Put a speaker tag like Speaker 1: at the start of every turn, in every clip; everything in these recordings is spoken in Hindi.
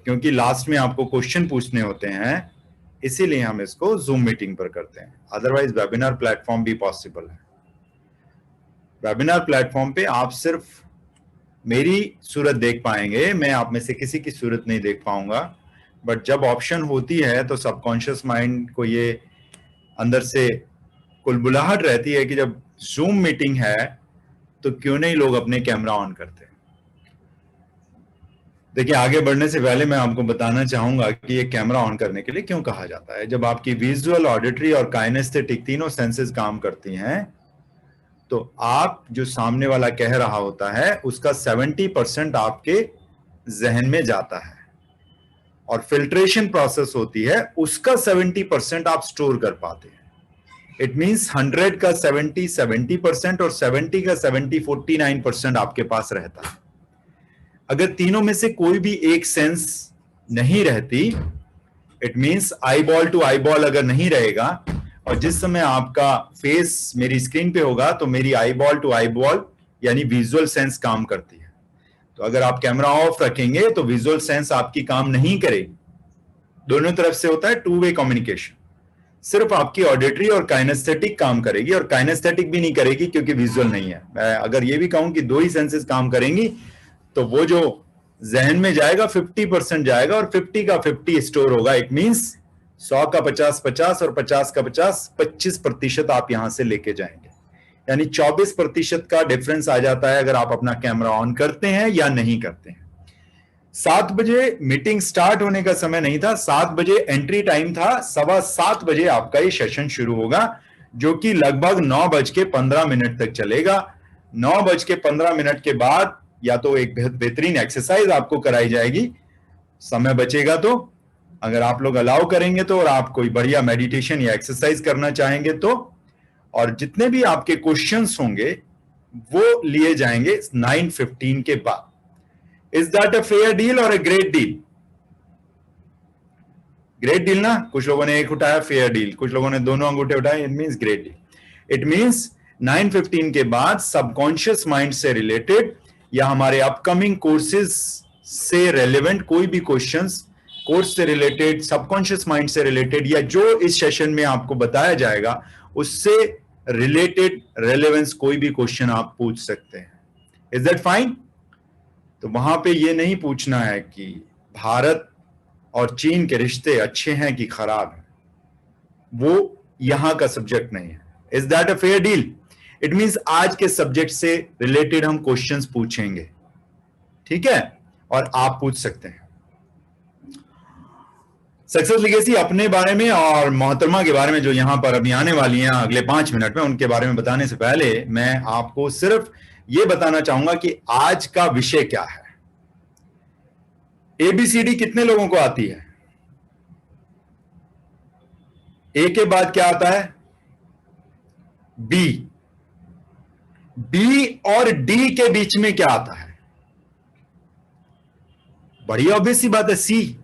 Speaker 1: क्योंकि लास्ट में आपको क्वेश्चन पूछने होते हैं, इसीलिए हम इसको जूम मीटिंग पर करते हैं। अदरवाइज वेबिनार प्लेटफॉर्म भी पॉसिबल है। वेबिनार प्लेटफॉर्म पे आप सिर्फ मेरी सूरत देख पाएंगे, मैं आप में से किसी की सूरत नहीं देख पाऊंगा। बट जब ऑप्शन होती है तो सबकॉन्शियस माइंड को ये अंदर से कुलबुलाहट रहती है कि जब जूम मीटिंग है तो क्यों नहीं लोग अपने कैमरा ऑन करते हैं। देखिए, आगे बढ़ने से पहले मैं आपको बताना चाहूंगा कि ये कैमरा ऑन करने के लिए क्यों कहा जाता है। जब आपकी विजुअल, ऑडिटरी और काइनेस्थेटिक तीनों सेंसेस काम करती हैं तो आप जो सामने वाला कह रहा होता है उसका 70% आपके जहन में जाता है और फिल्ट्रेशन प्रोसेस होती है, उसका 70% आप स्टोर कर पाते हैं। इट मींस 100 का 70% और 70 का 49% आपके पास रहता है। अगर तीनों में से कोई भी एक सेंस नहीं रहती, it means eyeball to eyeball अगर नहीं रहेगा, और जिस समय आपका फेस मेरी स्क्रीन पे होगा तो मेरी eyeball to eyeball यानी विजुअल सेंस काम करती है। तो अगर आप कैमरा ऑफ रखेंगे तो विजुअल सेंस आपकी काम नहीं करेगी। दोनों तरफ से होता है टू वे कम्युनिकेशन। सिर्फ आपकी ऑडिटरी और काइनेस्थेटिक काम करेगी, और काइनेस्थेटिक भी नहीं करेगी क्योंकि विजुअल नहीं है। मैं अगर ये भी कहूं कि दो ही सेंसेस काम करेंगी तो वो जो जहन में जाएगा 50% जाएगा और 50 का 50 स्टोर होगा। इट मींस 100 का 50-50 और 50 का 50, 25% आप यहां से लेके जाएंगे, यानी 24% का डिफरेंस आ जाता है अगर आप अपना कैमरा ऑन करते हैं या नहीं करते हैं। 7 बजे मीटिंग स्टार्ट होने का समय नहीं था, 7 बजे एंट्री टाइम था। 7:15 बजे आपका ये सेशन शुरू होगा, जो कि लगभग 9:15 तक चलेगा। 9:15 के बाद या तो एक बेहतरीन एक्सरसाइज आपको कराई जाएगी, समय बचेगा तो, अगर आप लोग अलाउ करेंगे तो, और आप कोई बढ़िया मेडिटेशन या एक्सरसाइज करना चाहेंगे तो, और जितने भी आपके क्वेश्चंस होंगे वो लिए जाएंगे 9:15 के बाद। Is that a fair deal और a great deal? Great deal ना? कुछ लोगों ने एक उठाया फेयर डील, कुछ लोगों ने दोनों अंगूठे उठाए, it means great deal. It means 9:15 के बाद सबकॉन्शियस माइंड से रिलेटेड या हमारे अपकमिंग कोर्सेज से रेलेवेंट कोई भी क्वेश्चंस, कोर्स से रिलेटेड, सबकॉन्शियस माइंड से रिलेटेड, या जो इस सेशन में आपको बताया जाएगा उससे रिलेटेड रेलेवेंस कोई भी क्वेश्चन आप पूछ सकते हैं। Is that fine? तो वहां पे ये नहीं पूछना है कि भारत और चीन के रिश्ते अच्छे हैं कि खराब हैं, वो यहां का सब्जेक्ट नहीं है। Is that a fair deal? It means आज के सब्जेक्ट से रिलेटेड हम क्वेश्चंस पूछेंगे, ठीक है, और आप पूछ सकते हैं। सक्सेस लीगेसी अपने बारे में और मोहतरमा के बारे में जो यहां पर अभी आने वाली हैं अगले 5 मिनट में, उनके बारे में बताने से पहले मैं आपको सिर्फ ये बताना चाहूंगा कि आज का विषय क्या है। एबीसीडी कितने लोगों को आती है? ए के बाद क्या आता है? बी। बी और डी के बीच में क्या आता है? बड़ी ऑब्वियस सी बात है, सी।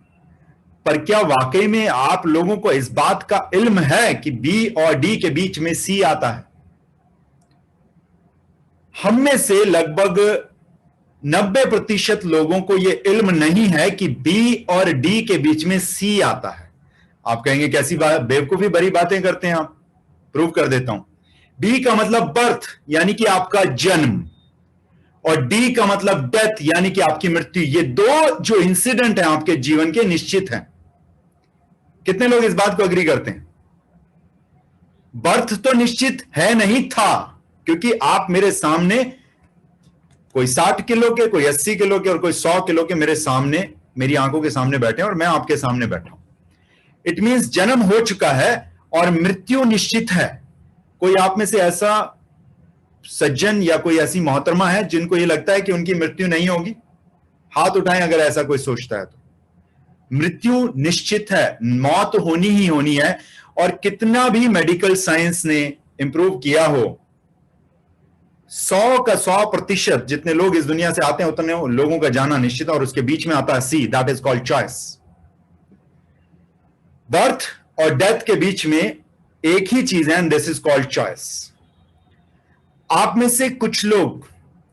Speaker 1: पर क्या वाकई में आप लोगों को इस बात का इल्म है कि बी और डी के बीच में सी आता है? हम में से लगभग 90% लोगों को यह इल्म नहीं है कि बी और डी के बीच में सी आता है। आप कहेंगे कैसी बात, बेवकूफी भरी बातें करते हैं आप। प्रूव कर देता हूं। बी का मतलब बर्थ यानी कि आपका जन्म, और डी का मतलब डेथ यानी कि आपकी मृत्यु। ये दो जो इंसिडेंट हैं आपके जीवन के निश्चित हैं। कितने लोग इस बात को अग्री करते हैं? बर्थ तो निश्चित है नहीं था, क्योंकि आप मेरे सामने कोई 60 किलो के, कोई 80 किलो के और कोई 100 किलो के मेरे सामने, मेरी आंखों के सामने बैठे हैं और मैं आपके सामने बैठा हूं। इट मींस जन्म हो चुका है और मृत्यु निश्चित है। कोई आप में से ऐसा सज्जन या कोई ऐसी मोहतरमा है जिनको यह लगता है कि उनकी मृत्यु नहीं होगी? हाथ उठाएं अगर ऐसा कोई सोचता है तो। मृत्यु निश्चित है, मौत होनी ही होनी है। और कितना भी मेडिकल साइंस ने इंप्रूव किया हो, 100 का 100% जितने लोग इस दुनिया से आते हैं उतने लोगों का जाना निश्चित है, और उसके बीच में आता है C, that is called choice. Birth और डेथ के बीच में एक ही चीज है, and this is called choice. आप में से कुछ लोग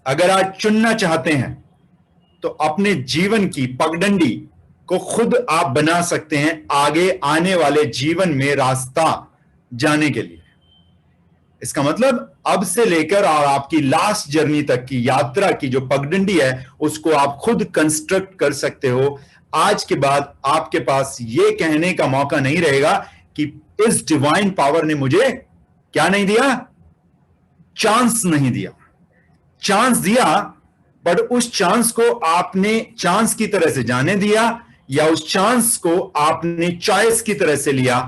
Speaker 1: अगर आज चुनना चाहते हैं तो अपने जीवन की पगडंडी को खुद आप बना सकते हैं आगे आने वाले जीवन में रास्ता जाने के लिए। इसका मतलब अब से लेकर और आपकी लास्ट जर्नी तक की यात्रा की जो पगडंडी है उसको आप खुद कंस्ट्रक्ट कर सकते हो। आज के बाद आपके पास ये कहने का मौका नहीं रहेगा कि इस डिवाइन पावर ने मुझे क्या नहीं दिया, चांस नहीं दिया। चांस दिया, बट उस चांस को आपने चांस की तरह से जाने दिया या उस चांस को आपने चॉइस की तरह से लिया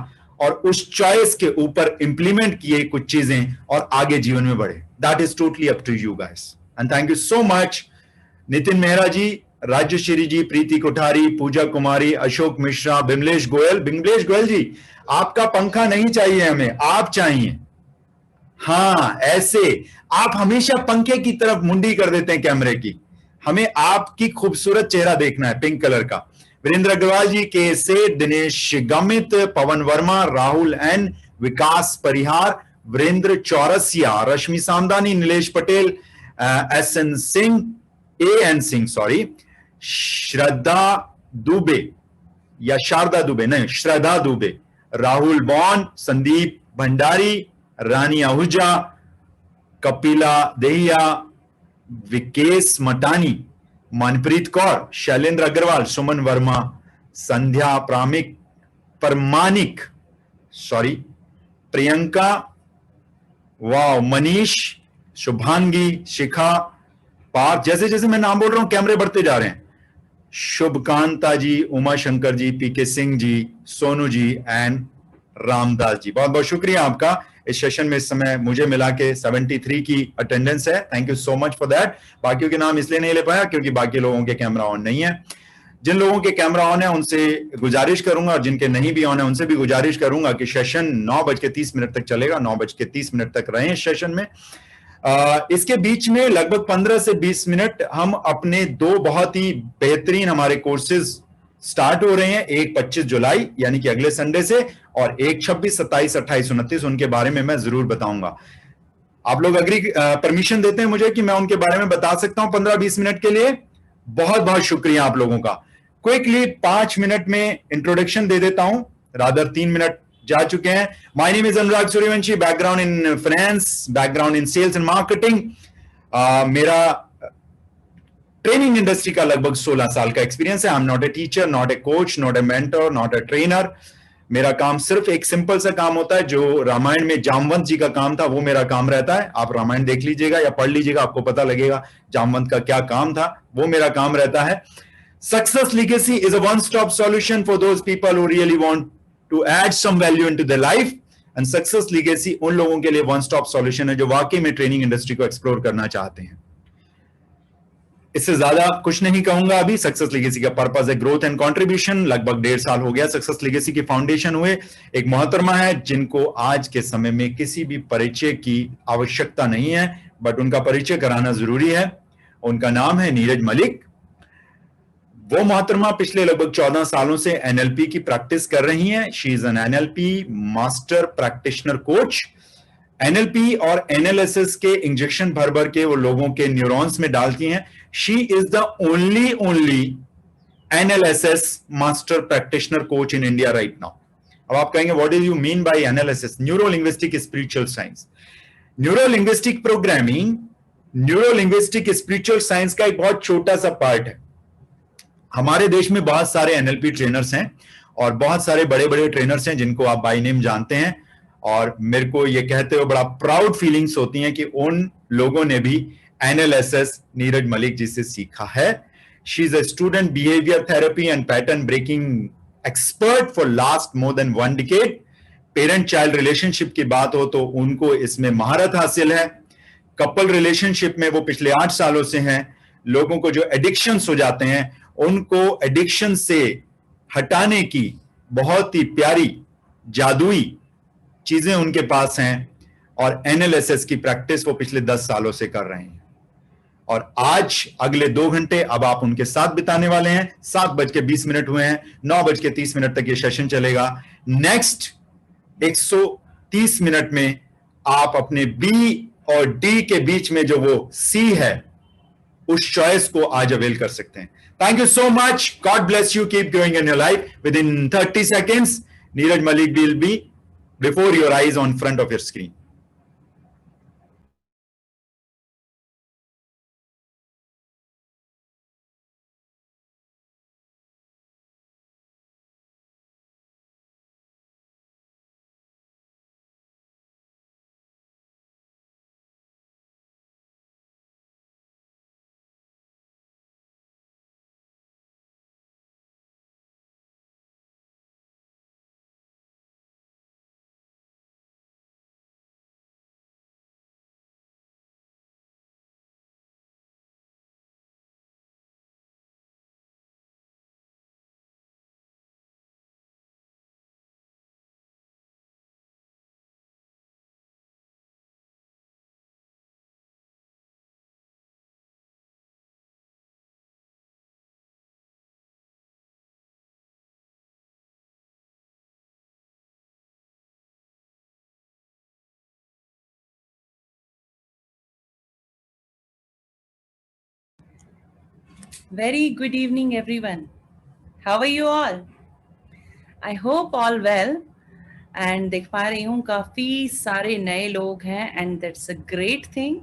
Speaker 1: और उस चॉइस के ऊपर इंप्लीमेंट किए कुछ चीजें और आगे जीवन में बढ़े। That is totally up to you guys and thank you so much Nitin Mehra ji, Rajshree ji, Preeti Kothari, Pooja Kumari, Ashok Mishra, Bimlesh Goyal. Bimlesh Goyal ji, आपका पंखा नहीं चाहिए हमें, आप चाहिए। हाँ, ऐसे आप हमेशा पंखे की तरफ मुंडी कर देते हैं कैमरे की, हमें आपकी खूबसूरत चेहरा देखना है, पिंक कलर का। वीरेंद्र अग्रवाल जी, के सेठ, दिनेश गमित, पवन Verma, Rahul N, Vikas Parihar, Virendra Chaurasia, Rashmi Samdani, Nilesh Patel, S N Singh, A N Singh sorry, श्रद्धा दुबे या शारदा दुबे, नहीं श्रद्धा दुबे, राहुल बॉन, संदीप भंडारी, रानी आहूजा, कपिला देहिया, विकेश मटानी, मनप्रीत कौर, शैलेंद्र अग्रवाल, सुमन वर्मा, संध्या परमानिक सॉरी, प्रियंका, वाह, मनीष, शुभांगी, शिखा, पार्थ, जैसे जैसे मैं नाम बोल रहा हूं कैमरे बढ़ते जा रहे हैं। शुभकांता जी, उमा शंकर जी, पीके सिंह जी, सोनू जी एंड रामदास जी, बहुत बहुत शुक्रिया आपका। इस सेशन में इस समय मुझे मिला के 73 की अटेंडेंस है, thank you so much for that. बाकियों के नाम इसलिए नहीं ले पाया क्योंकि बाकी लोगों के कैमरा ऑन नहीं है। जिन लोगों के कैमरा ऑन है उनसे गुजारिश करूंगा और जिनके नहीं भी ऑन है उनसे भी गुजारिश करूंगा कि सेशन 9:30 तक चलेगा, 9:30 तक रहें इस सेशन में। इसके बीच में लगभग 15 से 20 मिनट हम अपने दो बहुत ही बेहतरीन हमारे कोर्सेज स्टार्ट हो रहे हैं, एक 25 जुलाई यानी कि अगले संडे से और एक 26, 27, 28, 29, उनके बारे में मैं जरूर बताऊंगा। आप लोग परमिशन देते हैं मुझे कि मैं उनके बारे में बता सकता हूं 15-20 मिनट के लिए? बहुत बहुत शुक्रिया आप लोगों का। क्विकली 5 मिनट में इंट्रोडक्शन दे देता हूं, रादर 3 मिनट जा चुके हैं। My name is Anurag Suryavanshi, background in finance, background in sales and marketing. मेरा ट्रेनिंग इंडस्ट्री का लगभग 16 साल का एक्सपीरियंस है। I am not a teacher, not a coach, not a mentor, not a trainer. मेरा काम सिर्फ एक सिंपल सा काम होता है, जो रामायण में जामवंत जी का काम था वो मेरा काम रहता है। आप रामायण देख लीजिएगा या पढ़ लीजिएगा, आपको पता लगेगा जामवंत का क्या काम था, वो मेरा काम रहता है। Success legacy is a one stop solution for those people who really want to add some value into their life, and success legacy उन लोगों के लिए वन स्टॉप सॉल्यूशन है जो वाकई में ट्रेनिंग इंडस्ट्री को एक्सप्लोर करना चाहते हैं। इससे ज्यादा कुछ नहीं कहूंगा अभी। सक्सेस लेगेसी का पर्पस है ग्रोथ एंड कंट्रीब्यूशन। लगभग 1.5 साल हो गया सक्सेस लेगेसी की फाउंडेशन हुए। एक मोहतरमा है जिनको आज के समय में किसी भी परिचय की आवश्यकता नहीं है, बट उनका परिचय कराना जरूरी है। उनका नाम है नीरज मलिक। वो मोहतरमा पिछले लगभग 14 सालों से एनएलपी की प्रैक्टिस कर रही हैं। She is an NLP master practitioner coach. NLP और एनएलएसएस के इंजेक्शन भर भर के वो लोगों के न्यूरॉन्स में डालती हैं। She is the only NLSS master practitioner coach in India right now. अब आप कहेंगे what do you mean by NLSS? Neuro linguistic spiritual science. Neuro linguistic programming neuro linguistic spiritual science का एक बहुत छोटा सा पार्ट है। हमारे देश में बहुत सारे एनएलपी ट्रेनर्स हैं और बहुत सारे बड़े बड़े ट्रेनर्स हैं जिनको आप बाय नेम जानते हैं, और मेरे को ये कहते हुए बड़ा प्राउड फीलिंग्स होती हैं कि उन लोगों ने भी एनएलएसएस नीरज मलिक जी से सीखा है। She is a student behaviour therapy and pattern breaking expert for last more than 1 decade. Parent child relationship की बात हो तो उनको इसमें महारत हासिल है। कपल रिलेशनशिप में वो पिछले 8 सालों से हैं। लोगों को जो एडिक्शंस हो जाते हैं उनको एडिक्शन से हटाने की बहुत ही प्यारी जादुई चीजें उनके पास हैं, और एनएलएसएस की प्रैक्टिस वो पिछले 10 सालों से कर रहे हैं। और आज अगले 2 घंटे अब आप उनके साथ बिताने वाले हैं। 7:20 हुए हैं, 9:30 तक ये सेशन चलेगा। नेक्स्ट 130 मिनट में आप अपने बी और डी के बीच में जो वो सी है उस चॉइस को आज अवेल कर सकते हैं. Thank you so much. God bless you. Keep growing in your life. Within 30 seconds, Neeraj Malik will be before your eyes on front of your screen.
Speaker 2: Very good evening, everyone. How are you all? I hope all well. And देख पा रही हूँ काफी सारे नए लोग हैं, and that's a great thing.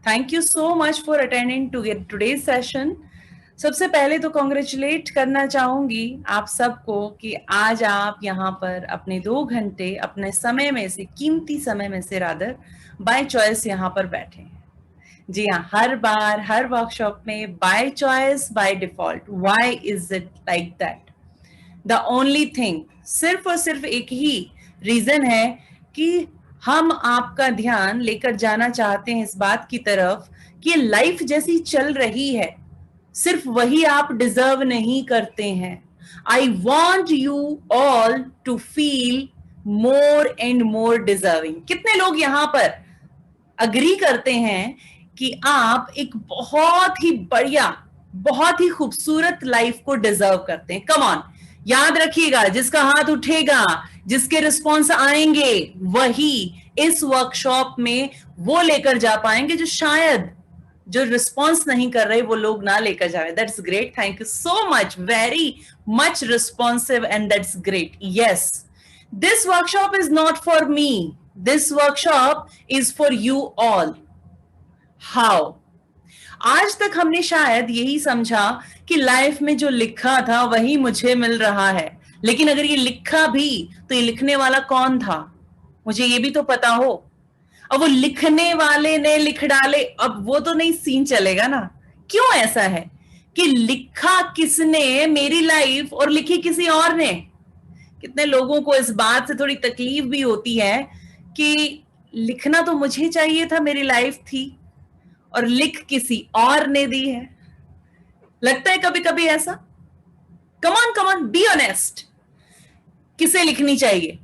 Speaker 2: Thank you so much for attending to today's session. सबसे पहले तो कॉन्ग्रेचुलेट करना चाहूंगी आप सबको कि आज आप यहाँ पर अपने 2 घंटे अपने समय में से, कीमती समय में से रादर, बाय चॉइस यहाँ पर बैठे हैं. जी हाँ, हर बार हर वर्कशॉप में by choice, by default. Why is it like that? The only thing, सिर्फ और सिर्फ एक ही रीजन है कि हम आपका ध्यान लेकर जाना चाहते हैं इस बात की तरफ कि लाइफ जैसी चल रही है, सिर्फ वही आप डिजर्व नहीं करते हैं. I want you all to feel more and more deserving. कितने लोग यहाँ पर अग्री करते हैं कि आप एक बहुत ही बढ़िया, बहुत ही खूबसूरत लाइफ को डिजर्व करते हैं? कम ऑन, याद रखिएगा, जिसका हाथ उठेगा, जिसके रिस्पॉन्स आएंगे, वही इस वर्कशॉप में वो लेकर जा पाएंगे जो शायद जो रिस्पॉन्स नहीं कर रहे वो लोग ना लेकर जाए. That's great. Thank you so much. Very much responsive and that's great. Yes, this workshop is not for me. This workshop is for you all. How? आज तक हमने शायद यही समझा कि लाइफ में जो लिखा था वही मुझे मिल रहा है. लेकिन अगर ये लिखा भी तो ये लिखने वाला कौन था, मुझे ये भी तो पता हो. अब वो लिखने वाले ने लिख डाले, अब वो तो नहीं सीन चलेगा ना. क्यों ऐसा है कि लिखा किसने मेरी लाइफ और लिखी किसी और ने? कितने लोगों को इस बात से थोड़ी तकलीफ भी होती है कि लिखना तो मुझे चाहिए था, मेरी लाइफ थी, और लिख किसी और ने दी है. लगता है कभी कभी ऐसा? Come on, be honest. किसे लिखनी चाहिए?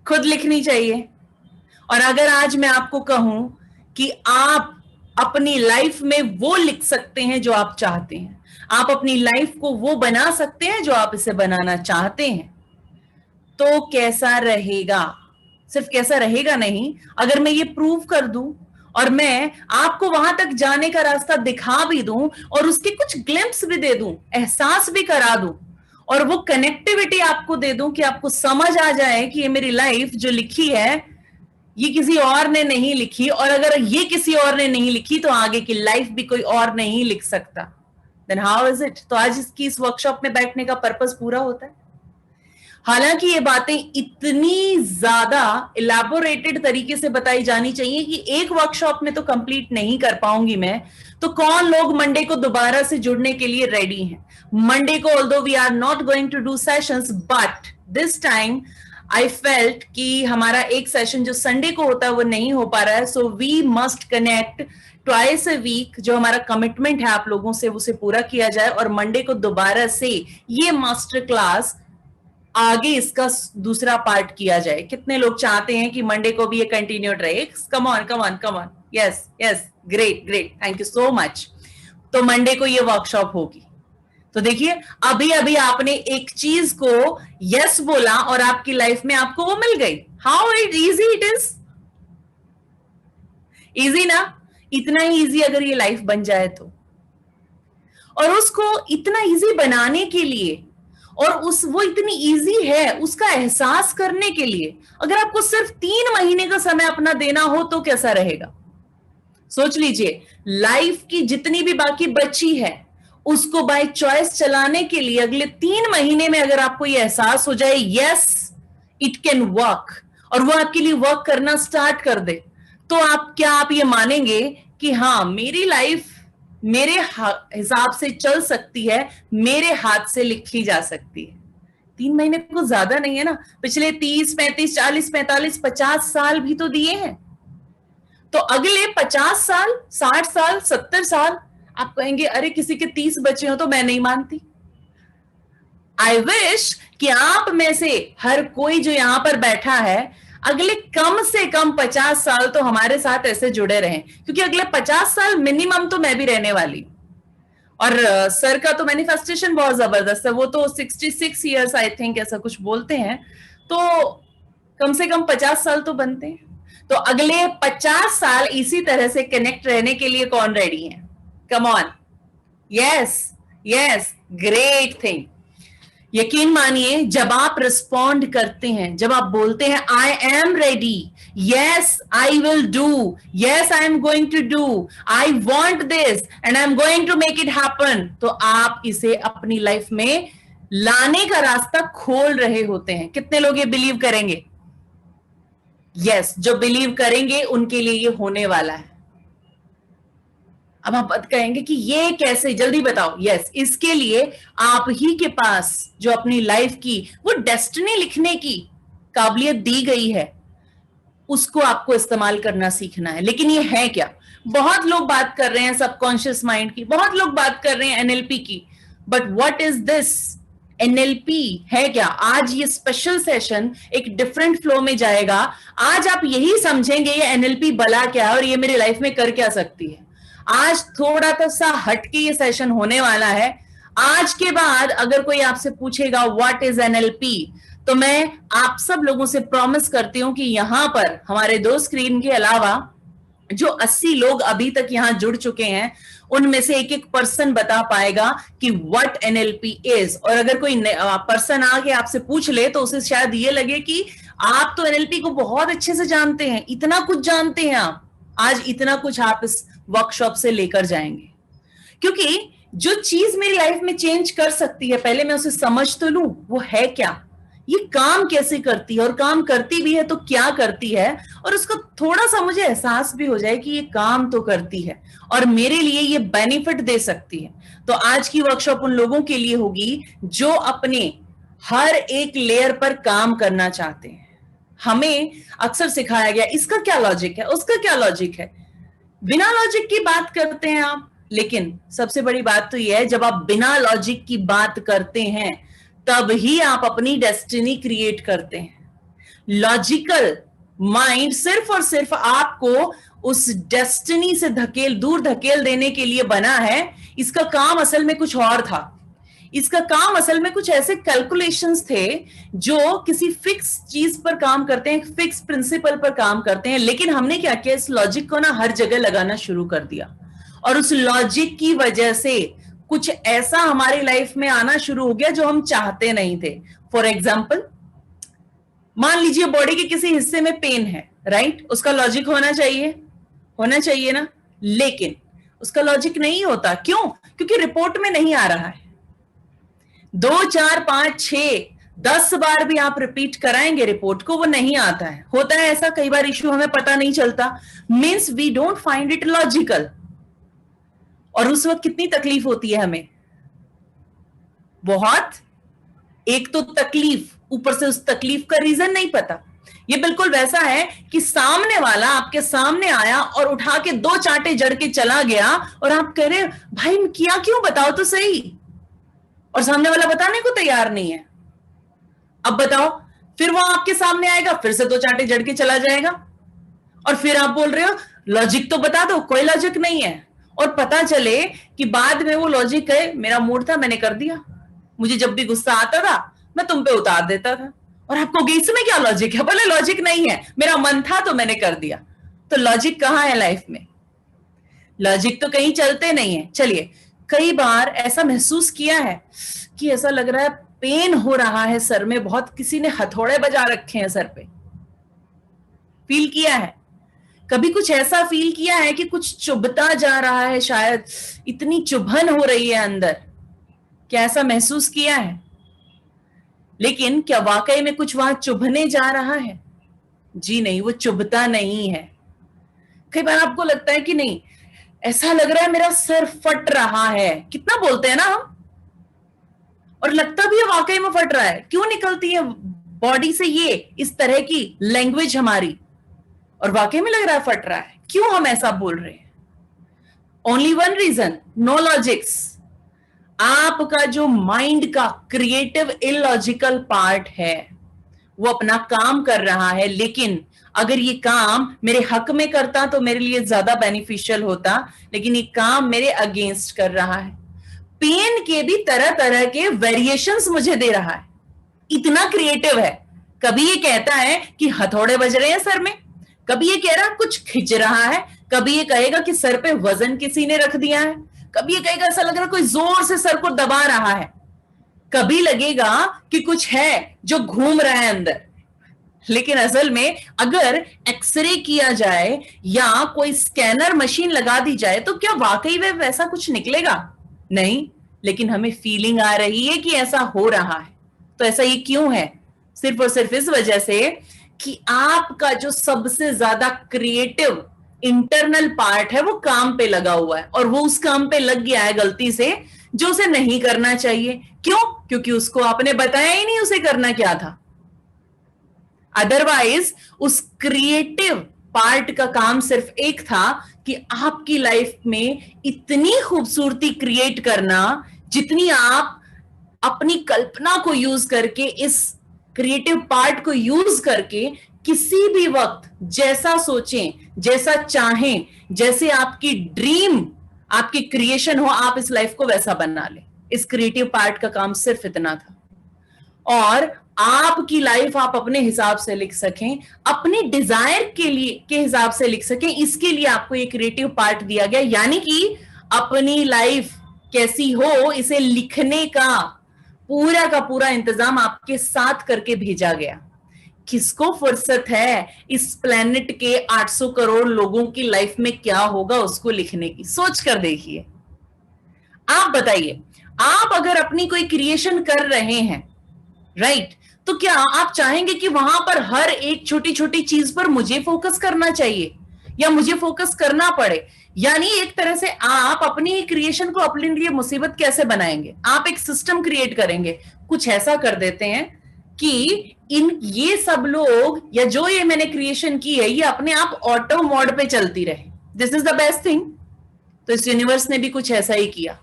Speaker 2: खुद लिखनी चाहिए. और अगर आज मैं आपको कहूं कि आप अपनी लाइफ में वो लिख सकते हैं जो आप चाहते हैं, आप अपनी लाइफ को वो बना सकते हैं जो आप इसे बनाना चाहते हैं, तो कैसा रहेगा? सिर्फ कैसा रहेगा नहीं, अगर मैं ये प्रूव कर दूं और मैं आपको वहां तक जाने का रास्ता दिखा भी दूं और उसके कुछ ग्लिम्प्स भी दे दूं, एहसास भी करा दूं, और वो कनेक्टिविटी आपको दे दूं कि आपको समझ आ जाए कि ये मेरी लाइफ जो लिखी है ये किसी और ने नहीं लिखी, और अगर ये किसी और ने नहीं लिखी तो आगे की लाइफ भी कोई और नहीं लिख सकता. Then how is it? तो आज इस वर्कशॉप में बैठने का पर्पस पूरा होता है. हालांकि ये बातें इतनी ज्यादा इलैबोरेटेड तरीके से बताई जानी चाहिए कि एक वर्कशॉप में तो कंप्लीट नहीं कर पाऊंगी मैं. तो कौन लोग मंडे को दोबारा से जुड़ने के लिए रेडी हैं? मंडे को although we are not going to do sessions, but this time I felt कि हमारा एक सेशन जो संडे को होता है वो नहीं हो पा रहा है. So we must connect twice a week. जो हमारा कमिटमेंट है आप लोगों से उसे पूरा किया जाए, और मंडे को दोबारा से ये मास्टर क्लास आगे इसका दूसरा पार्ट किया जाए. कितने लोग चाहते हैं कि मंडे को भी ये कंटिन्यूड रहे? Come on. Yes, great. Thank you so much. तो मंडे को ये वर्कशॉप होगी. तो देखिए, अभी आपने एक चीज को यस बोला और आपकी लाइफ में आपको वो मिल गई. How easy it is? Easy ना? इतना ही इजी अगर ये लाइफ बन जाए तो। और उसको इतना इजी बनाने के लिए और वो इतनी इजी है उसका एहसास करने के लिए अगर आपको सिर्फ 3 महीने का समय अपना देना हो तो कैसा रहेगा? सोच लीजिए, लाइफ की जितनी भी बाकी बची है उसको बाय चॉइस चलाने के लिए अगले 3 महीने में अगर आपको यह एहसास हो जाए यस इट कैन वर्क, और वो आपके लिए वर्क करना स्टार्ट कर दे, तो आप ये मानेंगे कि हाँ मेरी लाइफ मेरे हिसाब से चल सकती है, मेरे हाथ से लिखी जा सकती है। 3 महीने को ज्यादा नहीं है ना, पिछले 30, 35, 40, 45, 50 साल भी तो दिए हैं। तो अगले 50 साल, 60 साल, 70 साल आप कहेंगे अरे किसी के 30 बच्चे हो, तो मैं नहीं मानती। आई विश कि आप में से हर कोई जो यहां पर बैठा है अगले कम से कम 50 साल तो हमारे साथ ऐसे जुड़े रहें, क्योंकि अगले 50 साल मिनिमम तो मैं भी रहने वाली। और सर का तो मैनिफेस्टेशन बहुत जबरदस्त है, वो तो 66 ईयर्स आई थिंक ऐसा कुछ बोलते हैं, तो कम से कम 50 साल तो बनते हैं। तो अगले 50 साल इसी तरह से कनेक्ट रहने के लिए कौन रेडी है? Come on, yes yes, great thing. यकीन मानिए जब आप रिस्पॉन्ड करते हैं, जब आप बोलते हैं I am ready, yes I will do, yes I am going to do, I want this and I am going to make it happen, तो आप इसे अपनी लाइफ में लाने का रास्ता खोल रहे होते हैं। कितने लोग ये बिलीव करेंगे? यस, जो बिलीव करेंगे उनके लिए ये होने वाला है। अब आप कहेंगे कि ये कैसे, जल्दी बताओ। यस, इसके लिए आप ही के पास जो अपनी लाइफ की वो डेस्टिनी लिखने की काबिलियत दी गई है उसको आपको इस्तेमाल करना सीखना है। लेकिन ये है क्या? बहुत लोग बात कर रहे हैं सबकॉन्शियस माइंड की, बहुत लोग बात कर रहे हैं एनएलपी की, but what is this? NLP है क्या? आज ये स्पेशल सेशन एक डिफरेंट फ्लो में जाएगा। आज आप यही समझेंगे ये एनएलपी भला क्या है और ये मेरी लाइफ में कर क्या सकती है। आज थोड़ा सा हटके ये सेशन होने वाला है। आज के बाद अगर कोई आपसे पूछेगा व्हाट इज एनएलपी, तो मैं आप सब लोगों से प्रॉमिस करती हूं कि यहां पर हमारे 2 स्क्रीन के अलावा जो 80 लोग अभी तक यहां जुड़ चुके हैं उनमें से एक पर्सन बता पाएगा कि व्हाट एनएलपी इज। और अगर कोई पर्सन आके आपसे पूछ ले तो उसे शायद ये लगे कि आप तो एनएलपी को बहुत अच्छे से जानते हैं, इतना कुछ जानते हैं आप। आज इतना कुछ आप इस वर्कशॉप से लेकर जाएंगे, क्योंकि जो चीज मेरी लाइफ में चेंज कर सकती है पहले मैं उसे समझ तो लूं वो है क्या, ये काम कैसे करती है, और काम करती भी है तो क्या करती है, और उसका थोड़ा सा मुझे एहसास भी हो जाए कि ये काम तो करती है और मेरे लिए ये बेनिफिट दे सकती है। तो आज की वर्कशॉप उन लोगों के लिए होगी जो अपने हर एक लेयर पर काम करना चाहते हैं। हमें अक्सर सिखाया गया इसका क्या लॉजिक है, उसका क्या लॉजिक है, बिना लॉजिक की बात करते हैं आप। लेकिन सबसे बड़ी बात तो यह है जब आप बिना लॉजिक की बात करते हैं तब ही आप अपनी डेस्टिनी क्रिएट करते हैं। लॉजिकल माइंड सिर्फ और सिर्फ आपको उस डेस्टिनी से दूर धकेल देने के लिए बना है। इसका काम असल में कुछ और था। इसका काम असल में कुछ ऐसे कैलकुलेशंस थे जो किसी फिक्स चीज पर काम करते हैं, फिक्स प्रिंसिपल पर काम करते हैं। लेकिन हमने क्या किया, इस लॉजिक को ना हर जगह लगाना शुरू कर दिया, और उस लॉजिक की वजह से कुछ ऐसा हमारी लाइफ में आना शुरू हो गया जो हम चाहते नहीं थे। फॉर एग्जाम्पल, मान लीजिए बॉडी के किसी हिस्से में पेन है, राइट? उसका लॉजिक होना चाहिए ना, लेकिन उसका लॉजिक नहीं होता। क्यों? क्योंकि रिपोर्ट में नहीं आ रहा है। 2, 4, 5, 6, 10 बार भी आप रिपीट कराएंगे रिपोर्ट को, वो नहीं आता है। होता है ऐसा कई बार, इश्यू हमें पता नहीं चलता, means we don't find it logical. और उस वक्त कितनी तकलीफ होती है हमें, बहुत। एक तो तकलीफ, ऊपर से उस तकलीफ का रीजन नहीं पता। ये बिल्कुल वैसा है कि सामने वाला आपके सामने आया और उठा के 2 चांटे जड़ के चला गया और आप कह रहे भाई किया क्यों, बताओ तो सही, और सामने वाला बताने को तैयार नहीं है। अब बताओ, फिर वो आपके सामने आएगा, फिर से 2 चांटे जड़ के चला जाएगा, और फिर आप बोल रहे हो लॉजिक तो बता दो, कोई लॉजिक नहीं है। और पता चले कि बाद में वो लॉजिक है मेरा मूड था, मैंने कर दिया, मुझे जब भी गुस्सा आता था मैं तुम पे उतार देता था, और आपको इसमें क्या लॉजिक है? बोले लॉजिक नहीं है, मेरा मन था तो मैंने कर दिया। तो लॉजिक कहां है लाइफ में? लॉजिक तो कहीं चलते नहीं है। चलिए, कई बार ऐसा महसूस किया है कि ऐसा लग रहा है पेन हो रहा है सर में, बहुत किसी ने हथौड़े बजा रखे हैं सर पे, फील किया है? कभी कुछ ऐसा फील किया है कि कुछ चुभता जा रहा है, शायद इतनी चुभन हो रही है अंदर? क्या ऐसा महसूस किया है? लेकिन क्या वाकई में कुछ वहां चुभने जा रहा है? जी नहीं, वो चुभता नहीं है। कई बार आपको लगता है कि नहीं, ऐसा लग रहा है मेरा सर फट रहा है, कितना बोलते हैं ना हम, और लगता भी है वाकई में फट रहा है। क्यों निकलती है बॉडी से ये इस तरह की लैंग्वेज हमारी, और वाकई में लग रहा है फट रहा है? क्यों हम ऐसा बोल रहे हैं? Only one reason, no logics. आपका जो माइंड का क्रिएटिव इलॉजिकल पार्ट है वो अपना काम कर रहा है, लेकिन अगर ये काम मेरे हक में करता तो मेरे लिए ज्यादा बेनिफिशियल होता, लेकिन ये काम मेरे अगेंस्ट कर रहा है। पेन के भी तरह तरह के वेरिएशंस मुझे दे रहा है, इतना क्रिएटिव है। कभी ये कहता है कि हथौड़े बज रहे हैं सर में, कभी ये कह रहा है कुछ खिंच रहा है, कभी ये कहेगा कि सर पे वजन किसी ने रख दिया है, कभी ये कहेगा ऐसा लग रहा है कोई जोर से सर को दबा रहा है, कभी लगेगा कि कुछ है जो घूम रहा है अंदर। लेकिन असल में अगर एक्सरे किया जाए या कोई स्कैनर मशीन लगा दी जाए तो क्या वाकई में वैसा कुछ निकलेगा? नहीं, लेकिन हमें फीलिंग आ रही है कि ऐसा हो रहा है। तो ऐसा ये क्यों है? सिर्फ और सिर्फ इस वजह से कि आपका जो सबसे ज्यादा क्रिएटिव इंटरनल पार्ट है वो काम पे लगा हुआ है, और वो उस काम पे लग गया है गलती से, जो उसे नहीं करना चाहिए। क्यों? क्योंकि उसको आपने बताया ही नहीं उसे करना क्या था। अदरवाइज उस क्रिएटिव पार्ट का काम सिर्फ एक था कि आपकी लाइफ में इतनी खूबसूरती क्रिएट करना जितनी आप अपनी कल्पना को यूज करके, इस क्रिएटिव पार्ट को यूज करके किसी भी वक्त जैसा सोचें, जैसा चाहें, जैसे आपकी ड्रीम, आपकी क्रिएशन हो, आप इस लाइफ को वैसा बना लें। इस क्रिएटिव पार्ट का काम सिर्फ इतना था। और आपकी लाइफ आप अपने हिसाब से लिख सकें, अपने डिजायर के लिए के हिसाब से लिख सकें, इसके लिए आपको ये क्रिएटिव पार्ट दिया गया। यानी कि अपनी लाइफ कैसी हो इसे लिखने का पूरा इंतजाम आपके साथ करके भेजा गया। किसको फुर्सत है इस प्लेनेट के 800 करोड़ लोगों की लाइफ में क्या होगा उसको लिखने की? सोच कर देखिए। आप बताइए, आप अगर अपनी कोई क्रिएशन कर रहे हैं, राइट, तो क्या आप चाहेंगे कि वहां पर हर एक छोटी छोटी चीज पर मुझे फोकस करना चाहिए या मुझे फोकस करना पड़े? यानी एक तरह से आप अपनी क्रिएशन को अपने लिए मुसीबत कैसे बनाएंगे? आप एक सिस्टम क्रिएट करेंगे, कुछ ऐसा कर देते हैं कि ये सब लोग या जो ये मैंने क्रिएशन की है ये अपने आप ऑटो मोड पे चलती रहे। This is the best thing. तो इस यूनिवर्स ने भी कुछ ऐसा ही किया,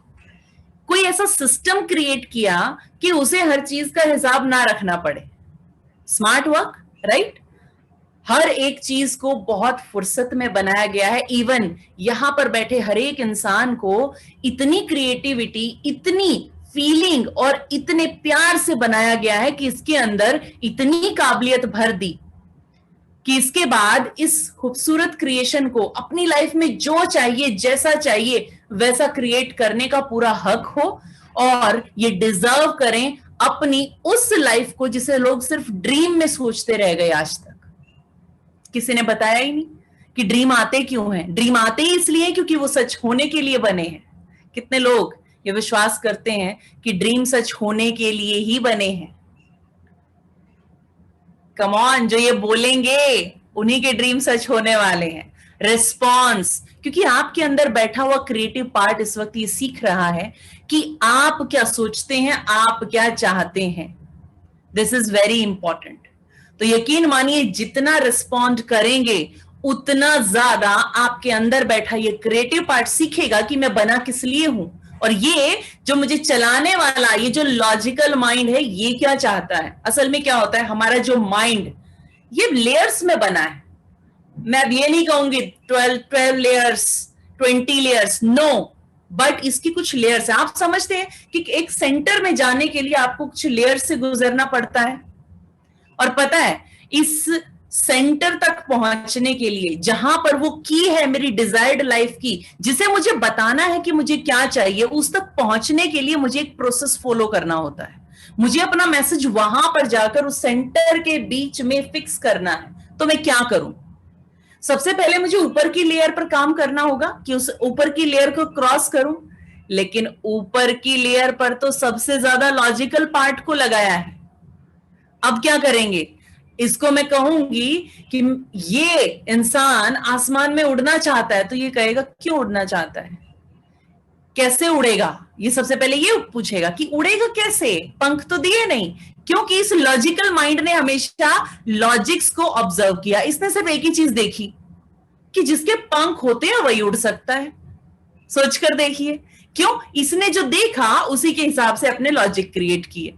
Speaker 2: कोई ऐसा सिस्टम क्रिएट किया कि उसे हर चीज का हिसाब ना रखना पड़े। Smart work, right? हर एक चीज को बहुत फुर्सत में बनाया गया है। इवन यहां पर बैठे हर एक इंसान को इतनी क्रिएटिविटी, इतनी फीलिंग और इतने प्यार से बनाया गया है कि इसके अंदर इतनी काबिलियत भर दी कि इसके बाद इस खूबसूरत क्रिएशन को अपनी लाइफ में जो चाहिए, जैसा चाहिए वैसा क्रिएट करने का पूरा हक हो, और ये डिजर्व करें अपनी उस लाइफ को जिसे लोग सिर्फ ड्रीम में सोचते रह गए आज तक। किसी ने बताया ही नहीं कि ड्रीम आते क्यों हैं। ड्रीम आते ही इसलिए क्योंकि वो सच होने के लिए बने हैं। कितने लोग ये विश्वास करते हैं कि ड्रीम सच होने के लिए ही बने हैं? कम ऑन, जो ये बोलेंगे उन्हीं के ड्रीम सच होने वाले हैं। रिस्पॉन्स, क्योंकि आपके अंदर बैठा हुआ क्रिएटिव पार्ट इस वक्त ये सीख रहा है कि आप क्या सोचते हैं, आप क्या चाहते हैं। This is very important. तो यकीन मानिए जितना रिस्पॉन्ड करेंगे उतना ज्यादा आपके अंदर बैठा ये क्रिएटिव पार्ट सीखेगा कि मैं बना किस लिए हूं, और ये जो मुझे चलाने वाला, ये जो लॉजिकल माइंड है, ये क्या चाहता है। असल में क्या होता है, हमारा जो माइंड ये लेयर्स में बना है। मैं अब ये नहीं कहूंगी 12 लेयर्स, 20 लेयर्स, नो, बट इसकी कुछ लेयर्स है। आप समझते हैं कि एक सेंटर में जाने के लिए आपको कुछ लेयर्स से गुजरना पड़ता है। और पता है इस सेंटर तक पहुंचने के लिए, जहां पर वो की है मेरी डिजायर्ड लाइफ की, जिसे मुझे बताना है कि मुझे क्या चाहिए, उस तक पहुंचने के लिए मुझे एक प्रोसेस फॉलो करना होता है। मुझे अपना मैसेज वहां पर जाकर उस सेंटर के बीच में फिक्स करना है। तो मैं क्या करूं? सबसे पहले मुझे ऊपर की लेयर पर काम करना होगा कि उस ऊपर की लेयर को क्रॉस करूं। लेकिन ऊपर की लेयर पर तो सबसे ज्यादा लॉजिकल पार्ट को लगाया है। अब क्या करेंगे? इसको मैं कहूंगी कि ये इंसान आसमान में उड़ना चाहता है, तो ये कहेगा क्यों उड़ना चाहता है, कैसे उड़ेगा? ये सबसे पहले ये पूछेगा कि उड़ेगा कैसे, पंख तो दिए नहीं। क्योंकि इस लॉजिकल माइंड ने हमेशा लॉजिक्स को ऑब्जर्व किया। इसने सिर्फ एक ही चीज देखी कि जिसके पंख होते हैं वही उड़ सकता है। सोचकर देखिए, क्यों? इसने जो देखा उसी के हिसाब से अपने लॉजिक क्रिएट किए।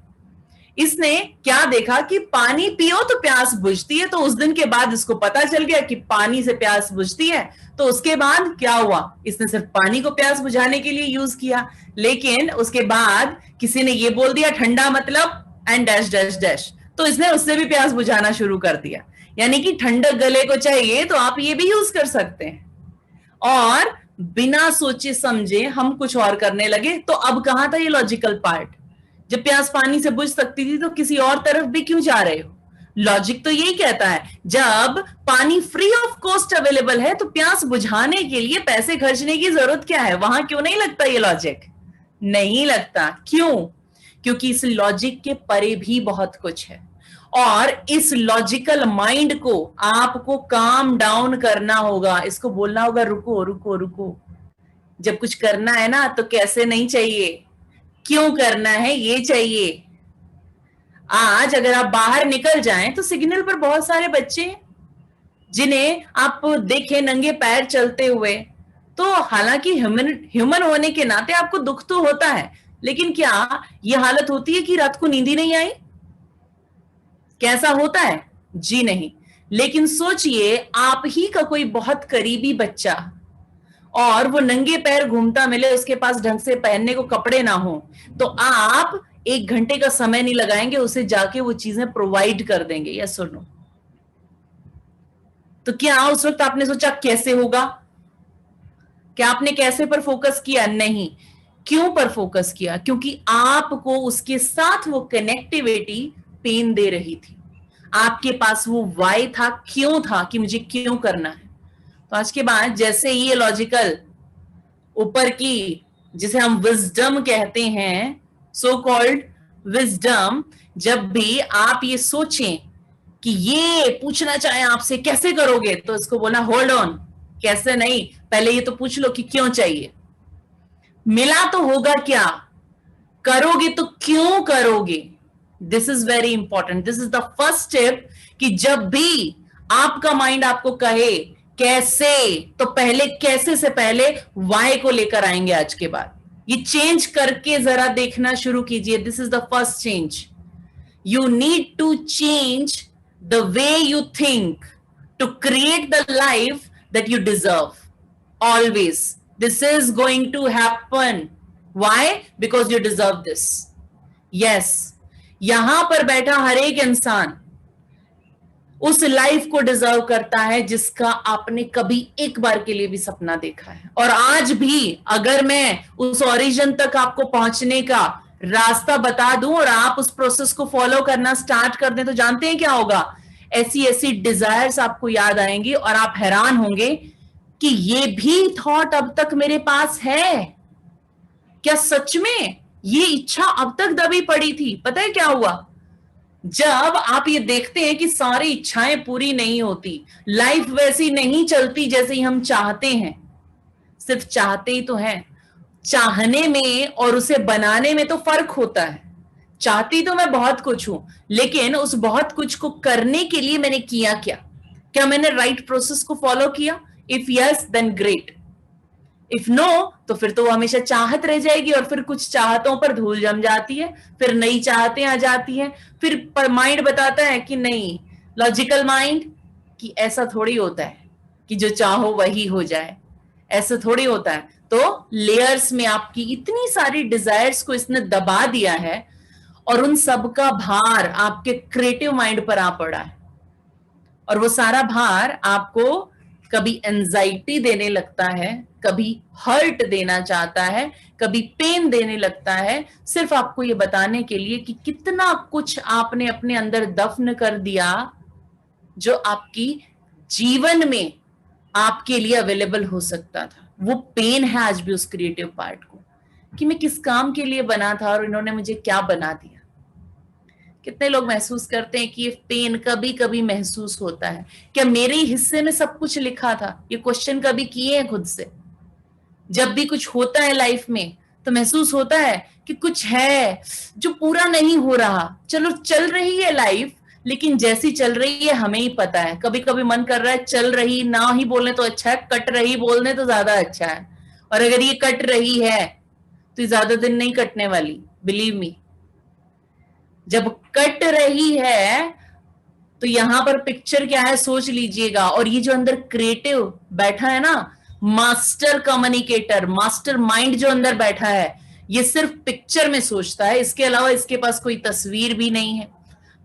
Speaker 2: इसने क्या देखा कि पानी पियो तो प्यास बुझती है, तो उस दिन के बाद इसको पता चल गया कि पानी से प्यास बुझती है। तो उसके बाद क्या हुआ? इसने सिर्फ पानी को प्यास बुझाने के लिए यूज किया। लेकिन उसके बाद किसी ने ये बोल दिया ठंडा मतलब एंड डैश डैश डैश, तो इसने उससे भी प्यास बुझाना शुरू कर दिया। यानी कि ठंडक गले को चाहिए तो आप ये भी यूज कर सकते हैं। और बिना सोचे समझे हम कुछ और करने लगे। तो अब कहां था ये लॉजिकल पार्ट? जब प्यास पानी से बुझ सकती थी तो किसी और तरफ भी क्यों जा रहे हो? लॉजिक तो यही कहता है, जब पानी फ्री ऑफ कॉस्ट अवेलेबल है तो प्यास बुझाने के लिए पैसे खर्चने की जरूरत क्या है? वहां क्यों नहीं लगता ये लॉजिक? नहीं लगता। क्यों? क्योंकि इस लॉजिक के परे भी बहुत कुछ है। और इस लॉजिकल माइंड को आपको काम डाउन करना होगा। इसको बोलना होगा रुको रुको रुको, जब कुछ करना है ना तो कैसे नहीं चाहिए, क्यों करना है ये चाहिए। आज अगर आप बाहर निकल जाएं तो सिग्नल पर बहुत सारे बच्चे जिन्हें आप देखें नंगे पैर चलते हुए, तो हालांकि ह्यूमन होने के नाते आपको दुख तो होता है, लेकिन क्या यह हालत होती है कि रात को नींद ही नहीं आई? कैसा होता है? जी नहीं। लेकिन सोचिए, आप ही का कोई बहुत करीबी बच्चा और वो नंगे पैर घूमता मिले, उसके पास ढंग से पहनने को कपड़े ना हो, तो आप 1 घंटे का समय नहीं लगाएंगे, उसे जाके वो चीजें प्रोवाइड कर देंगे। यस और नो? तो क्या उस वक्त आपने सोचा कैसे होगा? क्या आपने कैसे पर फोकस किया? नहीं। क्यों पर फोकस किया? क्योंकि आपको उसके साथ वो कनेक्टिविटी पेन दे रही थी। आपके पास वो वाई था, क्यों था, कि मुझे क्यों करना है। तो आज के बाद जैसे ये लॉजिकल ऊपर की, जिसे हम विजडम कहते हैं, सो कॉल्ड विजडम, जब भी आप ये सोचें कि ये पूछना चाहे आपसे कैसे करोगे, तो इसको बोलना होल्ड ऑन, कैसे नहीं, पहले ये तो पूछ लो कि क्यों चाहिए। मिला तो होगा क्या, करोगे तो क्यों करोगे। This is very important. This is the first step कि जब भी आपका माइंड आपको कहे कैसे, तो पहले कैसे से पहले वाई को लेकर आएंगे। आज के बाद ये चेंज करके जरा देखना शुरू कीजिए। This is the first change. You need to change the way you think to create the life that you deserve. Always this is going to happen. Why? Because you deserve this. Yes. यहां पर बैठा हर एक इंसान उस लाइफ को डिजर्व करता है जिसका आपने कभी एक बार के लिए भी सपना देखा है। और आज भी अगर मैं उस ओरिजिन तक आपको पहुंचने का रास्ता बता दूं और आप उस प्रोसेस को फॉलो करना स्टार्ट कर दें, तो जानते हैं क्या होगा? ऐसी ऐसी डिजायर्स आपको याद आएंगी और आप हैरान होंगे कि ये भी थॉट अब तक मेरे पास है क्या? सच में ये इच्छा अब तक दबी पड़ी थी। पता है क्या हुआ? जब आप ये देखते हैं कि सारी इच्छाएं पूरी नहीं होती, लाइफ वैसी नहीं चलती जैसे ही हम चाहते हैं। सिर्फ चाहते ही तो हैं, चाहने में और उसे बनाने में तो फर्क होता है। चाहती तो मैं बहुत कुछ हूं, लेकिन उस बहुत कुछ को करने के लिए मैंने किया क्या? क्या मैंने राइट प्रोसेस को फॉलो किया? If yes then great, if no तो फिर तो वो हमेशा चाहत रह जाएगी और फिर कुछ चाहतों पर धूल जम जाती है, फिर नई चाहतें आ जाती हैं। फिर माइंड बताता है कि नहीं, लॉजिकल माइंड, कि ऐसा थोड़ी होता है कि जो चाहो वही हो जाए, ऐसा थोड़ी होता है। तो लेयर्स में आपकी इतनी सारी डिजायर्स को इसने दबा दिया है और उन सब का भार आपके क्रिएटिव माइंड पर आ पड़ा है। और वो सारा भार आपको कभी एंजाइटी देने लगता है, कभी हर्ट देना चाहता है, कभी पेन देने लगता है, सिर्फ आपको ये बताने के लिए कि कितना कुछ आपने अपने अंदर दफन कर दिया जो आपकी जीवन में आपके लिए अवेलेबल हो सकता था। वो पेन है आज भी उस क्रिएटिव पार्ट को, कि मैं किस काम के लिए बना था और इन्होंने मुझे क्या बना दिया। कितने लोग महसूस करते हैं कि ये पेन कभी कभी महसूस होता है, क्या मेरे हिस्से में सब कुछ लिखा था? ये क्वेश्चन कभी किए हैं खुद से? जब भी कुछ होता है लाइफ में तो महसूस होता है कि कुछ है जो पूरा नहीं हो रहा। चलो चल रही है लाइफ, लेकिन जैसी चल रही है हमें ही पता है। कभी कभी मन कर रहा है चल रही ना ही बोलने तो अच्छा है, कट रही बोलने तो ज्यादा अच्छा है। और अगर ये कट रही है तो ज्यादा दिन नहीं कटने वाली, बिलीव मी। जब कट रही है तो यहां पर पिक्चर क्या है सोच लीजिएगा। और ये जो अंदर क्रिएटिव बैठा है ना, मास्टर कम्युनिकेटर, मास्टर माइंड जो अंदर बैठा है, ये सिर्फ पिक्चर में सोचता है, इसके अलावा इसके पास कोई तस्वीर भी नहीं है।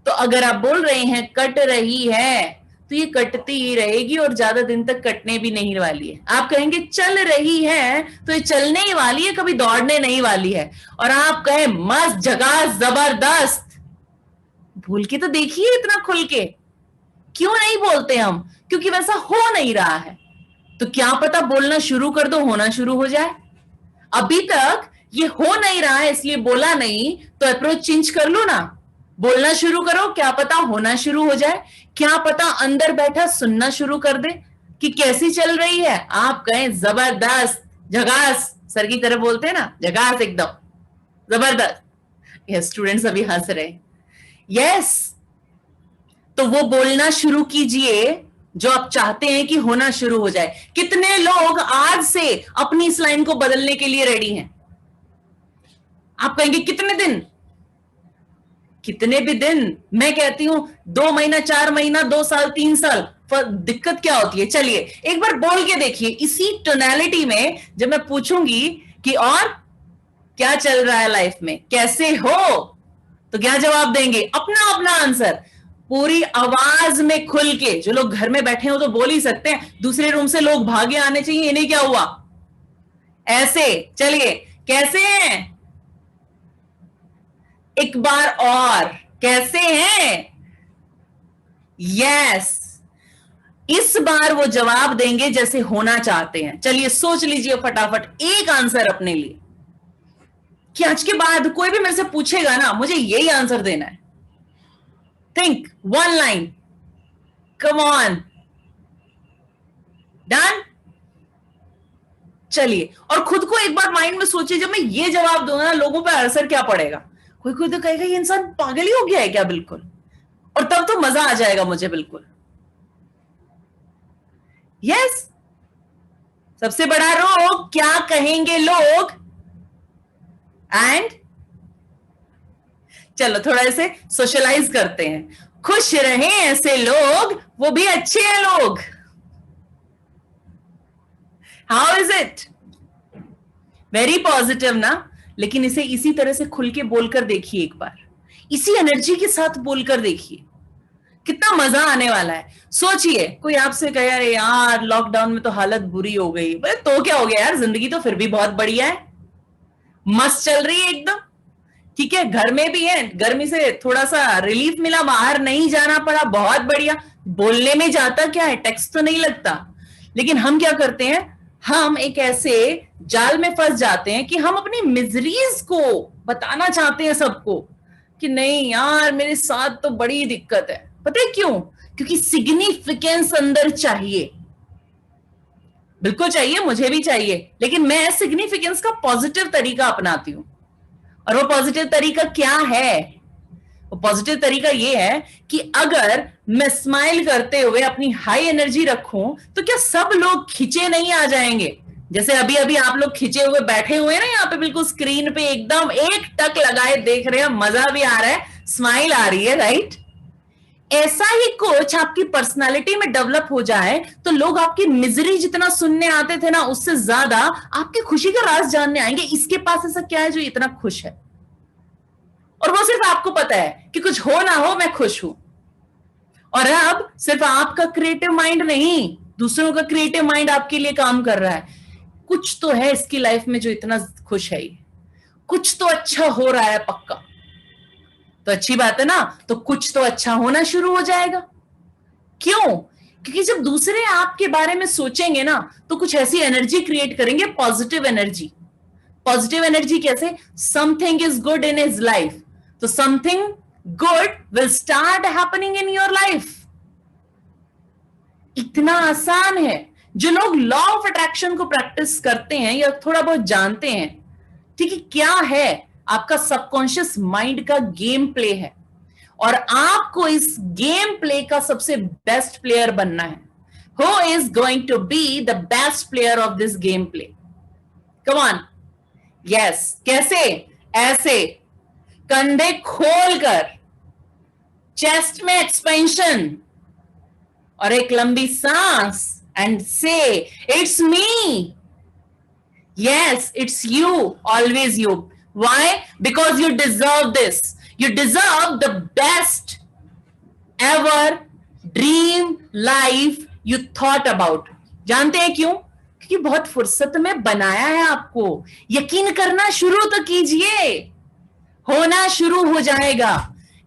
Speaker 2: तो अगर आप बोल रहे हैं कट रही है तो ये कटती ही रहेगी और ज्यादा दिन तक कटने भी नहीं वाली है। आप कहेंगे चल रही है तो ये चलने ही वाली है, कभी दौड़ने नहीं वाली है। और आप कहें मस्त, झकास, जबरदस्त, भूल के तो देखिए इतना खुल के। क्यों नहीं बोलते हम? क्योंकि वैसा हो नहीं रहा है। तो क्या पता बोलना शुरू कर दो, होना शुरू हो जाए। अभी तक ये हो नहीं रहा है इसलिए बोला नहीं, तो अप्रोच चेंज कर लो ना, बोलना शुरू करो, क्या पता होना शुरू हो जाए। क्या पता अंदर बैठा सुनना शुरू कर दे कि कैसी चल रही है। आप कहें जबरदस्त, झकास, सर की तरह बोलते हैं ना, झकास, एकदम जबरदस्त। ये स्टूडेंट्स अभी हंस रहे। यस, तो वो बोलना शुरू कीजिए जो आप चाहते हैं कि होना शुरू हो जाए। कितने लोग आज से अपनी इस लाइन को बदलने के लिए रेडी हैं? आप कहेंगे कितने दिन? कितने भी दिन, मैं कहती हूं 2 महीना, 4 महीना, 2 साल, 3 साल, दिक्कत क्या होती है? चलिए एक बार बोल के देखिए इसी टोनैलिटी में। जब मैं पूछूंगी कि और क्या चल रहा है लाइफ में, कैसे हो, तो क्या जवाब देंगे? अपना अपना आंसर पूरी आवाज में खुल के। जो लोग घर में बैठे हो तो बोल ही सकते हैं, दूसरे रूम से लोग भागे आने चाहिए, इन्हें क्या हुआ? ऐसे चलिए, कैसे हैं? एक बार और, कैसे हैं? यस, इस बार वो जवाब देंगे जैसे होना चाहते हैं। चलिए सोच लीजिए फटाफट एक आंसर अपने लिए, कि आज के बाद कोई भी मेरे से पूछेगा ना, मुझे यही आंसर देना है। Think, 1 line, come on, done. चलिए, और खुद को एक बार माइंड में सोचिए, जब मैं ये जवाब दूंगा ना, लोगों पर असर क्या पड़ेगा? कोई कोई तो कहेगा ये इंसान पागल ही हो गया है क्या? बिल्कुल। और तब तो मजा आ जाएगा मुझे, बिल्कुल। यस, सबसे बड़ा रोग क्या कहेंगे लोग? एंड चलो थोड़ा ऐसे सोशलाइज करते हैं। खुश रहें ऐसे लोग, वो भी अच्छे हैं लोग। How is it? Very positive ना? लेकिन इसे इसी तरह से खुल के बोलकर देखिए एक बार, इसी एनर्जी के साथ बोलकर देखिए, कितना मजा आने वाला है। सोचिए कोई आपसे कहे अरे यार लॉकडाउन में तो हालत बुरी हो गई, तो क्या हो गया यार, जिंदगी तो फिर भी बहुत बढ़िया है, मस्त चल रही है एकदम। ठीक है, घर में भी है, गर्मी से थोड़ा सा रिलीफ मिला, बाहर नहीं जाना पड़ा, बहुत बढ़िया। बोलने में जाता क्या है, टेक्स्ट तो नहीं लगता। लेकिन हम क्या करते हैं, हम एक ऐसे जाल में फंस जाते हैं कि हम अपनी मिजरीज को बताना चाहते हैं सबको कि नहीं यार मेरे साथ तो बड़ी दिक्कत है। पता है क्यों? क्योंकि सिग्निफिकेंस अंदर चाहिए, बिल्कुल चाहिए, मुझे भी चाहिए। लेकिन मैं सिग्निफिकेंस का पॉजिटिव तरीका अपनाती हूं। और वो पॉजिटिव तरीका क्या है? वो पॉजिटिव तरीका ये है कि अगर मैं स्माइल करते हुए अपनी हाई एनर्जी रखूं तो क्या सब लोग खिंचे नहीं आ जाएंगे? जैसे अभी अभी आप लोग खिंचे हुए बैठे हुए हैं ना यहाँ पे, बिल्कुल स्क्रीन पे एकदम एक टक लगाए देख रहे हैं, मजा भी आ रहा है, स्माइल आ रही है, राइट? ऐसा ही कुछ आपकी पर्सनालिटी में डेवलप हो जाए तो लोग आपकी मिजरी जितना सुनने आते थे ना, उससे ज्यादा आपकी खुशी का राज जानने आएंगे। इसके पास ऐसा क्या है जो इतना खुश है? और वो सिर्फ आपको पता है कि कुछ हो ना हो मैं खुश हूं। और अब सिर्फ आपका क्रिएटिव माइंड नहीं, दूसरों का क्रिएटिव माइंड आपके लिए काम कर रहा है। कुछ तो है इसकी लाइफ में जो इतना खुश है, कुछ तो अच्छा हो रहा है पक्का। तो अच्छी बात है ना, तो कुछ तो अच्छा होना शुरू हो जाएगा। क्यों? क्योंकि जब दूसरे आपके बारे में सोचेंगे ना, तो कुछ ऐसी एनर्जी क्रिएट करेंगे, पॉजिटिव एनर्जी। पॉजिटिव एनर्जी कैसे? Something is good in his life, तो something good will start happening in your life. इतना आसान है। जो लोग लॉ ऑफ अट्रैक्शन को प्रैक्टिस करते हैं या थोड़ा बहुत जानते हैं, ठीक है, क्या है, आपका सबकॉन्शियस माइंड का गेम प्ले है, और आपको इस गेम प्ले का सबसे बेस्ट प्लेयर बनना है। Who is going to be the best player of this game play? Come on. Yes. कैसे? ऐसे कंधे खोलकर, चेस्ट में एक्सपेंशन और एक लंबी सांस, एंड से it's me. Yes, it's you, always you. Why? Because you deserve this. You deserve the best ever dream life you thought about. जानते हैं क्यों? क्योंकि बहुत फुर्सत में बनाया है आपको। यकीन करना शुरू तो कीजिए, होना शुरू हो जाएगा,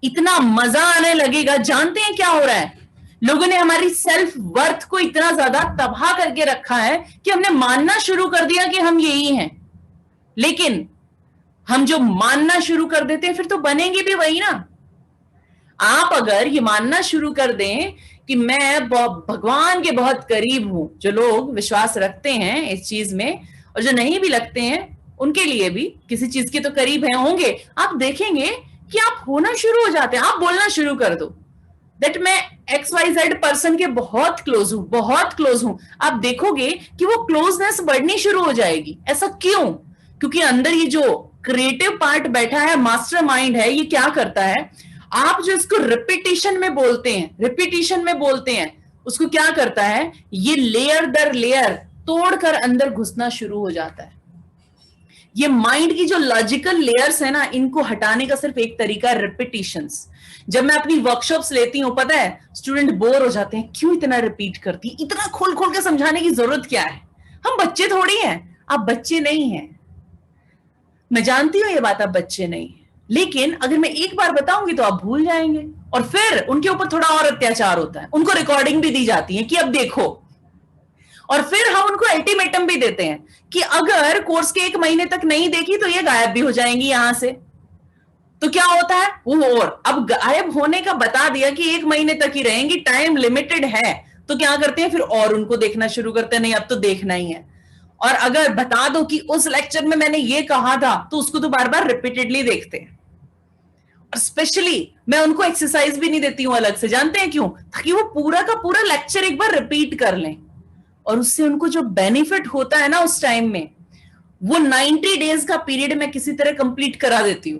Speaker 2: इतना मजा आने लगेगा। जानते हैं क्या हो रहा है? लोगों ने हमारी सेल्फ वर्थ को इतना ज्यादा तबाह करके रखा है कि हमने मानना शुरू कर दिया कि हम यही हैं। लेकिन हम जो मानना शुरू कर देते हैं, फिर तो बनेंगे भी वही ना। आप अगर ये मानना शुरू कर दें कि मैं भगवान के बहुत करीब हूं, जो लोग विश्वास रखते हैं इस चीज में, और जो नहीं भी लगते हैं उनके लिए भी किसी चीज के तो करीब है होंगे, आप देखेंगे कि आप होना शुरू हो जाते हैं। आप बोलना शुरू कर दो दैट मैं XYZ पर्सन के बहुत क्लोज हूं, बहुत क्लोज हूं। आप देखोगे कि वो क्लोजनेस बढ़नी शुरू हो जाएगी। ऐसा क्यों? क्योंकि अंदर ये जो क्रिएटिव पार्ट बैठा है, मास्टर माइंड है, ये क्या करता है, आप जो इसको रिपीटिशन में बोलते हैं, उसको क्या करता है, ये लेयर दर लेयर तोड़कर अंदर घुसना शुरू हो जाता है। ये माइंड की जो लॉजिकल लेयर्स है ना, इनको हटाने का सिर्फ एक तरीका है, रिपीटिशंस। जब मैं अपनी वर्कशॉप्स लेती हूँ, पता है स्टूडेंट बोर हो जाते हैं, क्यों इतना रिपीट करती, इतना खोल खोल के समझाने की जरूरत क्या है, हम बच्चे थोड़ी हैं। आप बच्चे नहीं हैं, मैं जानती हूं ये बात, आप बच्चे नहीं हैं, लेकिन अगर मैं एक बार बताऊंगी तो आप भूल जाएंगे, और फिर उनके ऊपर थोड़ा और अत्याचार होता है, उनको रिकॉर्डिंग भी दी जाती है कि अब देखो, और फिर हम उनको अल्टीमेटम भी देते हैं कि अगर कोर्स के 1 महीने तक नहीं देखी तो ये गायब भी हो जाएंगी यहां से। तो क्या होता है, वो और अब गायब होने का बता दिया कि 1 महीने तक ही रहेंगी, टाइम लिमिटेड है, तो क्या करते हैं फिर और उनको देखना शुरू करते हैं, नहीं अब तो देखना ही है। और अगर बता दो कि उस लेक्चर में मैंने ये कहा था, तो उसको तो बार बार रिपीटेडली देखते हैं। और स्पेशली मैं उनको एक्सरसाइज भी नहीं देती हूं अलग से, जानते हैं क्यों? ताकि वो पूरा का पूरा लेक्चर एक बार रिपीट कर लें, और उससे उनको जो बेनिफिट होता है ना उस टाइम में, वो 90 डेज का पीरियड मैं किसी तरह कंप्लीट करा देती हूं,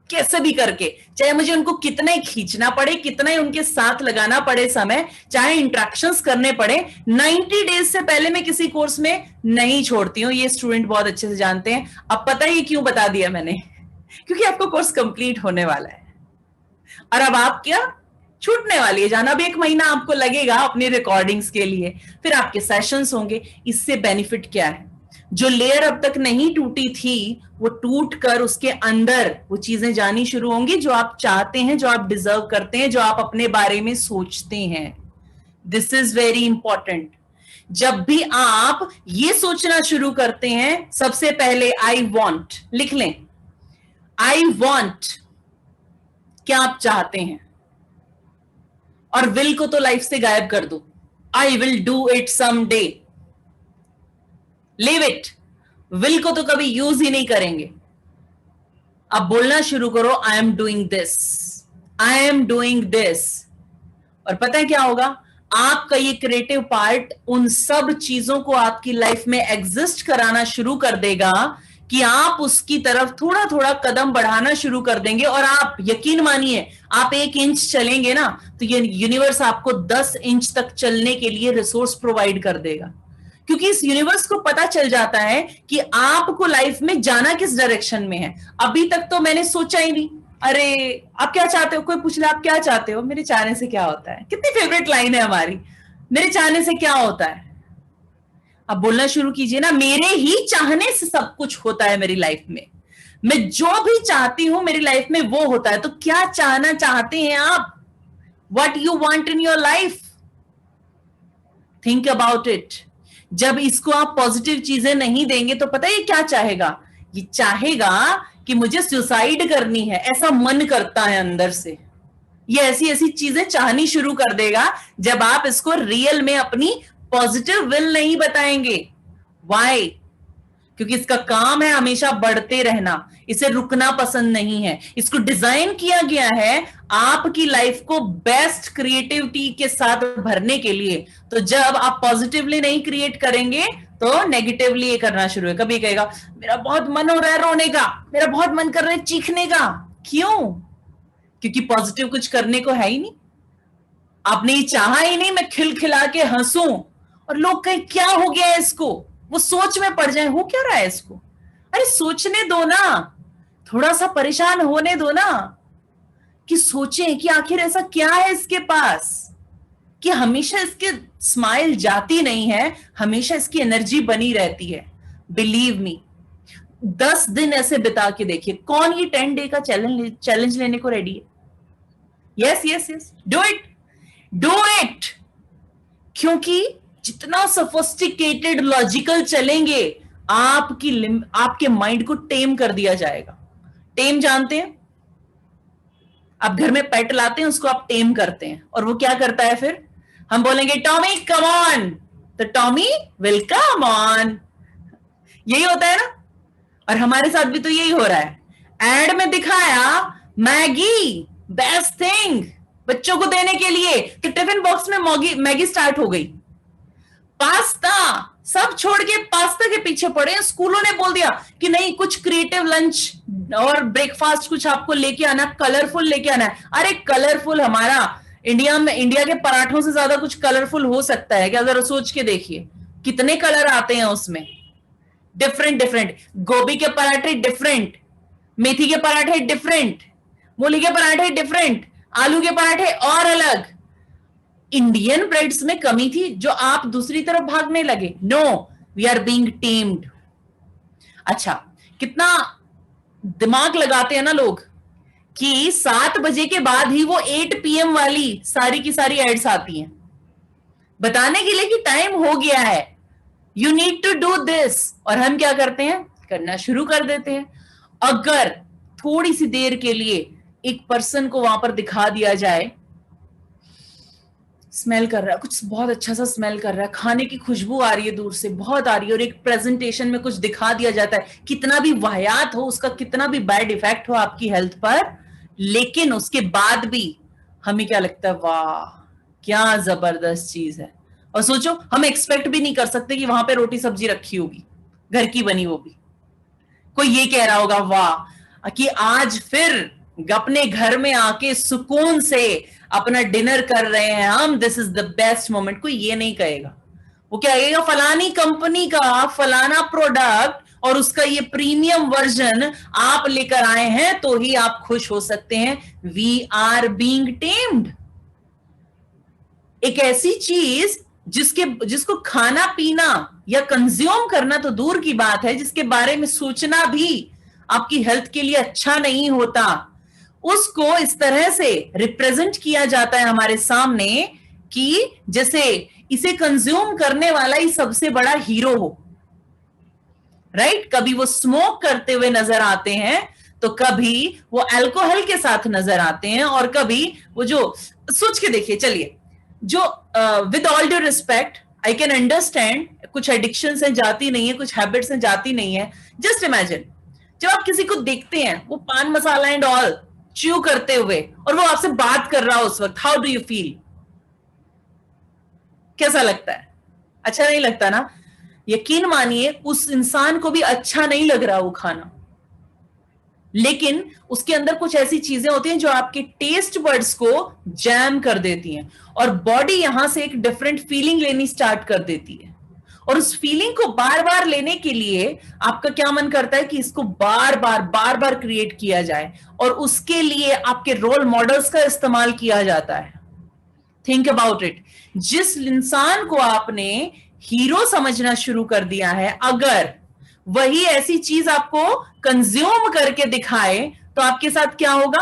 Speaker 2: कैसे भी करके, चाहे मुझे उनको कितना ही खींचना पड़े, कितना ही उनके साथ लगाना पड़े समय, चाहे इंट्रैक्शंस करने पड़े, 90 डेज से पहले मैं किसी कोर्स में नहीं छोड़ती हूँ। ये स्टूडेंट बहुत अच्छे से जानते हैं। अब पता ही क्यों बता दिया मैंने, क्योंकि आपको कोर्स कंप्लीट होने वाला है, और अब आप क्या छूटने वाली है जाना। अब 1 महीना आपको लगेगा अपनी रिकॉर्डिंग्स के लिए, फिर आपके सेशंस होंगे। इससे बेनिफिट क्या है, जो लेयर अब तक नहीं टूटी थी, वो टूट कर उसके अंदर वो चीजें जानी शुरू होंगी जो आप चाहते हैं, जो आप डिजर्व करते हैं, जो आप अपने बारे में सोचते हैं। This is very important. जब भी आप ये सोचना शुरू करते हैं, सबसे पहले आई वॉन्ट लिख लें। आई वॉन्ट, क्या आप चाहते हैं, और विल को तो लाइफ से गायब कर दो। I will do it someday, leave it. Will को तो कभी यूज ही नहीं करेंगे। अब बोलना शुरू करो, I am doing this, I am doing this. और पता है क्या होगा, आपका ये क्रिएटिव पार्ट उन सब चीजों को आपकी लाइफ में एग्जिस्ट कराना शुरू कर देगा कि आप उसकी तरफ थोड़ा थोड़ा कदम बढ़ाना शुरू कर देंगे। और आप यकीन मानिए, आप 1 इंच चलेंगे ना, तो ये यूनिवर्स आपको 10 इंच तक चलने के लिए रिसोर्स प्रोवाइड कर देगा, क्योंकि इस यूनिवर्स को पता चल जाता है कि आपको लाइफ में जाना किस डायरेक्शन में है। अभी तक तो मैंने सोचा ही नहीं, अरे आप क्या चाहते हो, कोई पूछ ले आप क्या चाहते हो, मेरे चाहने से क्या होता है, कितनी फेवरेट लाइन है हमारी, मेरे चाहने से क्या होता है। अब बोलना शुरू कीजिए ना, मेरे ही चाहने से सब कुछ होता है मेरी लाइफ में, मैं जो भी चाहती हूं मेरी लाइफ में वो होता है। तो क्या चाहना चाहते हैं आप, what you want in your life, think about it. जब इसको आप पॉजिटिव चीजें नहीं देंगे तो पता है ये क्या चाहेगा, ये चाहेगा कि मुझे सुसाइड करनी है, ऐसा मन करता है अंदर से। ये ऐसी ऐसी चीजें चाहनी शुरू कर देगा जब आप इसको रियल में अपनी पॉजिटिव विल नहीं बताएंगे। वाई? क्योंकि इसका काम है हमेशा बढ़ते रहना, इसे रुकना पसंद नहीं है। इसको डिजाइन किया गया है आपकी लाइफ को बेस्ट क्रिएटिविटी के साथ भरने के लिए। तो जब आप पॉजिटिवली नहीं क्रिएट करेंगे तो नेगेटिवली ये करना शुरू है। कभी कहेगा मेरा बहुत मन हो रहा है रोने का, मेरा बहुत मन कर रहा है चीखने का। क्यों? क्योंकि पॉजिटिव कुछ करने को है ही नहीं, आपने ये चाहा ही नहीं मैं खिलखिला के हंसूं और लोग कहें क्या हो गया है इसको, वो सोच में पड़ जाए, हो क्या रहा है इसको। अरे सोचने दो ना, थोड़ा सा परेशान होने दो ना, कि सोचें कि आखिर ऐसा क्या है इसके पास कि हमेशा इसके स्माइल जाती नहीं है, हमेशा इसकी एनर्जी बनी रहती है। बिलीव मी, 10 दिन ऐसे बिता के देखिए, कौन ये 10 डे का चैलेंज लेने को रेडी है? Yes yes yes, do it, do it. क्योंकि जितना सोफिस्टिकेटेड लॉजिकल चलेंगे आपके माइंड को टेम कर दिया जाएगा। टेम जानते हैं? आप घर में पेट लाते हैं, उसको आप टेम करते हैं और वो क्या करता है, फिर हम बोलेंगे टॉमी कम ऑन, तो टॉमी विल कम ऑन। यही होता है ना, और हमारे साथ भी तो यही हो रहा है। एड में दिखाया मैगी बेस्ट थिंग बच्चों को देने के लिए, तो टिफिन बॉक्स में मैगी स्टार्ट हो गई। पास्ता, सब छोड़ के पास्ता के पीछे पड़े। स्कूलों ने बोल दिया कि नहीं, कुछ क्रिएटिव लंच और ब्रेकफास्ट कुछ आपको लेके आना, कलरफुल लेके आना है। अरे कलरफुल हमारा इंडिया के पराठों से ज्यादा कुछ कलरफुल हो सकता है क्या? जरा सोच के देखिए कितने कलर आते हैं उसमें, डिफरेंट डिफरेंट। गोभी के पराठे डिफरेंट, मेथी के पराठे डिफरेंट, मूली के पराठे डिफरेंट, आलू के पराठे और अलग। इंडियन ब्रेड्स में कमी थी जो आप दूसरी तरफ भागने लगे। No, we are being tamed. अच्छा, कितना दिमाग लगाते हैं ना लोग कि 7 बजे के बाद ही वो 8 PM वाली सारी की सारी एड्स आती हैं, बताने के लिए कि टाइम हो गया है, you need to do this. और हम क्या करते हैं, करना शुरू कर देते हैं। अगर थोड़ी सी देर के लिए एक पर्सन को वहां पर दिखा दिया जाए, स्मेल कर रहा है, कुछ बहुत अच्छा सा स्मेल कर रहा है, खाने की खुशबू आ रही है दूर से, बहुत आ रही है, और एक प्रेजेंटेशन में कुछ दिखा दिया जाता है, कितना भी वाहियात हो, उसका कितना भी बैड इफेक्ट हो आपकी हेल्थ पर, लेकिन उसके बाद भी हमें क्या लगता है, वाह क्या जबरदस्त चीज है। और सोचो, हम एक्सपेक्ट भी नहीं कर सकते कि वहां पे रोटी सब्जी रखी होगी, घर की बनी, वो भी कोई ये कह रहा होगा वाह कि आज फिर अपने घर में आके सुकून से अपना डिनर कर रहे हैं हम, this is the best moment. कोई ये नहीं कहेगा, वो क्या कहेगा, फलानी कंपनी का फलाना प्रोडक्ट और उसका ये प्रीमियम वर्जन आप लेकर आए हैं तो ही आप खुश हो सकते हैं। We are being tamed. एक ऐसी चीज जिसको खाना पीना या कंज्यूम करना तो दूर की बात है, जिसके बारे में सोचना भी आपकी हेल्थ के लिए अच्छा नहीं होता, उसको इस तरह से रिप्रेजेंट किया जाता है हमारे सामने कि जैसे इसे कंज्यूम करने वाला ही सबसे बड़ा हीरो हो। राइट? कभी वो स्मोक करते हुए नजर आते हैं, तो कभी वो अल्कोहल के साथ नजर आते हैं, और कभी वो जो, सोच के देखिए, चलिए, जो with all due respect I can understand, कुछ एडिक्शन से जाती नहीं है, कुछ हैबिट से जाती नहीं है। जस्ट इमेजिन, जब आप किसी को देखते हैं वो पान मसाला एंड ऑल च्यू करते हुए, और वो आपसे बात कर रहा हो उस वक्त, हाउ डू यू फील? कैसा लगता है? अच्छा नहीं लगता ना? यकीन मानिए उस इंसान को भी अच्छा नहीं लग रहा वो खाना, लेकिन उसके अंदर कुछ ऐसी चीजें होती हैं जो आपके टेस्ट बड्स को जैम कर देती हैं, और बॉडी यहां से एक डिफरेंट फीलिंग लेनी स्टार्ट कर देती है, और उस फीलिंग को बार बार लेने के लिए आपका क्या मन करता है कि इसको बार बार क्रिएट किया जाए, और उसके लिए आपके रोल मॉडल्स का इस्तेमाल किया जाता है। थिंक अबाउट इट, जिस इंसान को आपने हीरो समझना शुरू कर दिया है, अगर वही ऐसी चीज आपको कंज्यूम करके दिखाए तो आपके साथ क्या होगा?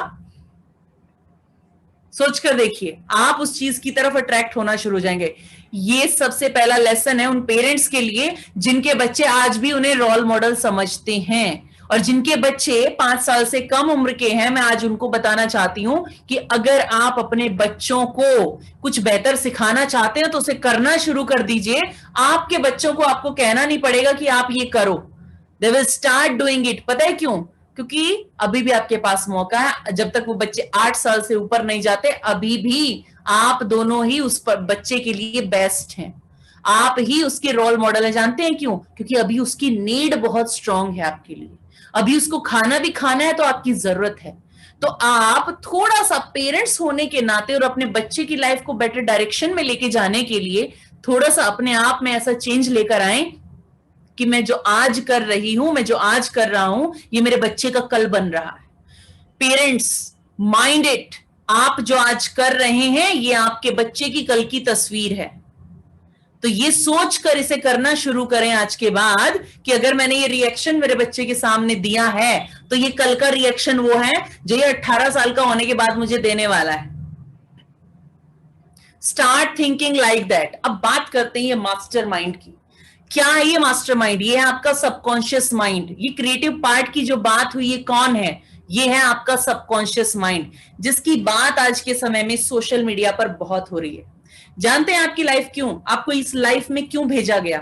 Speaker 2: सोचकर देखिए, आप उस चीज की तरफ अट्रैक्ट होना शुरू हो जाएंगे। ये सबसे पहला लेसन है उन पेरेंट्स के लिए जिनके बच्चे आज भी उन्हें रोल मॉडल समझते हैं, और जिनके बच्चे 5 साल से कम उम्र के हैं। मैं आज उनको बताना चाहती हूं कि अगर आप अपने बच्चों को कुछ बेहतर सिखाना चाहते हैं तो उसे करना शुरू कर दीजिए। आपके बच्चों को आपको कहना नहीं पड़ेगा कि आप ये करो, they will start doing it. पता है क्यों? क्योंकि अभी भी आपके पास मौका है। जब तक वो बच्चे 8 साल से ऊपर नहीं जाते, अभी भी आप दोनों ही उस पर बच्चे के लिए बेस्ट हैं, आप ही उसके रोल मॉडल है। जानते हैं क्यों? क्योंकि अभी उसकी नीड बहुत स्ट्रांग है आपके लिए, अभी उसको खाना भी खाना है तो आपकी जरूरत है। तो आप थोड़ा सा पेरेंट्स होने के नाते और अपने बच्चे की लाइफ को बेटर डायरेक्शन में लेके जाने के लिए थोड़ा सा अपने आप में ऐसा चेंज लेकर आए कि मैं जो आज कर रही हूं, मैं जो आज कर रहा हूं, ये मेरे बच्चे का कल बन रहा है। पेरेंट्स, माइंड इट, आप जो आज कर रहे हैं ये आपके बच्चे की कल की तस्वीर है। तो ये सोचकर इसे करना शुरू करें आज के बाद कि अगर मैंने ये रिएक्शन मेरे बच्चे के सामने दिया है तो ये कल का रिएक्शन वो है जो ये 18 साल का होने के बाद मुझे देने वाला है। Start thinking like that. अब बात करते हैं ये मास्टरमाइंड की। क्या है ये मास्टरमाइंड? ये है आपका सबकॉन्शियस माइंड। ये क्रिएटिव पार्ट की जो बात हुई, ये कौन है? ये है आपका सबकॉन्शियस माइंड, जिसकी बात आज के समय में सोशल मीडिया पर बहुत हो रही है। जानते हैं आपकी लाइफ क्यों, आपको इस लाइफ में क्यों भेजा गया?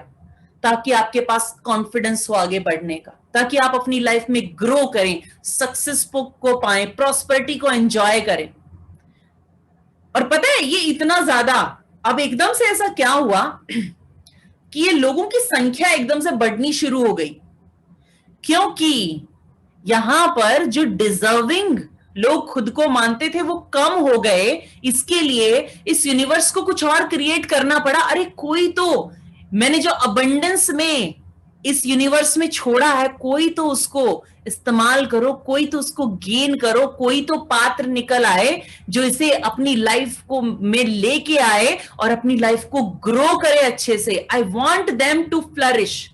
Speaker 2: ताकि आपके पास कॉन्फिडेंस हो आगे बढ़ने का, ताकि आप अपनी लाइफ में ग्रो करें, सक्सेस को पाएं, प्रॉस्पेरिटी को एंजॉय करें। और पता है ये इतना ज्यादा अब एकदम से ऐसा क्या हुआ कि ये लोगों की संख्या एकदम से बढ़नी शुरू हो गई, क्योंकि यहां पर जो डिजर्विंग लोग खुद को मानते थे वो कम हो गए। इसके लिए इस यूनिवर्स को कुछ और क्रिएट करना पड़ा। अरे कोई तो, मैंने जो अबंडेंस में इस यूनिवर्स में छोड़ा है, कोई तो उसको इस्तेमाल करो, कोई तो उसको गेन करो, कोई तो पात्र निकल आए जो इसे अपनी लाइफ को में लेके आए और अपनी लाइफ को ग्रो करे अच्छे से। I want them to flourish.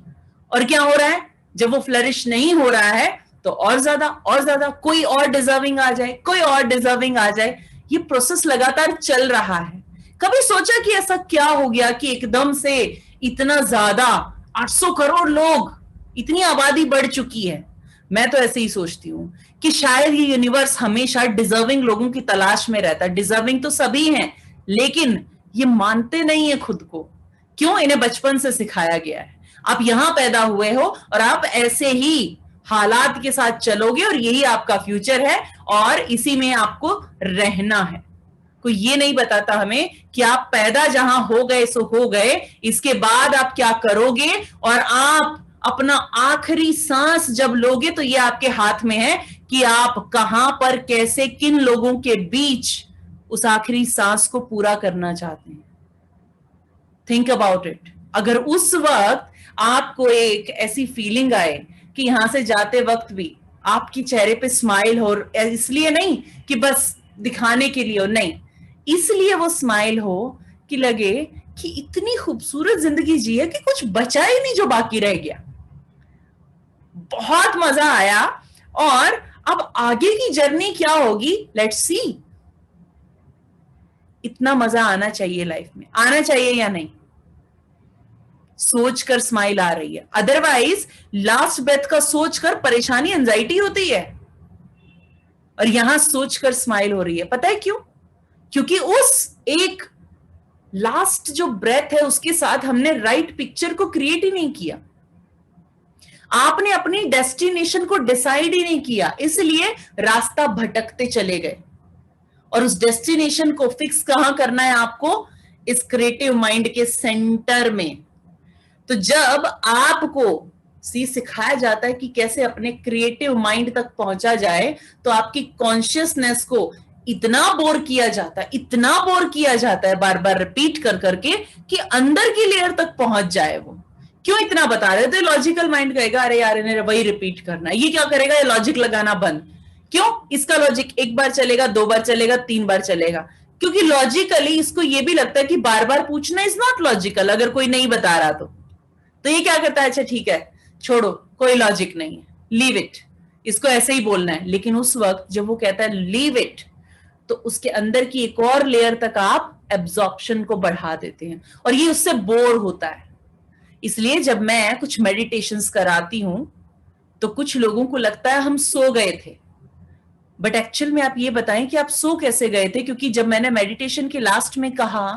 Speaker 2: और क्या हो रहा है? जब वो फ्लरिश नहीं हो रहा है तो और ज्यादा कोई और डिजर्विंग आ जाए, कोई और डिजर्विंग आ जाए। ये प्रोसेस लगातार चल रहा है। कभी सोचा कि ऐसा क्या हो गया कि एकदम से इतना ज्यादा 800 करोड़ लोग, इतनी आबादी बढ़ चुकी है? मैं तो ऐसे ही सोचती हूं कि शायद ये यूनिवर्स हमेशा डिजर्विंग लोगों की तलाश में रहता है। डिजर्विंग तो सभी हैं, लेकिन ये मानते नहीं है खुद को। क्यों? इन्हें बचपन से सिखाया गया है। आप यहां पैदा हुए हो और आप ऐसे ही हालात के साथ चलोगे और यही आपका फ्यूचर है और इसी में आपको रहना है। कोई ये नहीं बताता हमें कि आप पैदा जहां हो गए सो हो गए, इसके बाद आप क्या करोगे और आप अपना आखिरी सांस जब लोगे तो ये आपके हाथ में है कि आप कहां पर, कैसे, किन लोगों के बीच उस आखिरी सांस को पूरा करना चाहते हैं। Think about it. अगर उस वक्त आपको एक ऐसी फीलिंग आए कि यहां से जाते वक्त भी आपकी चेहरे पे स्माइल हो, इसलिए नहीं कि बस दिखाने के लिए हो, नहीं, इसलिए वो स्माइल हो कि लगे कि इतनी खूबसूरत जिंदगी जी है कि कुछ बचा ही नहीं जो बाकी रह गया। बहुत मजा आया और अब आगे की जर्नी क्या होगी, लेट्स सी। इतना मजा आना चाहिए लाइफ में, आना चाहिए या नहीं? सोचकर स्माइल आ रही है, अदरवाइज लास्ट ब्रेथ का सोचकर परेशानी, एंजाइटी होती है, और यहां सोचकर स्माइल हो रही है। पता है क्यों? क्योंकि उस एक लास्ट जो ब्रेथ है उसके साथ हमने राइट पिक्चर को क्रिएट ही नहीं किया। आपने अपनी डेस्टिनेशन को डिसाइड ही नहीं किया, इसलिए रास्ता भटकते चले गए। और उस डेस्टिनेशन को फिक्स कहां करना है आपको? इस क्रिएटिव माइंड के सेंटर में। तो जब आपको सिखाया जाता है कि कैसे अपने क्रिएटिव माइंड तक पहुंचा जाए, तो आपकी कॉन्शियसनेस को इतना बोर किया जाता है, बार बार रिपीट कर करके कि अंदर की लेयर तक पहुंच जाए वो, क्यों इतना बता रहे हो? तो लॉजिकल माइंड कहेगा अरे यार इन्हें वही रिपीट करना है। ये क्या करेगा? ये लॉजिक लगाना बंद। क्यों? इसका लॉजिक एक बार चलेगा, 2 बार चलेगा, 3 बार चलेगा, क्योंकि लॉजिकली इसको ये भी लगता है कि बार बार पूछना इज नॉट लॉजिकल, अगर कोई नहीं बता रहा तो ये क्या करता है, अच्छा ठीक है छोड़ो, कोई लॉजिक नहीं है, लीव इट, इसको ऐसे ही बोलना है। लेकिन उस वक्त जब वो कहता है लीव इट, तो उसके अंदर की एक और लेयर तक आप एब्जॉर्प्शन को बढ़ा देते हैं और ये उससे बोर होता है। इसलिए जब मैं कुछ मेडिटेशंस कराती हूं तो कुछ लोगों को लगता है हम सो गए थे, बट एक्चुअल में आप ये बताएं कि आप सो कैसे गए थे? क्योंकि जब मैंने मेडिटेशन के लास्ट में कहा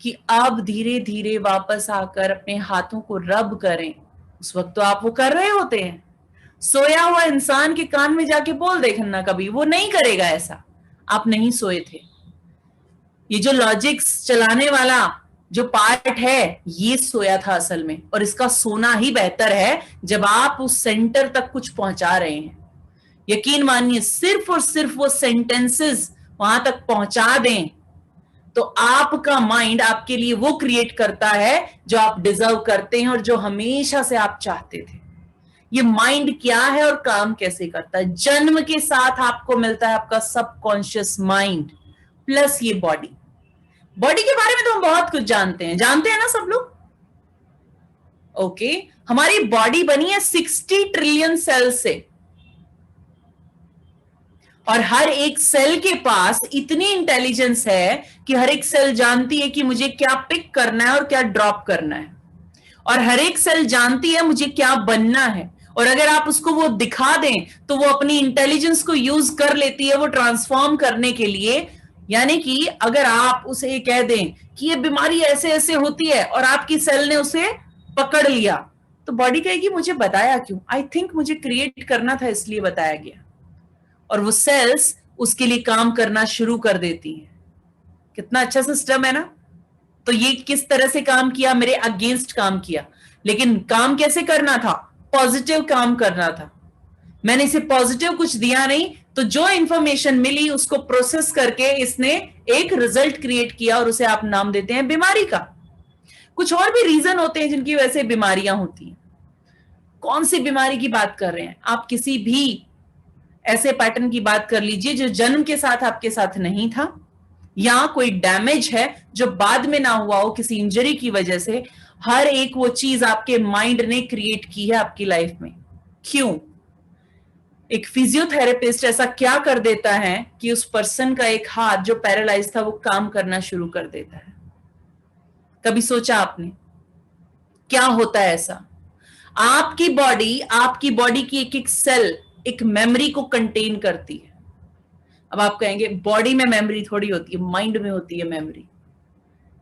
Speaker 2: कि आप धीरे धीरे वापस आकर अपने हाथों को रब करें, उस वक्त तो आप वो कर रहे होते हैं। सोया हुआ इंसान के कान में जाके बोल देखना कभी, वो नहीं करेगा ऐसा। आप नहीं सोए थे। ये जो लॉजिक्स चलाने वाला जो पार्ट है ये सोया था असल में, और इसका सोना ही बेहतर है जब आप उस सेंटर तक कुछ पहुंचा रहे हैं। यकीन मानिए सिर्फ और सिर्फ वो सेंटेंसेस वहां तक पहुंचा दें तो आपका माइंड आपके लिए वो क्रिएट करता है जो आप डिजर्व करते हैं और जो हमेशा से आप चाहते थे। ये माइंड क्या है और काम कैसे करता है? जन्म के साथ आपको मिलता है आपका सबकॉन्शियस माइंड प्लस ये बॉडी। बॉडी के बारे में तो हम बहुत कुछ जानते हैं ना सब लोग? ओके, हमारी बॉडी बनी है 60 ट्रिलियन सेल से, और हर एक सेल के पास इतनी इंटेलिजेंस है कि हर एक सेल जानती है कि मुझे क्या पिक करना है और क्या ड्रॉप करना है, और हर एक सेल जानती है मुझे क्या बनना है, और अगर आप उसको वो दिखा दें तो वो अपनी इंटेलिजेंस को यूज कर लेती है वो ट्रांसफॉर्म करने के लिए। यानी कि अगर आप उसे कह दें कि ये बीमारी ऐसे ऐसे होती है और आपकी सेल ने उसे पकड़ लिया, तो बॉडी कहेगी मुझे बताया क्यों? आई थिंक मुझे क्रिएट करना था इसलिए बताया गया, और वो सेल्स उसके लिए काम करना शुरू कर देती है। कितना अच्छा सिस्टम है ना? तो ये किस तरह से काम किया? मेरे अगेंस्ट काम किया, लेकिन काम कैसे करना था? पॉजिटिव काम करना था। मैंने इसे पॉजिटिव कुछ दिया नहीं, तो जो इंफॉर्मेशन मिली उसको प्रोसेस करके इसने एक रिजल्ट क्रिएट किया और उसे आप नाम देते हैं बीमारी का। कुछ और भी रीजन होते हैं जिनकी वजह से बीमारियां होती हैं। कौन सी बीमारी की बात कर रहे हैं आप? किसी भी ऐसे पैटर्न की बात कर लीजिए जो जन्म के साथ आपके साथ नहीं था, या कोई डैमेज है जो बाद में ना हुआ हो किसी इंजरी की वजह से। हर एक वो चीज आपके माइंड ने क्रिएट की है आपकी लाइफ में। क्यों? एक फिजियोथेरेपिस्ट ऐसा क्या कर देता है कि उस पर्सन का एक हाथ जो पैरालाइज था वो काम करना शुरू कर देता है? कभी सोचा आपने क्या होता है ऐसा? आपकी बॉडी की एक एक सेल एक मेमोरी को कंटेन करती है। अब आप कहेंगे बॉडी में मेमोरी थोड़ी होती है, माइंड में होती है मेमोरी।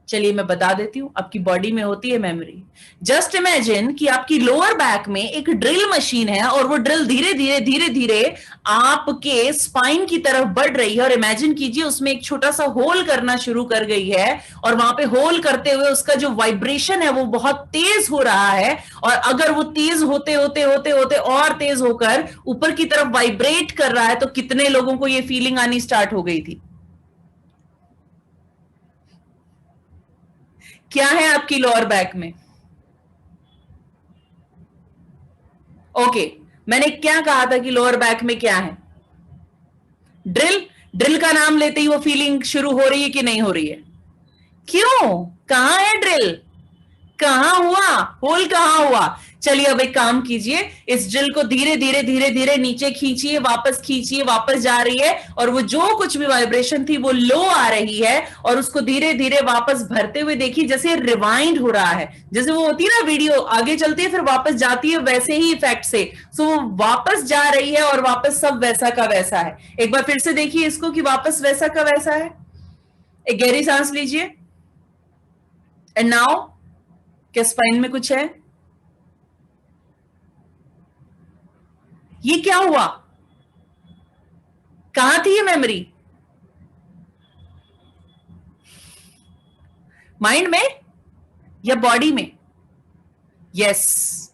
Speaker 2: चलिए मैं बता देती हूं, आपकी बॉडी में होती है मेमोरी। जस्ट इमेजिन कि आपकी लोअर बैक में एक ड्रिल मशीन है और वो ड्रिल धीरे धीरे धीरे धीरे आपके स्पाइन की तरफ बढ़ रही है, और इमेजिन कीजिए उसमें एक छोटा सा होल करना शुरू कर गई है, और वहां पे होल करते हुए उसका जो वाइब्रेशन है वो बहुत तेज हो रहा है, और अगर वो तेज होते होते होते होते और तेज होकर ऊपर की तरफ वाइब्रेट कर रहा है, तो कितने लोगों को ये फीलिंग आनी स्टार्ट हो गई थी? क्या है आपकी लोअर बैक में? ओके, मैंने क्या कहा था कि लोअर बैक में क्या है? ड्रिल का नाम लेते ही वो फीलिंग शुरू हो रही है कि नहीं हो रही है? क्यों? कहां है ड्रिल? कहां हुआ होल? कहां हुआ? चलिए अब एक काम कीजिए, इस ड्रिल को धीरे धीरे धीरे धीरे नीचे खींचिए, वापस जा रही है, और वो जो कुछ भी वाइब्रेशन थी वो लो आ रही है, और उसको धीरे धीरे वापस भरते हुए देखिए जैसे रिवाइंड हो रहा है, जैसे वो होती है ना वीडियो आगे चलती है फिर वापस जाती है, वैसे ही इफेक्ट से सो वो वापस जा रही है और वापस सब वैसा का वैसा है। एक बार फिर से देखिए इसको कि वापस वैसा का वैसा है। एक गहरी सांस लीजिए, एंड नाउ क्या स्पाइन में कुछ है? ये क्या हुआ? कहां थी ये मेमोरी? माइंड में या बॉडी में? यस,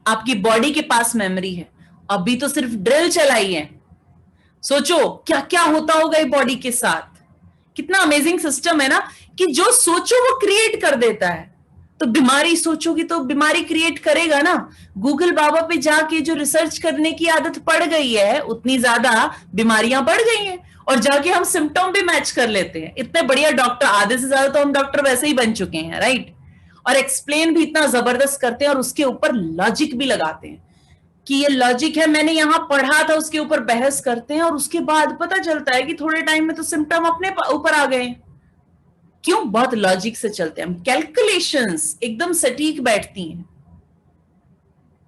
Speaker 2: आपकी बॉडी के पास मेमोरी है। अभी तो सिर्फ ड्रिल चलाई है, सोचो क्या क्या होता होगा ये बॉडी के साथ। कितना अमेजिंग सिस्टम है ना, कि जो सोचो वो क्रिएट कर देता है। तो बीमारी सोचोगी तो बीमारी क्रिएट करेगा ना। गूगल बाबा पे जाके जो रिसर्च करने की आदत पड़ गई है, उतनी ज्यादा बीमारियां बढ़ गई हैं, और जाके हम सिम्टम भी मैच कर लेते हैं। इतने बढ़िया डॉक्टर, आधे से ज्यादा तो हम डॉक्टर वैसे ही बन चुके हैं, राइट। और एक्सप्लेन भी इतना जबरदस्त करते हैं, और उसके ऊपर लॉजिक भी लगाते हैं कि ये लॉजिक है, मैंने यहां पढ़ा था, उसके ऊपर बहस करते हैं, और उसके बाद पता चलता है कि थोड़े टाइम में तो सिम्टम अपने ऊपर आ गए। क्यों? बहुत लॉजिक से चलते हैं हम, कैलकुलेशंस एकदम सटीक बैठती हैं।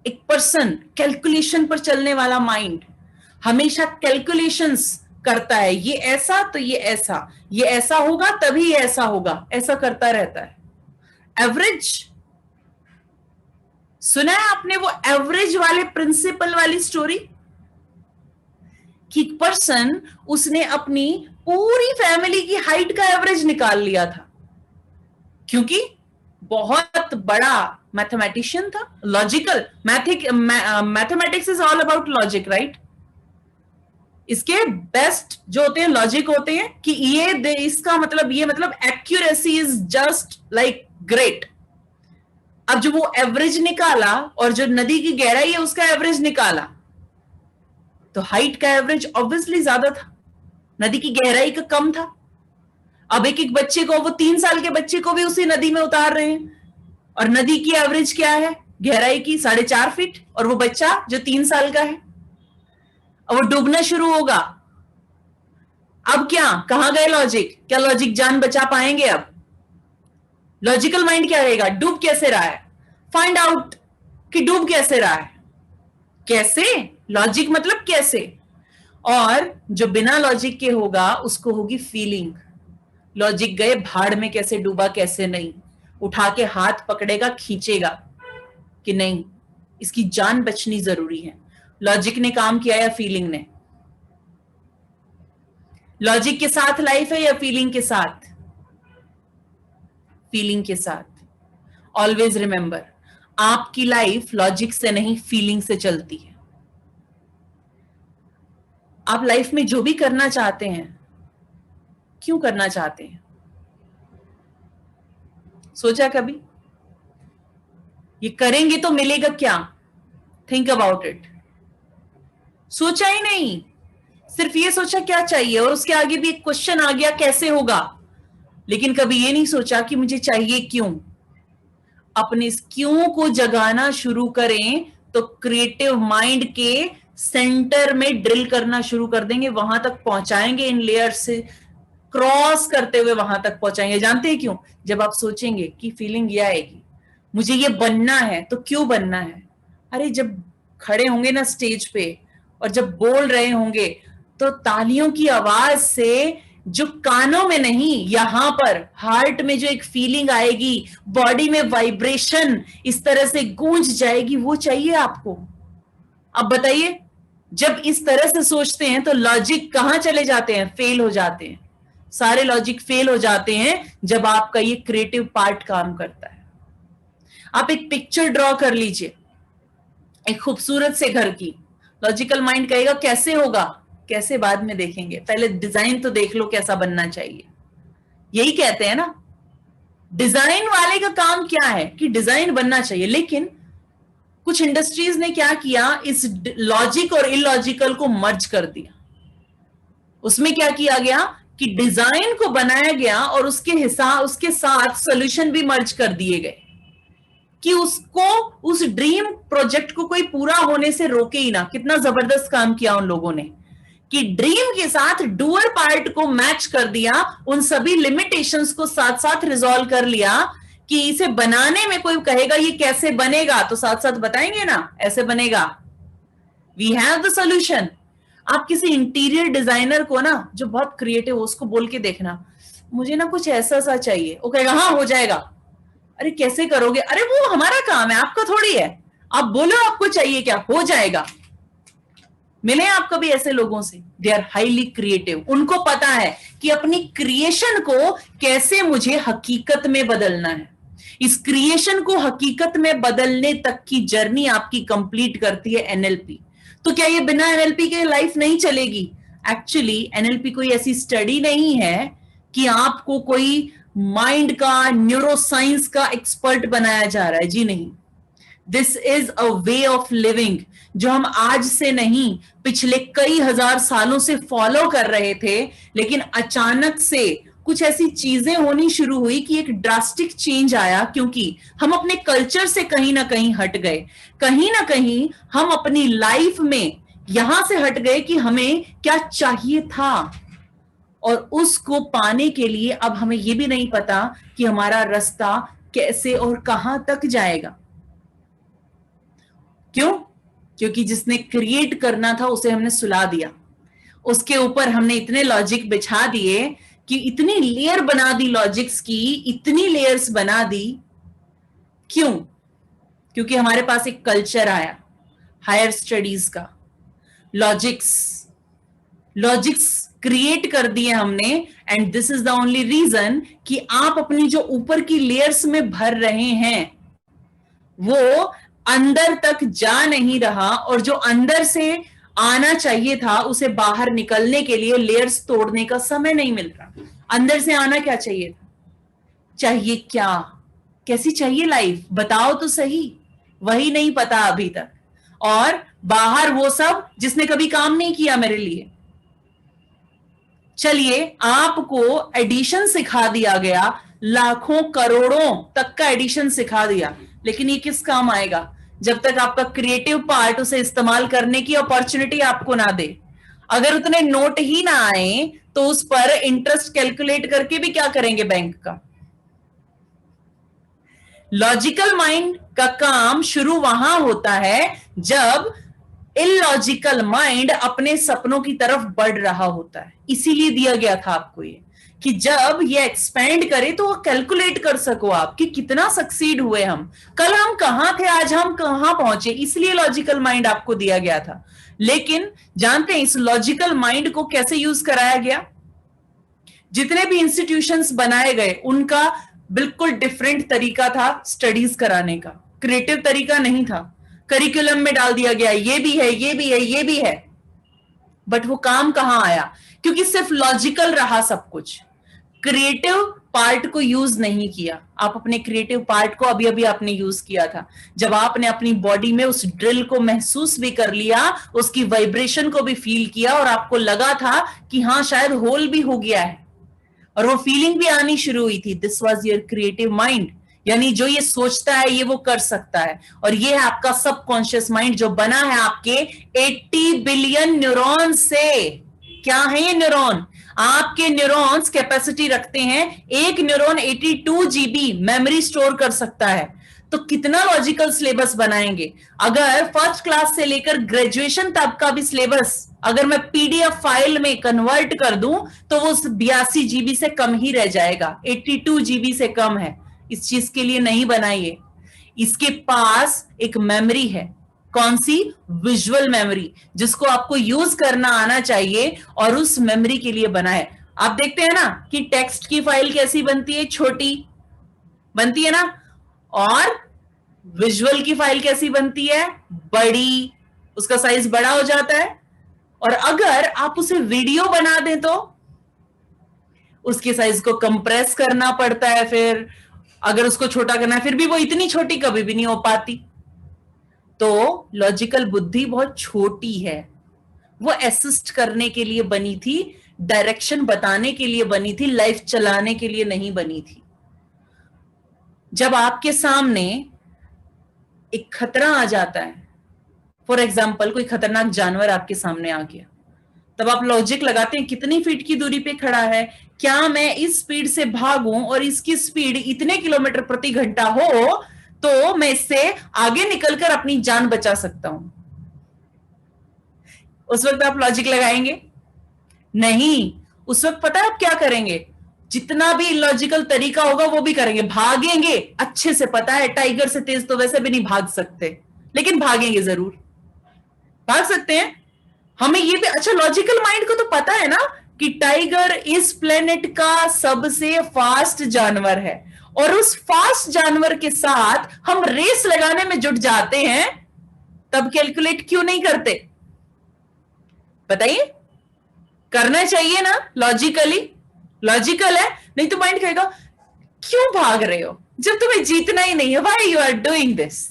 Speaker 2: एक पर्सन कैलकुलेशन पर चलने वाला माइंड हमेशा कैलकुलेशंस करता है, ये ऐसा तो ये ऐसा होगा तभी ऐसा होगा, ऐसा करता रहता है। एवरेज सुना है आपने वो एवरेज वाले प्रिंसिपल वाली स्टोरी कि पर्सन, उसने अपनी पूरी फैमिली की हाइट का एवरेज निकाल लिया था, क्योंकि बहुत बड़ा मैथमेटिशियन था, logical. Mathematics is all about logic, right. इसके बेस्ट जो होते हैं लॉजिक होते हैं कि ये इसका मतलब ये मतलब accuracy is just like great. अब जो वो एवरेज निकाला और जो नदी की गहराई है उसका एवरेज निकाला, तो हाइट का एवरेज ऑब्वियसली ज्यादा था, नदी की गहराई का कम था। अब एक एक बच्चे को, वो 3 साल के बच्चे को भी उसी नदी में उतार रहे हैं, और नदी की एवरेज क्या है गहराई की? 4.5 फीट, और वो बच्चा जो 3 साल का है, अब वो डूबना शुरू होगा। अब क्या, कहां गए लॉजिक? क्या लॉजिक जान बचा पाएंगे? अब लॉजिकल माइंड क्या रहेगा? डूब कैसे रहा है, फाइंड आउट कि डूब कैसे रहा है। कैसे? लॉजिक मतलब कैसे। और जो बिना लॉजिक के होगा उसको होगी फीलिंग। लॉजिक गए भाड़ में, कैसे डूबा कैसे नहीं, उठा के हाथ पकड़ेगा, खींचेगा कि नहीं इसकी जान बचनी जरूरी है। लॉजिक ने काम किया या फीलिंग ने? लॉजिक के साथ लाइफ है या फीलिंग के साथ? फीलिंग के साथ। ऑलवेज रिमेंबर, आपकी लाइफ लॉजिक से नहीं फीलिंग से चलती है। आप लाइफ में जो भी करना चाहते हैं, क्यों करना चाहते हैं? सोचा कभी? ये करेंगे तो मिलेगा क्या? Think about it. सोचा ही नहीं, सिर्फ ये सोचा क्या चाहिए, और उसके आगे भी एक क्वेश्चन आ गया कैसे होगा, लेकिन कभी ये नहीं सोचा कि मुझे चाहिए क्यों। अपने इस क्यों को जगाना शुरू करें तो क्रिएटिव माइंड के सेंटर में ड्रिल करना शुरू कर देंगे, वहां तक पहुंचाएंगे, इन लेयर से क्रॉस करते हुए वहां तक पहुंचाएंगे। जानते हैं क्यों? जब आप सोचेंगे कि फीलिंग ये आएगी, मुझे ये बनना है, तो क्यों बनना है? अरे जब खड़े होंगे ना स्टेज पे और जब बोल रहे होंगे, तो तालियों की आवाज से जो कानों में नहीं, यहां पर हार्ट में जो एक फीलिंग आएगी, बॉडी में वाइब्रेशन इस तरह से गूंज जाएगी, वो चाहिए आपको। अब बताइए, जब इस तरह से सोचते हैं तो लॉजिक कहां चले जाते हैं? फेल हो जाते हैं। सारे लॉजिक फेल हो जाते हैं जब आपका ये क्रिएटिव पार्ट काम करता है। आप एक पिक्चर ड्रॉ कर लीजिए एक खूबसूरत से घर की। लॉजिकल माइंड कहेगा कैसे होगा, कैसे बाद में देखेंगे, पहले डिजाइन तो देख लो कैसा बनना चाहिए। यही कहते हैं ना, डिजाइन वाले का काम क्या है कि डिजाइन बनना चाहिए। लेकिन कुछ इंडस्ट्रीज ने क्या किया, इस लॉजिक और इलॉजिकल को मर्ज कर दिया। उसमें क्या किया गया कि डिजाइन को बनाया गया और उसके साथ सॉल्यूशन भी मर्ज कर दिए गए कि उसको, उस ड्रीम प्रोजेक्ट को कोई पूरा होने से रोके ही ना। कितना जबरदस्त काम किया उन लोगों ने कि ड्रीम के साथ डूअर पार्ट को मैच कर दिया, उन सभी लिमिटेशंस को साथ साथ रिजॉल्व कर लिया कि इसे बनाने में कोई कहेगा ये कैसे बनेगा, तो साथ साथ बताएंगे ना ऐसे बनेगा, वी हैव द सॉल्यूशन। आप किसी इंटीरियर डिजाइनर को ना जो बहुत क्रिएटिव हो, उसको बोल के देखना मुझे ना कुछ ऐसा सा चाहिए, वो कहेगा हाँ हो जाएगा। अरे कैसे करोगे? अरे वो हमारा काम है, आपका थोड़ी है, आप बोलो आपको चाहिए क्या, हो जाएगा। मिले आप कभी ऐसे लोगों से? They are highly creative. उनको पता है कि अपनी क्रिएशन को कैसे मुझे हकीकत में बदलना है। इस क्रिएशन को हकीकत में बदलने तक की जर्नी आपकी कंप्लीट करती है एनएलपी। तो क्या ये बिना एनएलपी के लाइफ नहीं चलेगी? एक्चुअली एनएलपी कोई ऐसी स्टडी नहीं है कि आपको कोई माइंड का, न्यूरोसाइंस का एक्सपर्ट बनाया जा रहा है। जी नहीं, this is a way of living जो हम आज से नहीं पिछले कई हजार सालों से फॉलो कर रहे थे, लेकिन अचानक से कुछ ऐसी चीजें होनी शुरू हुई कि एक ड्रास्टिक चेंज आया, क्योंकि हम अपने कल्चर से कहीं ना कहीं हट गए, कहीं ना कहीं हम अपनी लाइफ में यहां से हट गए कि हमें क्या चाहिए था, और उसको पाने के लिए अब हमें यह भी नहीं पता कि हमारा रास्ता कैसे और कहां तक जाएगा। क्यों? क्योंकि जिसने क्रिएट करना था उसे हमने सुला दिया, उसके ऊपर हमने इतने लॉजिक बिछा दिए कि इतनी लेयर बना दी लॉजिक्स की, इतनी लेयर्स बना दी। क्यों? क्योंकि हमारे पास एक कल्चर आया हायर स्टडीज का, लॉजिक्स क्रिएट कर दिए हमने, and this is the only reason कि आप अपनी जो ऊपर की लेयर्स में भर रहे हैं वो अंदर तक जा नहीं रहा, और जो अंदर से आना चाहिए था उसे बाहर निकलने के लिए लेयर्स तोड़ने का समय नहीं मिल रहा। अंदर से आना क्या चाहिए था? चाहिए क्या? कैसी चाहिए लाइफ? बताओ तो सही। वही नहीं पता अभी तक, और बाहर वो सब जिसने कभी काम नहीं किया मेरे लिए। चलिए, आपको एडिशन सिखा दिया गया, लाखों करोड़ों तक का एडिशन सिखा दिया, लेकिन ये किस काम आएगा जब तक आपका क्रिएटिव पार्ट उसे इस्तेमाल करने की अपॉर्चुनिटी आपको ना दे। अगर उतने नोट ही ना आए तो उस पर इंटरेस्ट कैलकुलेट करके भी क्या करेंगे बैंक का। लॉजिकल माइंड का काम शुरू वहां होता है जब इलॉजिकल माइंड अपने सपनों की तरफ बढ़ रहा होता है। इसीलिए दिया गया था आपको ये कि जब ये एक्सपेंड करे तो कैलकुलेट कर सको आप कि कितना सक्सीड हुए हम, कल हम कहां थे, आज हम कहां पहुंचे। इसलिए लॉजिकल माइंड आपको दिया गया था। लेकिन जानते हैं इस लॉजिकल माइंड को कैसे यूज कराया गया? जितने भी इंस्टीट्यूशंस बनाए गए उनका बिल्कुल डिफरेंट तरीका था स्टडीज कराने का, क्रिएटिव तरीका नहीं था। करिकुलम में डाल दिया गया ये भी है, ये भी है, ये भी है, बट वो काम कहां आया? क्योंकि सिर्फ लॉजिकल रहा सब कुछ, क्रिएटिव पार्ट को यूज नहीं किया। आप अपने क्रिएटिव पार्ट को अभी अभी आपने यूज किया था जब आपने अपनी बॉडी में उस ड्रिल को महसूस भी कर लिया, उसकी वाइब्रेशन को भी फील किया, और आपको लगा था कि हाँ शायद होल भी हो गया है, और वो फीलिंग भी आनी शुरू हुई थी। This was your creative mind. यानी जो ये सोचता है ये वो कर सकता है, और ये है आपका सबकॉन्शियस माइंड जो बना है आपके 80 बिलियन न्यूरॉन से। क्या है ये न्यूरॉन? आपके न्यूरॉन्स कैपेसिटी रखते हैं, एक न्यूरॉन 82 जीबी मेमोरी स्टोर कर सकता है। तो कितना लॉजिकल सिलेबस बनाएंगे? अगर फर्स्ट क्लास से लेकर ग्रेजुएशन तक का भी सिलेबस अगर मैं पीडीएफ फाइल में कन्वर्ट कर दूं तो वो 82 जीबी से कम ही रह जाएगा, 82 जीबी से कम है। इस चीज के लिए नहीं बनाइए। इसके पास एक मेमोरी है, कौन सी? विजुअल मेमोरी, जिसको आपको यूज करना आना चाहिए, और उस मेमोरी के लिए बना है। आप देखते हैं ना कि टेक्स्ट की फाइल कैसी बनती है, छोटी बनती है ना, और विजुअल की फाइल कैसी बनती है, बड़ी, उसका साइज बड़ा हो जाता है। और अगर आप उसे वीडियो बना दें तो उसके साइज को कंप्रेस करना पड़ता है, फिर अगर उसको छोटा करना है फिर भी वो इतनी छोटी कभी भी नहीं हो पाती। तो लॉजिकल बुद्धि बहुत छोटी है, वो असिस्ट करने के लिए बनी थी, डायरेक्शन बताने के लिए बनी थी, लाइफ चलाने के लिए नहीं बनी थी। जब आपके सामने एक खतरा आ जाता है, फॉर एग्जाम्पल कोई खतरनाक जानवर आपके सामने आ गया, तब आप लॉजिक लगाते हैं कितनी फीट की दूरी पे खड़ा है, क्या मैं इस स्पीड से भागूं और इसकी स्पीड इतने किलोमीटर प्रति घंटा हो तो मैं इससे आगे निकलकर अपनी जान बचा सकता हूं। उस वक्त आप लॉजिक लगाएंगे? नहीं। उस वक्त पता है आप क्या करेंगे? जितना भी इलॉजिकल तरीका होगा वो भी करेंगे, भागेंगे। अच्छे से पता है टाइगर से तेज तो वैसे भी नहीं भाग सकते, लेकिन भागेंगे जरूर, भाग सकते हैं। हमें ये भी, अच्छा लॉजिकल माइंड को तो पता है ना कि टाइगर इस प्लेनेट का सबसे फास्ट जानवर है, और उस फास्ट जानवर के साथ हम रेस लगाने में जुट जाते हैं, तब कैलकुलेट क्यों नहीं करते? बताइए। करना चाहिए ना लॉजिकली, लॉजिकल है। नहीं तो माइंड कहेगा क्यों भाग रहे हो जब तुम्हें जीतना ही नहीं है? Why you are doing this?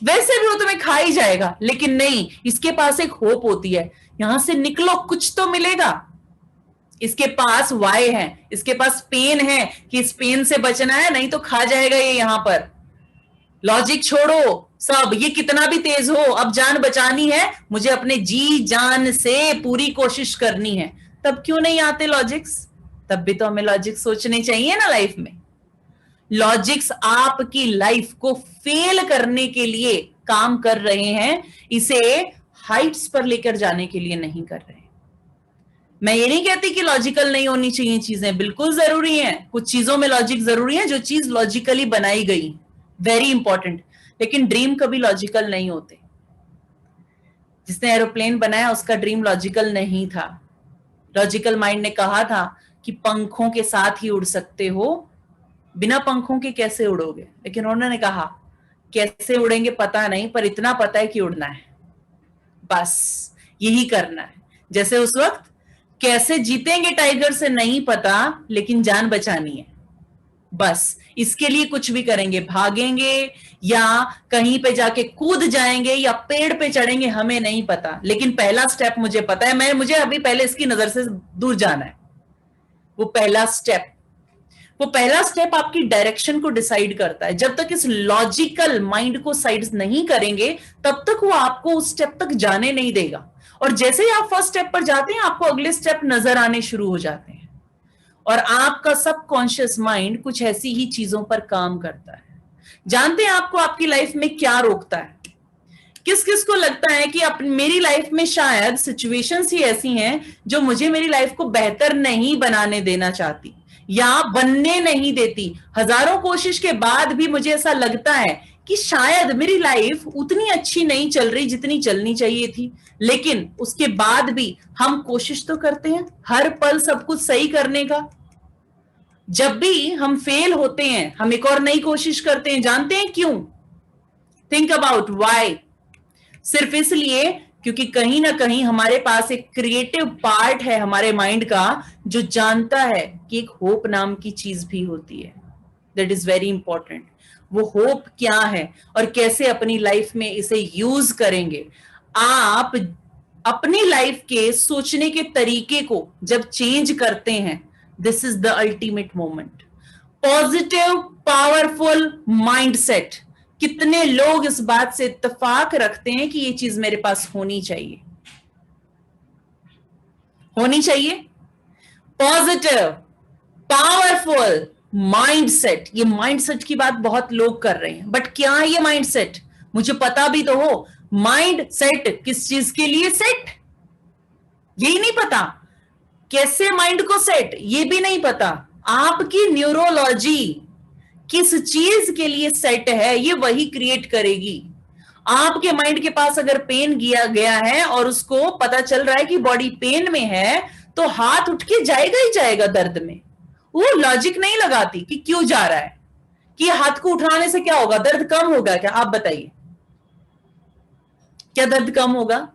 Speaker 2: वैसे भी वो तुम्हें खा ही जाएगा, लेकिन नहीं, इसके पास एक होप होती है, यहां से निकलो, कुछ तो मिलेगा। इसके पास वाई है, इसके पास पेन है कि इस पेन से बचना है, नहीं तो खा जाएगा ये। यहां पर लॉजिक छोड़ो सब, ये कितना भी तेज हो, अब जान बचानी है, मुझे अपने जी जान से पूरी कोशिश करनी है। तब क्यों नहीं आते लॉजिक्स? तब भी तो हमें लॉजिक सोचने चाहिए ना लाइफ में। लॉजिक्स आपकी लाइफ को फेल करने के लिए काम कर रहे हैं, इसे हाइट्स पर लेकर जाने के लिए नहीं कर रहे। मैं ये नहीं कहती कि लॉजिकल नहीं होनी चाहिए चीजें, बिल्कुल जरूरी है, कुछ चीजों में लॉजिक जरूरी है, जो चीज लॉजिकली बनाई गई, वेरी इंपॉर्टेंट। लेकिन ड्रीम कभी लॉजिकल नहीं होते। जिसने एरोप्लेन बनाया उसका ड्रीम लॉजिकल नहीं था। लॉजिकल माइंड ने कहा था कि पंखों के साथ ही उड़ सकते हो, बिना पंखों के कैसे उड़ोगे? लेकिन उन्होंने कहा कैसे उड़ेंगे पता नहीं, पर इतना पता है कि उड़ना है, बस यही करना है। जैसे उस वक्त कैसे जीतेंगे टाइगर से नहीं पता, लेकिन जान बचानी है, बस इसके लिए कुछ भी करेंगे, भागेंगे या कहीं पे जाके कूद जाएंगे या पेड़ पे चढ़ेंगे, हमें नहीं पता, लेकिन पहला स्टेप मुझे पता है, मुझे अभी पहले इसकी नजर से दूर जाना है। वो पहला स्टेप आपकी डायरेक्शन को डिसाइड करता है। जब तक इस लॉजिकल माइंड को साइड नहीं करेंगे, तब तक वो आपको उस स्टेप तक जाने नहीं देगा। और जैसे ही आप फर्स्ट स्टेप पर जाते हैं, आपको अगले स्टेप नजर आने शुरू हो जाते हैं। और आपका सबकॉन्शियस माइंड कुछ ऐसी ही चीजों पर काम करता है। जानते हैं आपको आपकी लाइफ में क्या रोकता है? किस किस को लगता है कि मेरी लाइफ में शायद सिचुएशंस ही ऐसी हैं जो मुझे मेरी लाइफ को बेहतर नहीं बनाने देना चाहती या बनने नहीं देती? हजारों कोशिश के बाद भी मुझे ऐसा लगता है कि शायद मेरी लाइफ उतनी अच्छी नहीं चल रही जितनी चलनी चाहिए थी, लेकिन उसके बाद भी हम कोशिश तो करते हैं हर पल सब कुछ सही करने का। जब भी हम फेल होते हैं, हम एक और नई कोशिश करते हैं। जानते हैं क्यों? Think about why. सिर्फ इसलिए क्योंकि कहीं ना कहीं हमारे पास एक क्रिएटिव पार्ट है हमारे माइंड का, जो जानता है कि एक होप नाम की चीज भी होती है। That is very important. वो होप क्या है और कैसे अपनी लाइफ में इसे यूज करेंगे? आप अपनी लाइफ के सोचने के तरीके को जब चेंज करते हैं, this is the ultimate moment. Positive powerful mindset. कितने लोग इस बात से इत्तेफाक रखते हैं कि ये चीज मेरे पास होनी चाहिए? होनी चाहिए पॉजिटिव पावरफुल माइंडसेट। ये माइंडसेट की बात बहुत लोग कर रहे हैं, बट क्या है ये माइंडसेट? मुझे पता भी तो हो। माइंडसेट किस चीज के लिए सेट, यही नहीं पता। कैसे माइंड को सेट, ये भी नहीं पता। आपकी न्यूरोलॉजी किस चीज के लिए सेट है, ये वही क्रिएट करेगी। आपके माइंड के पास अगर पेन किया गया है और उसको पता चल रहा है कि बॉडी पेन में है, तो हाथ उठ के जाएगा ही जाएगा दर्द में। वो लॉजिक नहीं लगाती कि क्यों जा रहा है, कि हाथ को उठाने से क्या होगा, दर्द कम होगा क्या? आप बताइए, क्या दर्द कम होगा?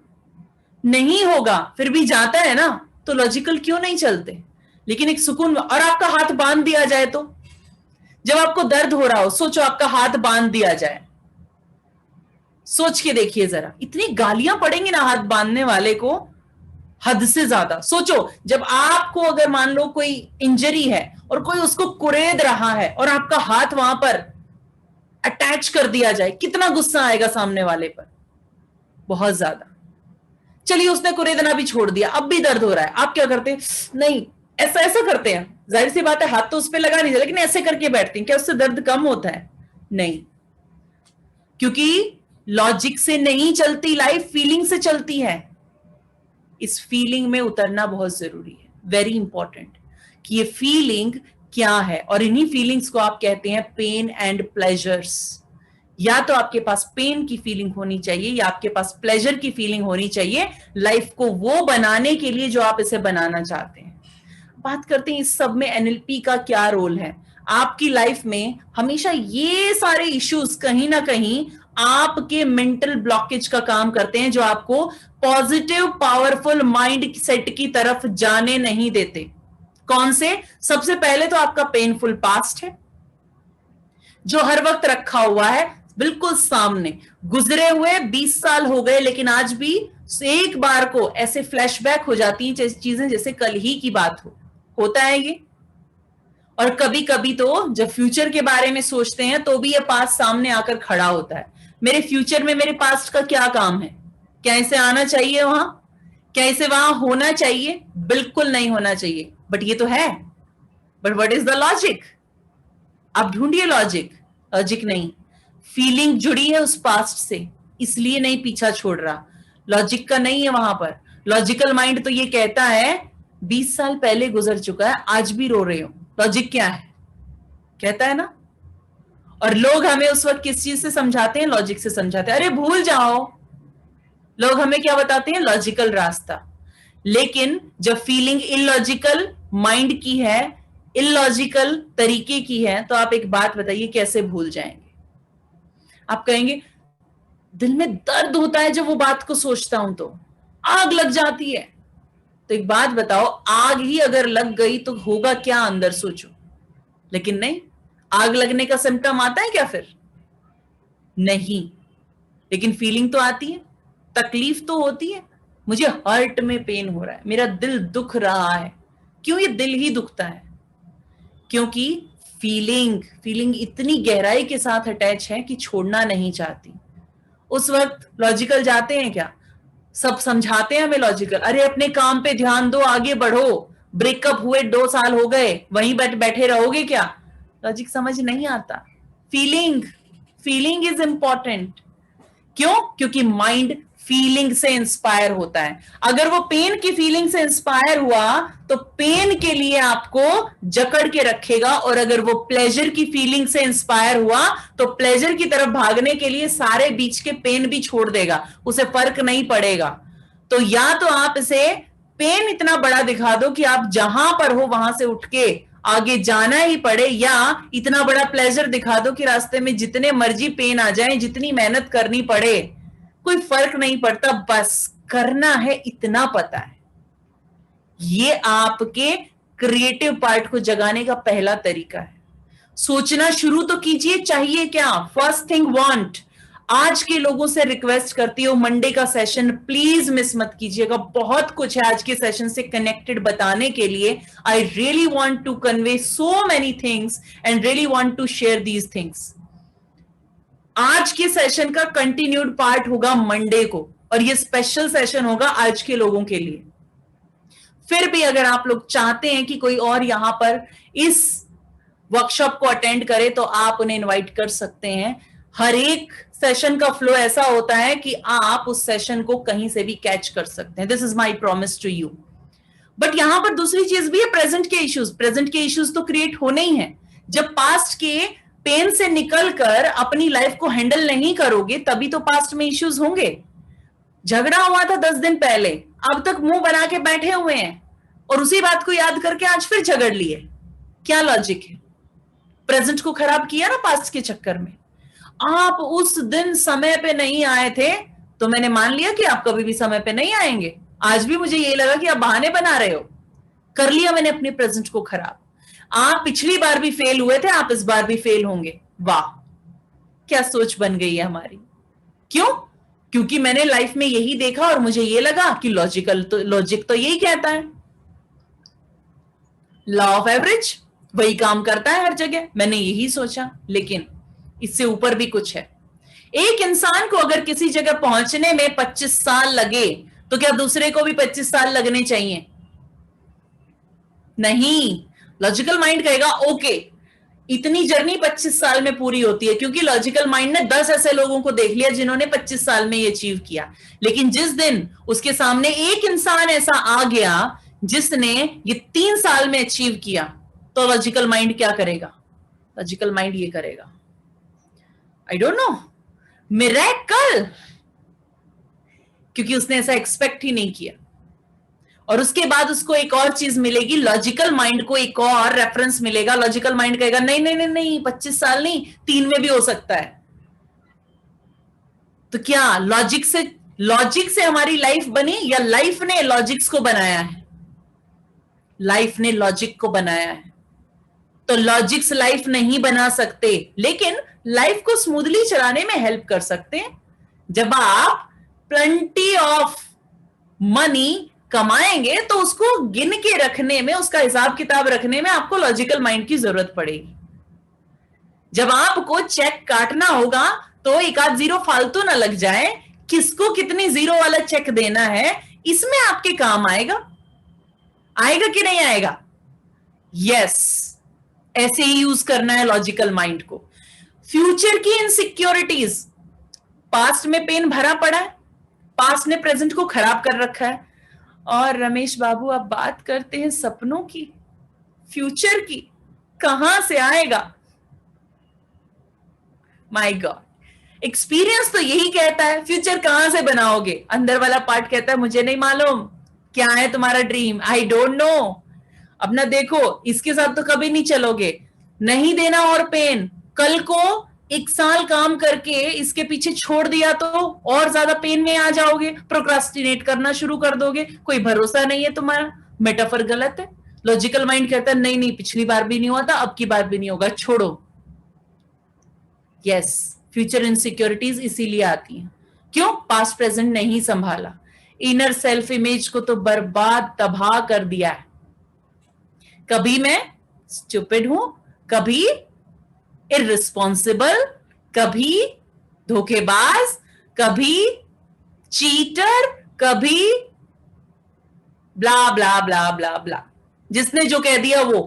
Speaker 2: नहीं होगा, फिर भी जाता है ना। तो लॉजिकल क्यों नहीं चलते? लेकिन एक सुकून। और आपका हाथ बांध दिया जाए तो, जब आपको दर्द हो रहा हो, सोचो आपका हाथ बांध दिया जाए, सोच के देखिए जरा, इतनी गालियां पड़ेंगी ना हाथ बांधने वाले को, हद से ज्यादा। सोचो जब आपको अगर मान लो कोई इंजरी है और कोई उसको कुरेद रहा है और आपका हाथ वहां पर अटैच कर दिया जाए, कितना गुस्सा आएगा सामने वाले पर? बहुत ज्यादा। चलिए उसने कुरेदना भी छोड़ दिया, अब भी दर्द हो रहा है, आप क्या करते? नहीं, ऐसा ऐसा करते हैं। जाहिर सी बात है हाथ तो उस पर लगा नहीं, लेकिन ऐसे करके बैठते हैं। क्या उससे दर्द कम होता है? नहीं, क्योंकि लॉजिक से नहीं चलती लाइफ, फीलिंग से चलती है। इस फीलिंग में उतरना बहुत जरूरी है, वेरी इंपॉर्टेंट, कि ये फीलिंग क्या है। और इन्हीं फीलिंग्स को आप कहते हैं पेन एंड प्लेजर्स। या तो आपके पास पेन की फीलिंग होनी चाहिए या आपके पास प्लेजर की फीलिंग होनी चाहिए, लाइफ को वो बनाने के लिए जो आप इसे बनाना चाहते हैं। बात करते हैं इस सब में एनएलपी का क्या रोल है। आपकी लाइफ में हमेशा ये सारे इश्यूज कहीं ना कहीं आपके मेंटल ब्लॉकेज का काम करते हैं, जो आपको पॉजिटिव पावरफुल माइंड सेट की तरफ जाने नहीं देते। कौन से? सबसे पहले तो आपका पेनफुल पास्ट है, जो हर वक्त रखा हुआ है बिल्कुल सामने। गुजरे हुए 20 साल हो गए, लेकिन आज भी एक बार को ऐसे फ्लैशबैक हो जाती हैं चीजें जैसे कल ही की बात हो। होता है ये। और कभी कभी तो जब फ्यूचर के बारे में सोचते हैं तो भी ये पास्ट सामने आकर खड़ा होता है। मेरे फ्यूचर में मेरे पास्ट का क्या काम है? क्या इसे आना चाहिए वहां? क्या इसे वहां होना चाहिए? बिल्कुल नहीं होना चाहिए, बट ये तो है। But what is the logic? आप ढूंढिए लॉजिक। लॉजिक नहीं, फीलिंग जुड़ी है उस पास्ट से, इसलिए नहीं पीछा छोड़ रहा। लॉजिक का नहीं है वहां पर। लॉजिकल माइंड तो ये कहता है 20 साल पहले गुजर चुका है, आज भी रो रहे हो। लॉजिक क्या है? कहता है ना। और लोग हमें उस वक्त किस चीज से समझाते हैं? लॉजिक से समझाते हैं। अरे भूल जाओ। लोग हमें क्या बताते हैं? लॉजिकल रास्ता। लेकिन जब फीलिंग इलॉजिकल माइंड की है, इलॉजिकल तरीके की है, तो आप एक बात बताइए, कैसे भूल जाएंगे? आप कहेंगे दिल में दर्द होता है जब वो बात को सोचता हूं, तो आग लग जाती है। तो एक बात बताओ, आग ही अगर लग गई तो होगा क्या अंदर? सोचो। लेकिन नहीं, आग लगने का सिम्टम आता है क्या फिर? नहीं। लेकिन फीलिंग तो आती है, तकलीफ तो होती है। मुझे हार्ट में पेन हो रहा है, मेरा दिल दुख रहा है। क्यों ये दिल ही दुखता है? क्योंकि फीलिंग इतनी गहराई के साथ अटैच है कि छोड़ना नहीं चाहती। उस वक्त लॉजिकल जाते हैं क्या? सब समझाते हैं हमें लॉजिकल, अरे अपने काम पे ध्यान दो, आगे बढ़ो, ब्रेकअप हुए 2 साल हो गए, वहीं बैठे रहोगे क्या? लॉजिक समझ नहीं आता। Feeling is important. क्यों? क्योंकि माइंड फीलिंग से इंस्पायर होता है। अगर वो पेन की फीलिंग से इंस्पायर हुआ तो पेन के लिए आपको जकड़ के रखेगा, और अगर वो प्लेजर की फीलिंग से इंस्पायर हुआ तो प्लेजर की तरफ भागने के लिए सारे बीच के पेन भी छोड़ देगा, उसे फर्क नहीं पड़ेगा। तो या तो आप इसे पेन इतना बड़ा दिखा दो कि आप जहां पर हो वहां से उठ के आगे जाना ही पड़े, या इतना बड़ा प्लेजर दिखा दो कि रास्ते में जितने मर्जी पेन आ जाए, जितनी मेहनत करनी पड़े, कोई फर्क नहीं पड़ता, बस करना है, इतना पता है। ये आपके क्रिएटिव पार्ट को जगाने का पहला तरीका है। सोचना शुरू तो कीजिए, चाहिए क्या? First thing want. आज के लोगों से रिक्वेस्ट करती हूँ, मंडे का सेशन प्लीज मिस मत कीजिएगा। बहुत कुछ है आज के सेशन से कनेक्टेड बताने के लिए। I really want to convey so many things and really want to share these things. आज के सेशन का कंटिन्यूड पार्ट होगा मंडे को, और ये स्पेशल सेशन होगा आज के लोगों के लिए। फिर भी अगर आप लोग चाहते हैं कि कोई और यहां पर इस वर्कशॉप को अटेंड करे, तो आप उन्हें इनवाइट कर सकते हैं। हर एक सेशन का फ्लो ऐसा होता है कि आप उस सेशन को कहीं से भी कैच कर सकते हैं। This is my promise to you. But यहां पर दूसरी चीज भी है, प्रेजेंट के इश्यूज तो क्रिएट होने ही हैं। जब पास्ट के पेन से निकलकर अपनी लाइफ को हैंडल नहीं करोगे, तभी तो पास्ट में इश्यूज होंगे। झगड़ा हुआ था 10 दिन पहले, अब तक मुंह बना के बैठे हुए हैं, और उसी बात को याद करके आज फिर झगड़ लिए। क्या लॉजिक है? प्रेजेंट को खराब किया ना पास्ट के चक्कर में। आप उस दिन समय पे नहीं आए थे, तो मैंने मान लिया कि आप कभी भी समय पे नहीं आएंगे। आज भी मुझे ये लगा कि आप बहाने बना रहे हो। कर लिया मैंने अपने प्रेजेंट को खराब। आप पिछली बार भी फेल हुए थे, आप इस बार भी फेल होंगे। वाह, क्या सोच बन गई है हमारी। क्यों? क्योंकि मैंने लाइफ में यही देखा और मुझे ये लगा कि लॉजिक तो यही कहता है, लॉ ऑफ एवरेज वही काम करता है हर जगह। मैंने यही सोचा, लेकिन इससे ऊपर भी कुछ है। एक इंसान को अगर किसी जगह पहुंचने में 25 साल लगे, तो क्या दूसरे को भी 25 साल लगने चाहिए? नहीं। लॉजिकल माइंड कहेगा ओके, इतनी जर्नी 25 साल में पूरी होती है, क्योंकि लॉजिकल माइंड ने 10 ऐसे लोगों को देख लिया जिन्होंने 25 साल में ये अचीव किया। लेकिन जिस दिन उसके सामने एक इंसान ऐसा आ गया जिसने ये 3 साल में अचीव किया, तो लॉजिकल माइंड क्या करेगा? लॉजिकल माइंड ये करेगा, आई डोंट नो, मिरेकल, क्योंकि उसने ऐसा एक्सपेक्ट ही नहीं किया। और उसके बाद उसको एक और चीज मिलेगी, लॉजिकल माइंड को एक और रेफरेंस मिलेगा। लॉजिकल माइंड कहेगा नहीं नहीं नहीं नहीं, 25 साल नहीं, 3 में भी हो सकता है। तो क्या लॉजिक से हमारी लाइफ बनी, या लाइफ ने लॉजिक्स को बनाया है? लाइफ ने लॉजिक को बनाया है। तो लॉजिक्स लाइफ नहीं बना सकते, लेकिन लाइफ को स्मूथली चलाने में हेल्प कर सकते हैं। जब आप प्लेंटी ऑफ मनी कमाएंगे तो उसको गिन के रखने में, उसका हिसाब किताब रखने में आपको लॉजिकल माइंड की जरूरत पड़ेगी। जब आपको चेक काटना होगा तो एक आध जीरो फालतू ना लग जाए, किसको कितनी जीरो वाला चेक देना है, इसमें आपके काम आएगा। आएगा कि नहीं आएगा? यस, ऐसे ही यूज करना है लॉजिकल माइंड को। फ्यूचर की इनसिक्योरिटीज, पास्ट में पेन भरा पड़ा है, पास्ट ने प्रेजेंट को खराब कर रखा है। और रमेश बाबू आप बात करते हैं सपनों की, फ्यूचर की, कहां से आएगा? माय गॉड, एक्सपीरियंस तो यही कहता है, फ्यूचर कहां से बनाओगे? अंदर वाला पार्ट कहता है मुझे नहीं मालूम क्या है तुम्हारा ड्रीम, आई डोंट नो। अपना देखो, इसके साथ तो कभी नहीं चलोगे, नहीं देना और पेन। कल को 1 साल काम करके इसके पीछे छोड़ दिया तो और ज्यादा पेन में आ जाओगे, प्रोक्रास्टिनेट करना शुरू कर दोगे, कोई भरोसा नहीं है तुम्हारा। मेटाफर गलत है। लॉजिकल माइंड कहता है नहीं नहीं, पिछली बार भी नहीं हुआ था, अब की बार भी नहीं होगा, छोड़ो। यस, फ्यूचर इनसिक्योरिटीज इसीलिए आती हैं। क्यों? पास्ट प्रेजेंट नहीं संभाला, इनर सेल्फ इमेज को तो बर्बाद तबाह कर दिया है। कभी मैं स्टूपिड हूं, कभी इररिस्पॉन्सिबल, कभी धोखेबाज, कभी चीटर, कभी ब्ला ब्ला ब्ला ब्ला ब्ला, जिसने जो कह दिया वो।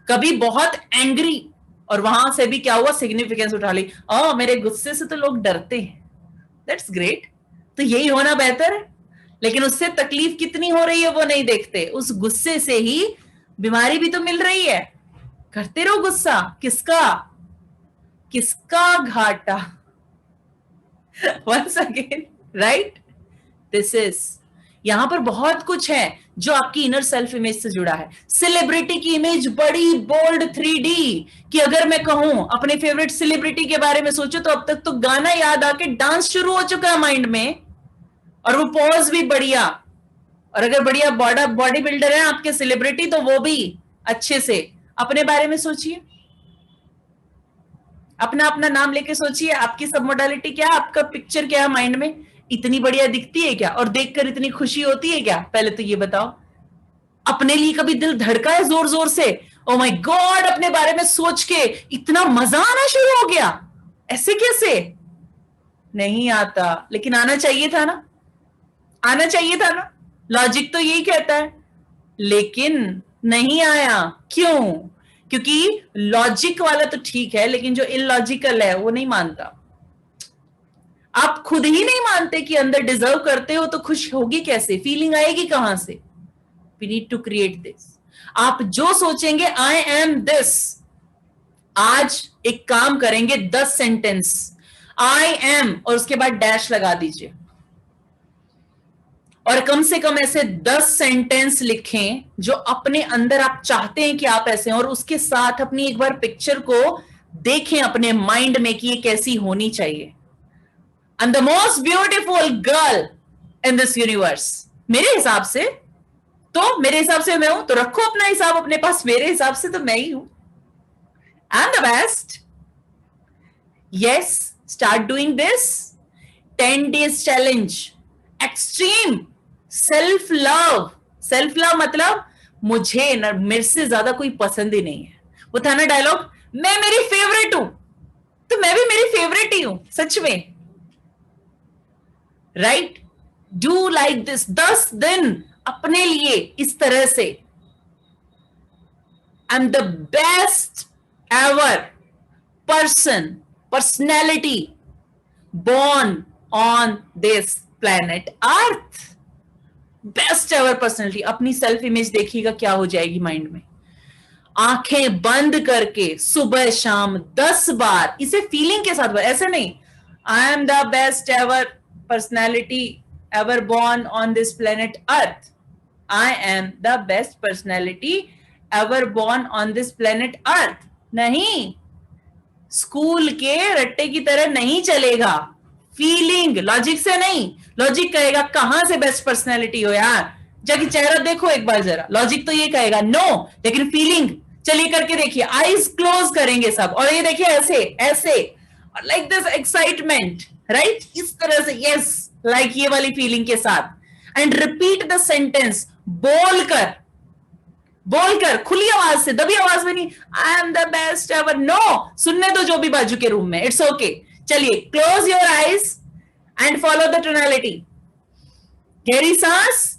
Speaker 2: कभी बहुत एंग्री, और वहां से भी क्या हुआ, सिग्निफिकेंस उठा ली। मेरे गुस्से से तो लोग डरते हैं, दैट्स ग्रेट, तो यही होना बेहतर है। लेकिन उससे तकलीफ कितनी हो रही है वो नहीं देखते, उस गुस्से से ही बीमारी भी तो मिल रही है। करते रहो गुस्सा, किसका किसका घाटा? Once again, right, this is, यहां पर बहुत कुछ है जो आपकी इनर सेल्फ इमेज से जुड़ा है। सेलिब्रिटी की इमेज बड़ी बोल्ड 3D, कि अगर मैं कहूं अपने फेवरेट सेलिब्रिटी के बारे में सोचो तो अब तक तो गाना याद आके डांस शुरू हो चुका है माइंड में, और वो पॉज भी बढ़िया। और अगर बढ़िया बॉडी बिल्डर है आपके सेलिब्रिटी तो वो भी अच्छे से अपने बारे में सोचिए, अपना अपना नाम लेके सोचिए, आपकी सब मोडालिटी क्या, आपका पिक्चर क्या है माइंड में, इतनी बढ़िया दिखती है क्या, और देखकर इतनी खुशी होती है क्या? पहले तो ये बताओ, अपने लिए कभी दिल धड़का है जोर जोर से? ओ माय गॉड, अपने बारे में सोच के इतना मजा आना शुरू हो गया? ऐसे कैसे? नहीं आता, लेकिन आना चाहिए था ना, आना चाहिए था ना। लॉजिक तो यही कहता है, लेकिन नहीं आया। क्यों? क्योंकि लॉजिक वाला तो ठीक है, लेकिन जो इलॉजिकल है वो नहीं मानता। आप खुद ही नहीं मानते कि अंदर डिजर्व करते हो, तो खुश होगी कैसे, फीलिंग आएगी कहां से? We need to create this. आप जो सोचेंगे आई एम दिस, आज एक काम करेंगे, 10 सेंटेंस आई एम और उसके बाद डैश लगा दीजिए, और कम से कम ऐसे 10 सेंटेंस लिखें जो अपने अंदर आप चाहते हैं कि आप ऐसे, और उसके साथ अपनी एक बार पिक्चर को देखें अपने माइंड में कि ये कैसी होनी चाहिए। And the most beautiful girl in this universe, मेरे हिसाब से मैं हूं, तो रखो अपना हिसाब अपने पास, मेरे हिसाब से तो मैं ही हूं। I'm the best. Yes, start doing this. 10 days challenge. Extreme self love. Self love मतलब मुझे ना, मेरे से ज्यादा कोई पसंद ही नहीं है। वो था ना डायलॉग, मैं मेरी फेवरेट हूं, तो मैं भी मेरी फेवरेट ही हूं, सच में। राइट, डू लाइक दिस 10 दिन अपने लिए इस तरह से। I am the best ever personality born on this planet earth. Best ever personality. अपनी सेल्फ इमेज देखिएगा क्या हो जाएगी माइंड में। आंखें बंद करके सुबह शाम 10 बार इसे फीलिंग के साथ, ऐसे नहीं I am the best ever personality ever born on this planet earth, I am the best personality ever born on this planet अर्थ। नहीं, स्कूल के रट्टे की तरह नहीं चलेगा। फीलिंग, लॉजिक से नहीं। लॉजिक कहेगा कहां से बेस्ट पर्सनैलिटी हो यार, जाके चेहरा देखो एक बार जरा। लॉजिक तो ये कहेगा नो, लेकिन फीलिंग चलिए करके देखिए, आईज क्लोज करेंगे सब, और ये देखिए ऐसे ऐसे, लाइक दिस एक्साइटमेंट, राइट, इस तरह से, यस, लाइक ये वाली फीलिंग के साथ, एंड रिपीट द सेंटेंस, बोलकर खुली आवाज से, दबी आवाज में नहीं, I am the best ever, no, सुनने दो जो भी बाजू के रूम में, इट्स ओके। चलिए, close your eyes and follow the tonality, गहरी सांस।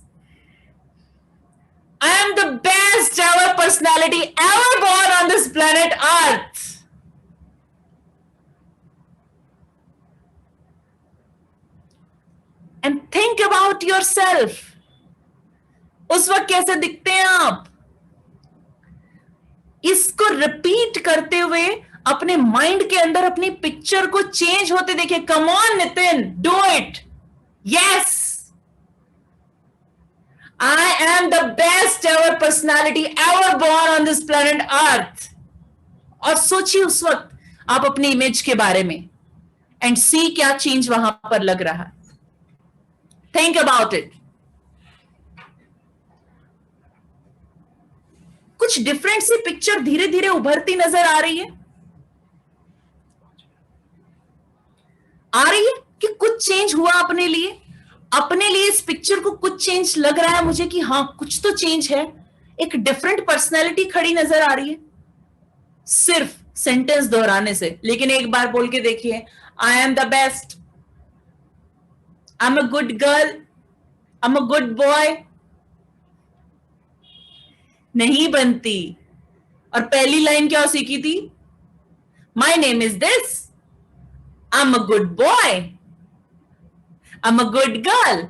Speaker 2: I am the best ever personality ever born on this planet Earth. And think about yourself. उस वक्त कैसे दिखते हैं आप? इसको रिपीट करते हुए अपने माइंड के अंदर अपनी पिक्चर को चेंज होते देखिए। Come on Nitin, do it. Yes, I am the best ever personality ever born on this planet Earth. और सोचिए उस वक्त आप अपनी इमेज के बारे में, एंड सी क्या चेंज वहां पर लग रहा है। Think about it. कुछ डिफरेंट सी पिक्चर धीरे धीरे उभरती नजर आ रही है कि कुछ चेंज हुआ अपने लिए इस पिक्चर को कुछ चेंज लग रहा है मुझे कि हाँ कुछ तो चेंज है, एक डिफरेंट पर्सनैलिटी खड़ी नजर आ रही है सिर्फ सेंटेंस दोहराने से। लेकिन एक बार बोल के देखिए, आई am the best, I am a good girl, I am a good boy, नहीं बनती। और पहली लाइन क्या सीखी थी? My name is this, I am a good boy, I am a good girl.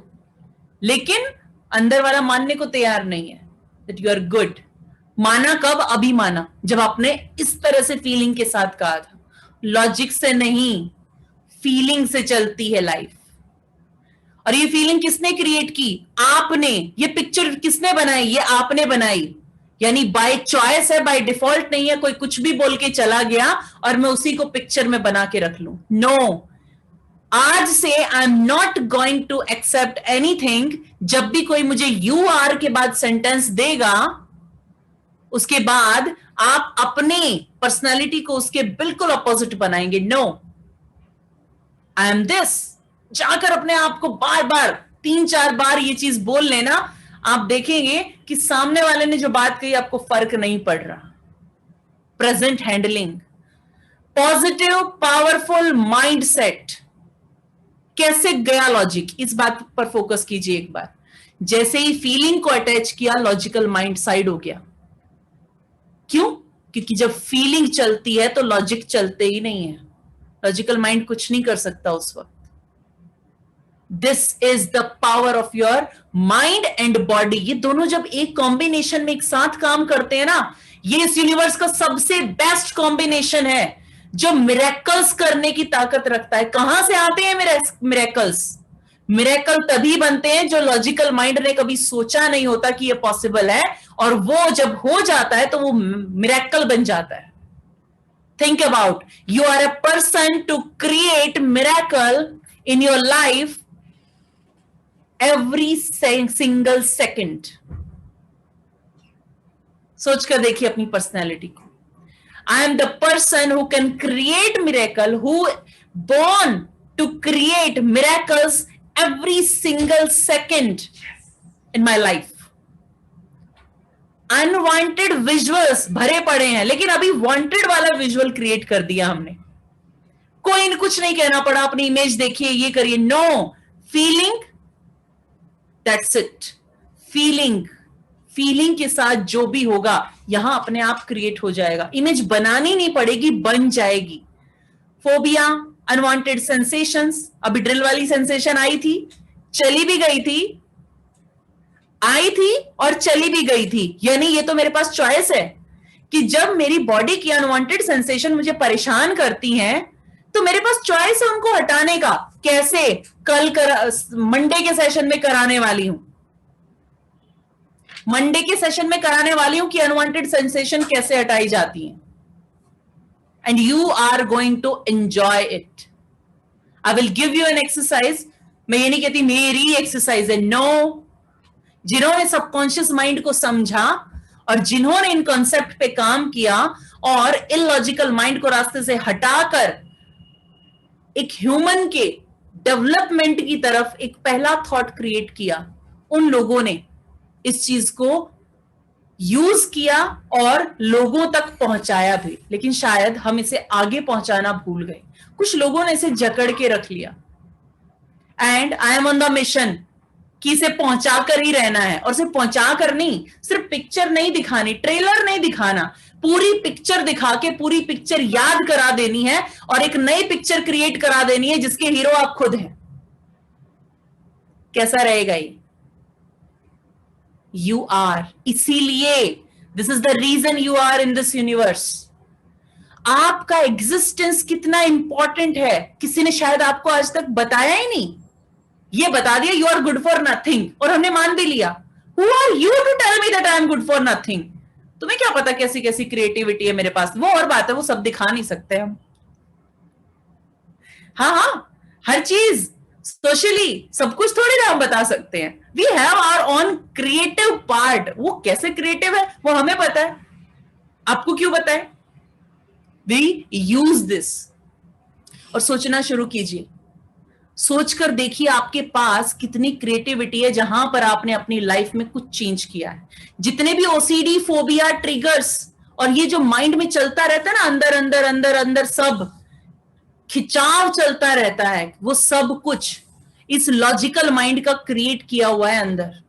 Speaker 2: लेकिन अंदर वाला मानने को तैयार नहीं है दैट यू आर गुड। माना कब? अभी माना जब आपने इस तरह से फीलिंग के साथ कहा था। लॉजिक से नहीं, फीलिंग से चलती है लाइफ। और ये फीलिंग किसने क्रिएट की? आपने। ये पिक्चर किसने बनाई? ये आपने बनाई। यानी बाय चॉइस है, बाय डिफॉल्ट नहीं है कोई कुछ भी बोल के चला गया और मैं उसी को पिक्चर में बना के रख लूं। नो, आज से I am not going to accept anything. जब भी कोई मुझे यू आर के बाद सेंटेंस देगा, उसके बाद आप अपने पर्सनालिटी को उसके बिल्कुल अपोजिट बनाएंगे। No, I am this. जाकर अपने आप को बार बार 3-4 बार ये चीज बोल लेना, आप देखेंगे कि सामने वाले ने जो बात कही आपको फर्क नहीं पड़ रहा। Present handling, positive powerful mindset. कैसे गया लॉजिक? इस बात पर फोकस कीजिए एक बार। जैसे ही फीलिंग को अटैच किया, लॉजिकल माइंड साइड हो गया। क्यों? क्योंकि जब फीलिंग चलती है तो लॉजिक चलते ही नहीं है। लॉजिकल माइंड कुछ नहीं कर सकता उस वक्त। This is the power of your mind and body. ये दोनों जब एक कॉम्बिनेशन में एक साथ काम करते हैं ना, ये इस यूनिवर्स का सबसे बेस्ट कॉम्बिनेशन है जो मिरेकल्स करने की ताकत रखता है। कहां से आते हैं मिरेकल्स? मिरेकल तभी बनते हैं जो लॉजिकल माइंड ने कभी सोचा नहीं होता कि ये पॉसिबल है, और वो जब हो जाता है तो वो मिरेकल बन जाता है। Think about, you are a person to create miracle in your life every single second. सोचकर देखिए अपनी पर्सनैलिटी को। I am the person who can create miracle, who born to create miracles every single second in my life. Unwanted visuals भरे पड़े हैं, लेकिन अभी wanted वाला विजुअल क्रिएट कर दिया हमने। कोई कुछ नहीं कहना पड़ा, अपनी इमेज देखिए, ये करिए। No, feeling, that's it. Feeling के साथ जो भी होगा यहां अपने आप क्रिएट हो जाएगा। इमेज बनानी नहीं पड़ेगी, बन जाएगी। फोबिया, अनवांटेड सेंसेशंस, अभी ड्रिल वाली सेंसेशन आई थी, चली भी गई थी, आई थी और चली भी गई थी। यानी ये तो मेरे पास चॉइस है कि जब मेरी बॉडी की अनवांटेड सेंसेशन मुझे परेशान करती हैं तो मेरे पास चॉइस है उनको हटाने का। कैसे? मंडे के सेशन में कराने वाली हूं। मंडे के सेशन में कराने वाली हूं कि अनवांटेड सेंसेशन कैसे हटाई जाती हैं, and you are going to enjoy it. I will give you an exercise. मैं ये नहीं कहती मेरी एक्सरसाइज है, नो। जिन्होंने सबकॉन्शियस माइंड को समझा और जिन्होंने इन कॉन्सेप्ट पे काम किया और इलॉजिकल माइंड को रास्ते से हटाकर एक ह्यूमन के डेवलपमेंट की तरफ एक पहला थॉट क्रिएट किया, उन लोगों ने इस चीज को यूज किया और लोगों तक पहुंचाया भी। लेकिन शायद हम इसे आगे पहुंचाना भूल गए, कुछ लोगों ने इसे जकड़ के रख लिया। And I M on the mission कि इसे पहुंचा कर ही रहना है, और सिर्फ पहुंचा कर नहीं, सिर्फ पिक्चर नहीं दिखानी, ट्रेलर नहीं दिखाना, पूरी पिक्चर दिखा के पूरी पिक्चर याद करा देनी है और एक नई पिक्चर क्रिएट करा देनी है जिसके हीरो आप खुद हैं। कैसा रहेगा ये? यू आर, इसीलिए this is the reason you are in this universe. आपका एग्जिस्टेंस कितना इंपॉर्टेंट है किसी ने शायद आपको आज तक बताया ही नहीं। ये बता दिया you are good for nothing, और हमने मान भी लिया। Who are you to tell me that I am good for nothing? तुम्हें क्या पता कैसी कैसी क्रिएटिविटी है मेरे पास? वो और बात है, वो सब दिखा नहीं सकते हम। हाँ, हर चीज सोशली सब कुछ थोड़ी ना हम बता सकते हैं। We have our own creative part. वो कैसे क्रिएटिव है वो हमें पता है, आपको क्यों पता है? We use this. और सोचना शुरू कीजिए, सोचकर देखिए आपके पास कितनी क्रिएटिविटी है जहां पर आपने अपनी लाइफ में कुछ चेंज किया है। जितने भी ओसीडी, फोबिया, ट्रिगर्स और ये जो माइंड में चलता रहता है ना, अंदर अंदर अंदर अंदर सब खिंचाव चलता रहता है, वो सब कुछ इस लॉजिकल माइंड का क्रिएट किया हुआ है अंदर।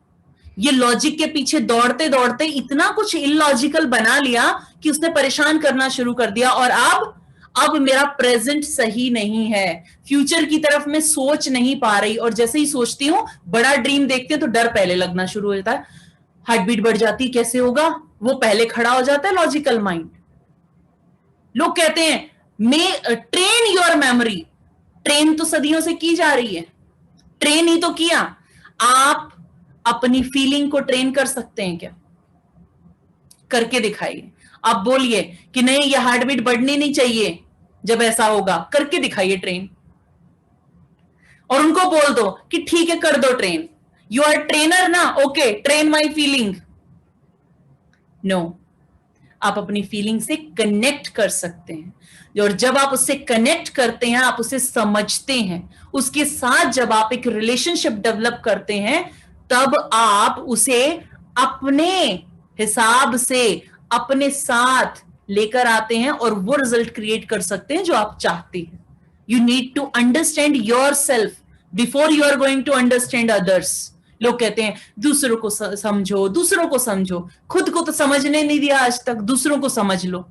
Speaker 2: ये लॉजिक के पीछे दौड़ते दौड़ते इतना कुछ इलॉजिकल बना लिया कि उसने परेशान करना शुरू कर दिया। और अब मेरा प्रेजेंट सही नहीं है, फ्यूचर की तरफ मैं सोच नहीं पा रही, और जैसे ही सोचती हूं, बड़ा ड्रीम देखते हैं तो डर पहले लगना शुरू हो जाता है, हार्ट बीट बढ़ जाती, कैसे होगा, वो पहले खड़ा हो जाता है लॉजिकल माइंड। लोग कहते हैं मैं ट्रेन योर मेमोरी। ट्रेन तो सदियों से की जा रही है, ट्रेन ही तो किया। आप अपनी फीलिंग को ट्रेन कर सकते हैं क्या? करके दिखाइए। आप बोलिए कि नहीं, ये हार्ट बीट बढ़नी नहीं चाहिए, जब ऐसा होगा करके दिखाइए ट्रेन, और उनको बोल दो कि ठीक है कर दो ट्रेन, यू आर ट्रेनर ना, okay train my feeling. No, आप अपनी फीलिंग से कनेक्ट कर सकते हैं, और जब आप उससे कनेक्ट करते हैं, आप उसे समझते हैं, उसके साथ जब आप एक रिलेशनशिप डेवलप करते हैं, तब आप उसे अपने हिसाब से अपने साथ लेकर आते हैं और वो रिजल्ट क्रिएट कर सकते हैं जो आप चाहते हैं। You need to understand yourself before you are going to understand others. लोग कहते हैं दूसरों को समझो, दूसरों को समझो, खुद को तो समझने नहीं दिया आज तक, दूसरों को समझ लो।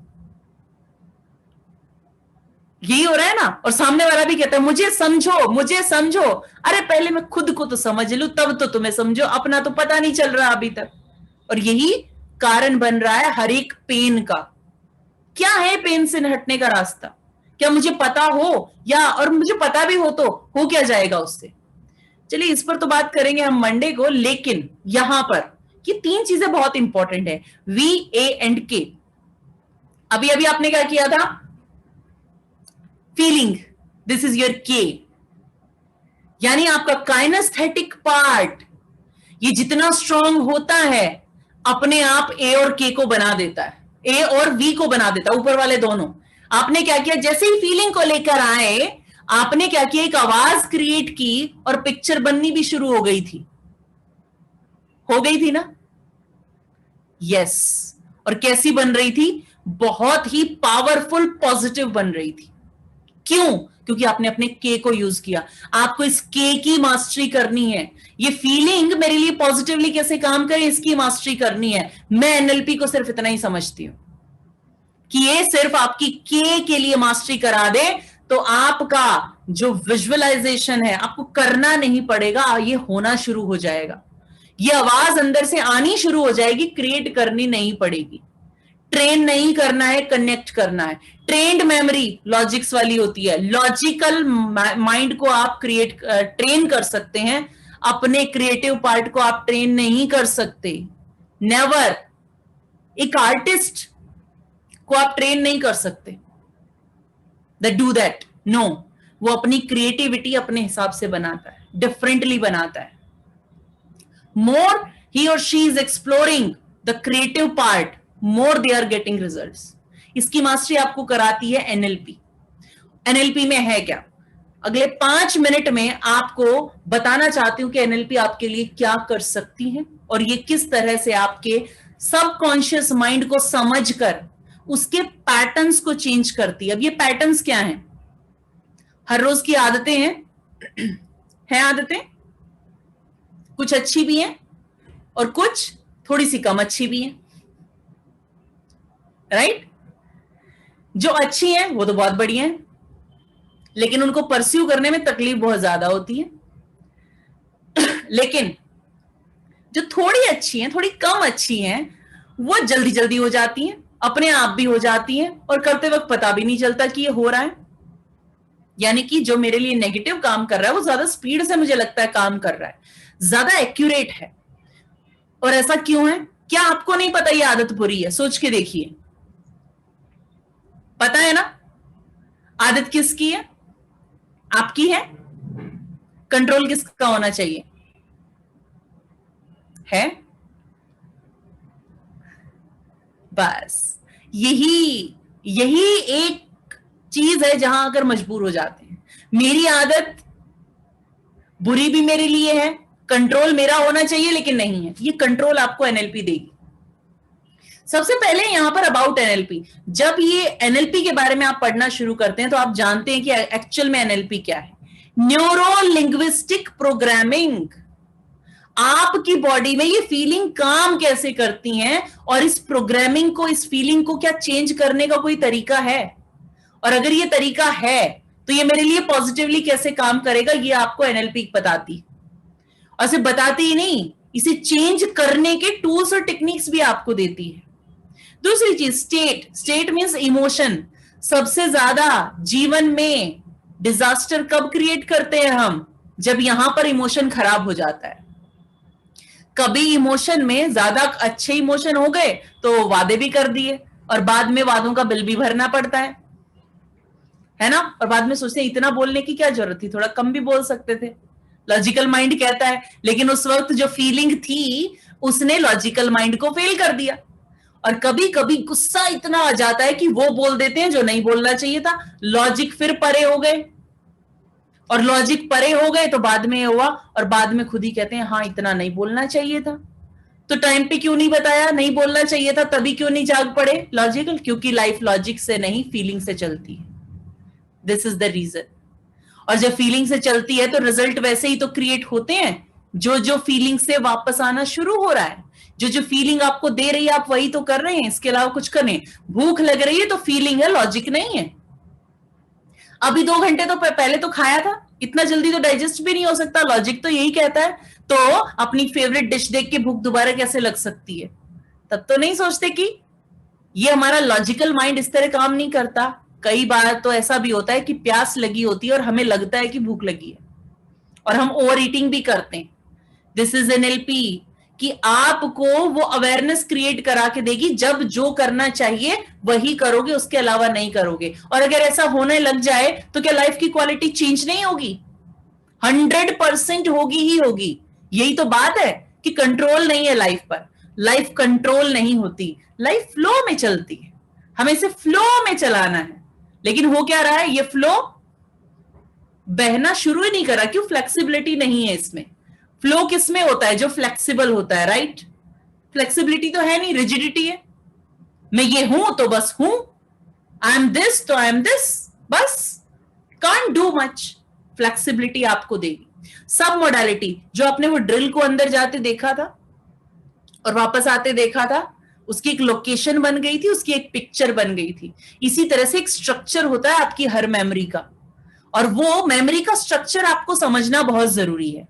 Speaker 2: यही हो रहा है ना। और सामने वाला भी कहता है मुझे समझो, मुझे समझो। अरे पहले मैं खुद को तो समझ लूं, तब तो तुम्हें समझो, अपना तो पता नहीं चल रहा अभी तक। और यही कारण बन रहा है हर एक पेन का। क्या है पेन से हटने का रास्ता? क्या मुझे पता हो, या और मुझे पता भी हो तो हो क्या जाएगा उससे? चलिए इस पर तो बात करेंगे हम मंडे को, लेकिन यहां पर ये तीन चीजें बहुत इंपॉर्टेंट है, V, A एंड K। अभी अभी आपने क्या किया था? Feeling, this is your K, यानी आपका काइनेस्थेटिक पार्ट। ये जितना स्ट्रांग होता है अपने आप A और K को बना देता है, A और V को बना देता है, ऊपर वाले दोनों। आपने क्या किया? जैसे ही फीलिंग को लेकर आए, आपने क्या किया? एक आवाज क्रिएट की और पिक्चर बननी भी शुरू हो गई थी। हो गई थी ना? यस। और कैसी बन रही थी? बहुत ही पावरफुल, पॉजिटिव बन रही थी। क्यों? क्योंकि आपने अपने के को यूज किया। आपको इस के की मास्टरी करनी है। ये फीलिंग मेरे लिए पॉजिटिवली कैसे काम करे, इसकी मास्टरी करनी है। मैं एनएलपी को सिर्फ इतना ही समझती हूं कि ये सिर्फ आपकी के लिए मास्टरी करा दे, तो आपका जो विजुअलाइजेशन है आपको करना नहीं पड़ेगा, ये होना शुरू हो जाएगा। ये आवाज अंदर से आनी शुरू हो जाएगी, क्रिएट करनी नहीं पड़ेगी। ट्रेन नहीं करना है, कनेक्ट करना है। ट्रेंड मेमोरी लॉजिक्स वाली होती है, लॉजिकल माइंड को आप ट्रेन कर सकते हैं, अपने क्रिएटिव पार्ट को आप ट्रेन नहीं कर सकते। नेवर। एक आर्टिस्ट को आप ट्रेन नहीं कर सकते, दैट डू दैट, नो। वो अपनी क्रिएटिविटी अपने हिसाब से बनाता है, डिफरेंटली बनाता है। मोर ही और she is exploring the creative part, more they are getting results. इसकी मास्टरी आपको कराती है एनएलपी। एनएलपी में है क्या, अगले 5 मिनट में आपको बताना चाहती हूं कि एनएलपी आपके लिए क्या कर सकती है और ये किस तरह से आपके सबकॉन्शियस माइंड को समझकर उसके पैटर्न्स को चेंज करती है। अब ये पैटर्न्स क्या हैं? हर रोज की आदतें हैं आदतें, कुछ अच्छी भी हैं और कुछ थोड़ी सी कम अच्छी भी हैं, राइट? जो अच्छी हैं वो तो बहुत बढ़िया है, लेकिन उनको परस्यू करने में तकलीफ बहुत ज्यादा होती है। लेकिन जो थोड़ी अच्छी हैं, थोड़ी कम अच्छी हैं, वो जल्दी जल्दी हो जाती हैं, अपने आप भी हो जाती हैं और करते वक्त पता भी नहीं चलता कि ये हो रहा है। यानी कि जो मेरे लिए नेगेटिव काम कर रहा है वो ज्यादा स्पीड से मुझे लगता है काम कर रहा है, ज्यादा एक्यूरेट है। और ऐसा क्यों है? क्या आपको नहीं पता ये आदत बुरी है? सोच के देखिए, पता है ना आदत किसकी है? आपकी है। कंट्रोल किसका होना चाहिए? है। बस यही एक चीज है जहां अगर मजबूर हो जाते हैं। मेरी आदत बुरी भी मेरे लिए है, कंट्रोल मेरा होना चाहिए लेकिन नहीं है। ये कंट्रोल आपको एनएलपी देगी। सबसे पहले यहां पर अबाउट एनएलपी, जब ये एनएलपी के बारे में आप पढ़ना शुरू करते हैं तो आप जानते हैं कि एक्चुअल में एनएलपी क्या है। Neuro linguistic programming. आपकी बॉडी में ये फीलिंग काम कैसे करती हैं और इस प्रोग्रामिंग को, इस फीलिंग को क्या चेंज करने का कोई तरीका है? और अगर ये तरीका है तो ये मेरे लिए पॉजिटिवली कैसे काम करेगा, ये आपको एनएलपी बताती। और सिर्फ बताती ही नहीं, इसे चेंज करने के टूल्स और टेक्निक्स भी आपको देती है। दूसरी चीज स्टेट मींस इमोशन। सबसे ज्यादा जीवन में डिजास्टर कब क्रिएट करते हैं हम? जब यहां पर इमोशन खराब हो जाता है। कभी इमोशन में ज्यादा अच्छे इमोशन हो गए तो वादे भी कर दिए और बाद में वादों का बिल भी भरना पड़ता है ना? और बाद में सोचते हैं इतना बोलने की क्या जरूरत थी, थोड़ा कम भी बोल सकते थे। लॉजिकल माइंड कहता है, लेकिन उस वक्त जो फीलिंग थी उसने लॉजिकल माइंड को फेल कर दिया। और कभी कभी गुस्सा इतना आ जाता है कि वो बोल देते हैं जो नहीं बोलना चाहिए था। लॉजिक फिर परे हो गए, और लॉजिक परे हो गए तो बाद में हुआ, और बाद में खुद ही कहते हैं हाँ इतना नहीं बोलना चाहिए था। तो टाइम पे क्यों नहीं बताया, नहीं बोलना चाहिए था, तभी क्यों नहीं जाग पड़े? लॉजिकल, क्योंकि लाइफ लॉजिक से नहीं फीलिंग से चलती है। This is the reason. और जब फीलिंग से चलती है तो रिजल्ट वैसे ही तो क्रिएट होते हैं। जो फीलिंग से वापस आना शुरू हो रहा है, जो फीलिंग आपको दे रही है आप वही तो कर रहे हैं, इसके अलावा कुछ करें। भूख लग रही है तो फीलिंग है, लॉजिक नहीं है। अभी 2 घंटे तो पहले तो खाया था, इतना जल्दी तो डाइजेस्ट भी नहीं हो सकता। लॉजिक तो यही कहता है तो अपनी फेवरेट डिश देख के भूख दोबारा कैसे लग सकती है? तब तो नहीं सोचते कि ये हमारा लॉजिकल माइंड इस तरह काम नहीं करता। कई बार तो ऐसा भी होता है कि प्यास लगी होती है और हमें लगता है कि भूख लगी है और हम ओवर ईटिंग भी करते हैं। दिस इज एनएलपी कि आपको वो अवेयरनेस क्रिएट करा के देगी, जब जो करना चाहिए वही करोगे, उसके अलावा नहीं करोगे। और अगर ऐसा होने लग जाए तो क्या लाइफ की क्वालिटी चेंज नहीं होगी? 100% होगी ही होगी। यही तो बात है कि कंट्रोल नहीं है लाइफ पर। लाइफ कंट्रोल नहीं होती, लाइफ फ्लो में चलती है। हमें इसे फ्लो में चलाना है, लेकिन हो क्या रहा है, ये फ्लो बहना शुरू ही नहीं करा। क्यों? फ्लेक्सिबिलिटी नहीं है इसमें। फ्लो किसमें होता है? जो फ्लेक्सिबल होता है, राइट? फ्लेक्सिबिलिटी तो है नहीं, रिजिडिटी है। मैं ये हूं तो बस हूं, आई एम दिस तो आई एम दिस, बस। Can't do much. फ्लेक्सिबिलिटी आपको देगी। सब मोडालिटी, जो आपने वो ड्रिल को अंदर जाते देखा था और वापस आते देखा था, उसकी एक लोकेशन बन गई थी, उसकी एक पिक्चर बन गई थी। इसी तरह से एक स्ट्रक्चर होता है आपकी हर मेमोरी का, और वो मेमोरी का स्ट्रक्चर आपको समझना बहुत जरूरी है,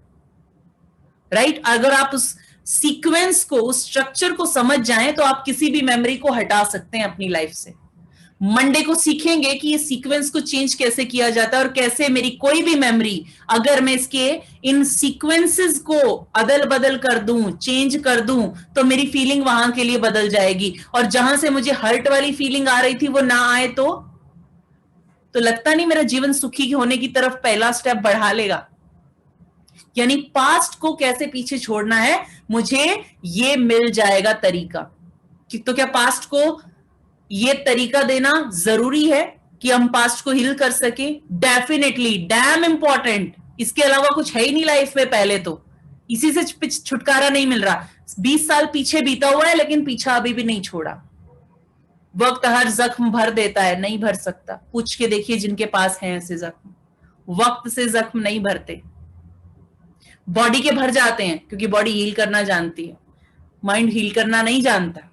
Speaker 2: राइट? अगर आप उस सीक्वेंस को, उस स्ट्रक्चर को समझ जाएं तो आप किसी भी मेमोरी को हटा सकते हैं अपनी लाइफ से। मंडे को सीखेंगे कि ये सीक्वेंस को चेंज कैसे किया जाता है और कैसे मेरी कोई भी मेमोरी, अगर मैं इसके इन सीक्वेंसेस को अदल बदल कर दूं, चेंज कर दूं, तो मेरी फीलिंग वहां के लिए बदल जाएगी। और जहां से मुझे हर्ट वाली फीलिंग आ रही थी वो ना आए तो लगता नहीं मेरा जीवन सुखी होने की तरफ पहला स्टेप बढ़ा लेगा। यानी पास्ट को कैसे पीछे छोड़ना है, मुझे ये मिल जाएगा तरीका। तो क्या पास्ट को ये तरीका देना जरूरी है कि हम पास्ट को हील कर सके? Definitely, dam important. इसके अलावा कुछ है ही नहीं लाइफ में। पहले तो इसी से छुटकारा नहीं मिल रहा। 20 साल पीछे बीता हुआ है लेकिन पीछा अभी भी नहीं छोड़ा। वक्त हर जख्म भर देता है, नहीं भर सकता। पूछ के देखिए जिनके पास हैं ऐसे जख्म, वक्त से जख्म नहीं भरते। बॉडी के भर जाते हैं क्योंकि बॉडी हील करना जानती है, माइंड हील करना नहीं जानता।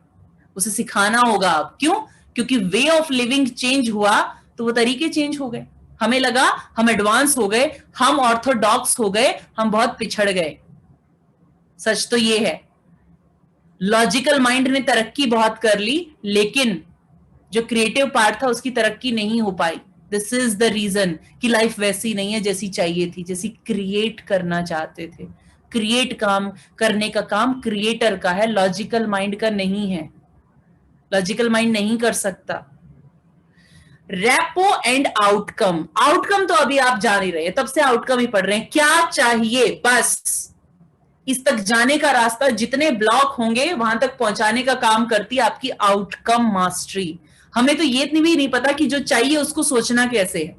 Speaker 2: उसे सिखाना होगा अब। क्यों? क्योंकि वे ऑफ लिविंग चेंज हुआ तो वो तरीके चेंज हो गए। हमें लगा हम एडवांस हो गए, हम ऑर्थोडॉक्स हो गए, हम बहुत पिछड़ गए। सच तो ये है, लॉजिकल माइंड ने तरक्की बहुत कर ली लेकिन जो क्रिएटिव पार्ट था उसकी तरक्की नहीं हो पाई। दिस इज द रीजन कि लाइफ वैसी नहीं है जैसी चाहिए थी, जैसी क्रिएट करना चाहते थे। क्रिएट काम करने का काम क्रिएटर का है, लॉजिकल माइंड का नहीं है। लॉजिकल माइंड नहीं कर सकता। Rapport and outcome. आउटकम तो अभी आप जान ही रहे हैं, तब से आउटकम ही पढ़ रहे हैं। क्या चाहिए, बस इस तक जाने का रास्ता, जितने ब्लॉक होंगे वहां तक पहुंचाने का काम करती है आपकी आउटकम मास्टरी। हमें तो ये भी नहीं पता कि जो चाहिए उसको सोचना कैसे है।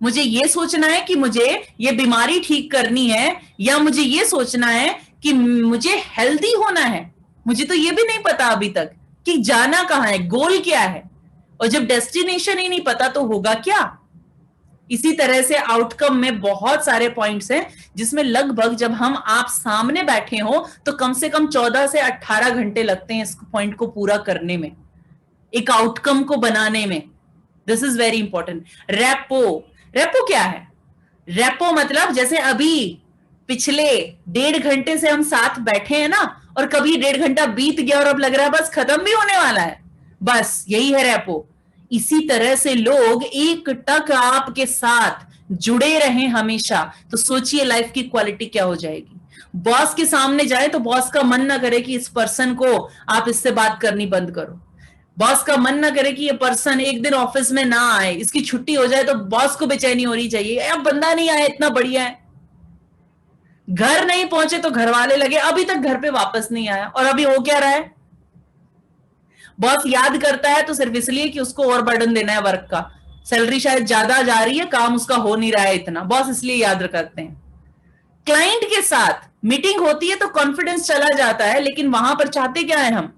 Speaker 2: मुझे ये सोचना है कि मुझे ये बीमारी ठीक करनी है, या मुझे ये सोचना है कि मुझे हेल्दी होना है। मुझे तो ये भी नहीं पता अभी तक कि जाना कहां है, गोल क्या है। और जब डेस्टिनेशन ही नहीं पता तो होगा क्या। इसी तरह से आउटकम में बहुत सारे पॉइंट्स हैं जिसमें लगभग जब हम आप सामने बैठे हो तो कम से कम 14 से 18 घंटे लगते हैं इस पॉइंट को पूरा करने में, एक आउटकम को बनाने में। This is very important. Repo, repo क्या है? रेपो मतलब जैसे अभी पिछले 1.5 घंटे से हम साथ बैठे हैं ना, और कभी 1.5 घंटा बीत गया और अब लग रहा है बस खत्म भी होने वाला है, बस यही है रेपो। इसी तरह से लोग एक टक आपके साथ जुड़े रहें हमेशा, तो सोचिए लाइफ की क्वालिटी क्या हो जाएगी। बॉस के सामने जाए तो बॉस का मन ना करे कि इस पर्सन को आप इससे बात करनी बंद करो। बॉस का मन ना करे कि ये पर्सन एक दिन ऑफिस में ना आए, इसकी छुट्टी हो जाए तो बॉस को बेचैनी हो रही चाहिए, अब बंदा नहीं आया इतना बढ़िया है। घर नहीं पहुंचे तो घर वाले लगे अभी तक घर पे वापस नहीं आया, और अभी हो क्या रहा है? बॉस याद करता है तो सिर्फ इसलिए कि उसको और बर्डन देना है वर्क का। सैलरी शायद ज्यादा जा रही है, काम उसका हो नहीं रहा है इतना, बॉस इसलिए याद करते हैं। क्लाइंट के साथ मीटिंग होती है तो कॉन्फिडेंस चला जाता है, लेकिन वहां पर चाहते क्या है हम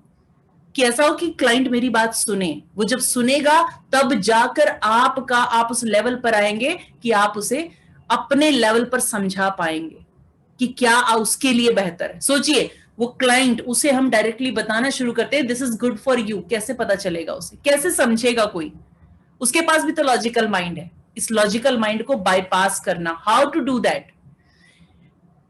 Speaker 2: कि ऐसा हो कि क्लाइंट मेरी बात सुने। वो जब सुनेगा तब जाकर आप उस लेवल पर आएंगे कि आप उसे अपने लेवल पर समझा पाएंगे कि क्या उसके लिए बेहतर है। सोचिए वो क्लाइंट, उसे हम डायरेक्टली बताना शुरू करते हैं this is good for you, कैसे पता चलेगा उसे, कैसे समझेगा कोई? उसके पास भी तो लॉजिकल माइंड है। इस लॉजिकल माइंड को बाईपास करना, how to do that?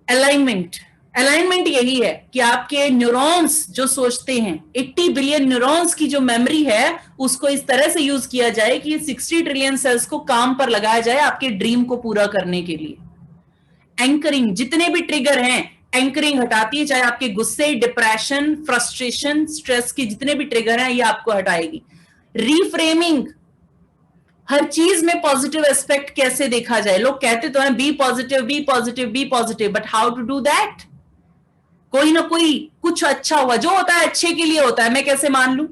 Speaker 2: Alignment. Alignment यही है कि आपके न्यूरॉन्स जो सोचते हैं, 80 बिलियन न्यूरॉन्स की जो मेमोरी है उसको इस तरह से यूज किया जाए कि 60 ट्रिलियन सेल्स को काम पर लगाया जाए आपके ड्रीम को पूरा करने के लिए। एंकरिंग, जितने भी ट्रिगर हैं एंकरिंग हटाती है, चाहे आपके गुस्से, डिप्रेशन, फ्रस्ट्रेशन, स्ट्रेस के जितने भी ट्रिगर हैं ये आपको हटाएगी। रीफ्रेमिंग, हर चीज में पॉजिटिव एस्पेक्ट कैसे देखा जाए। लोग कहते तो हैं be positive, be positive, be positive, but how to do that? कोई ना कोई कुछ अच्छा हुआ, जो होता है अच्छे के लिए होता है, मैं कैसे मान लूं?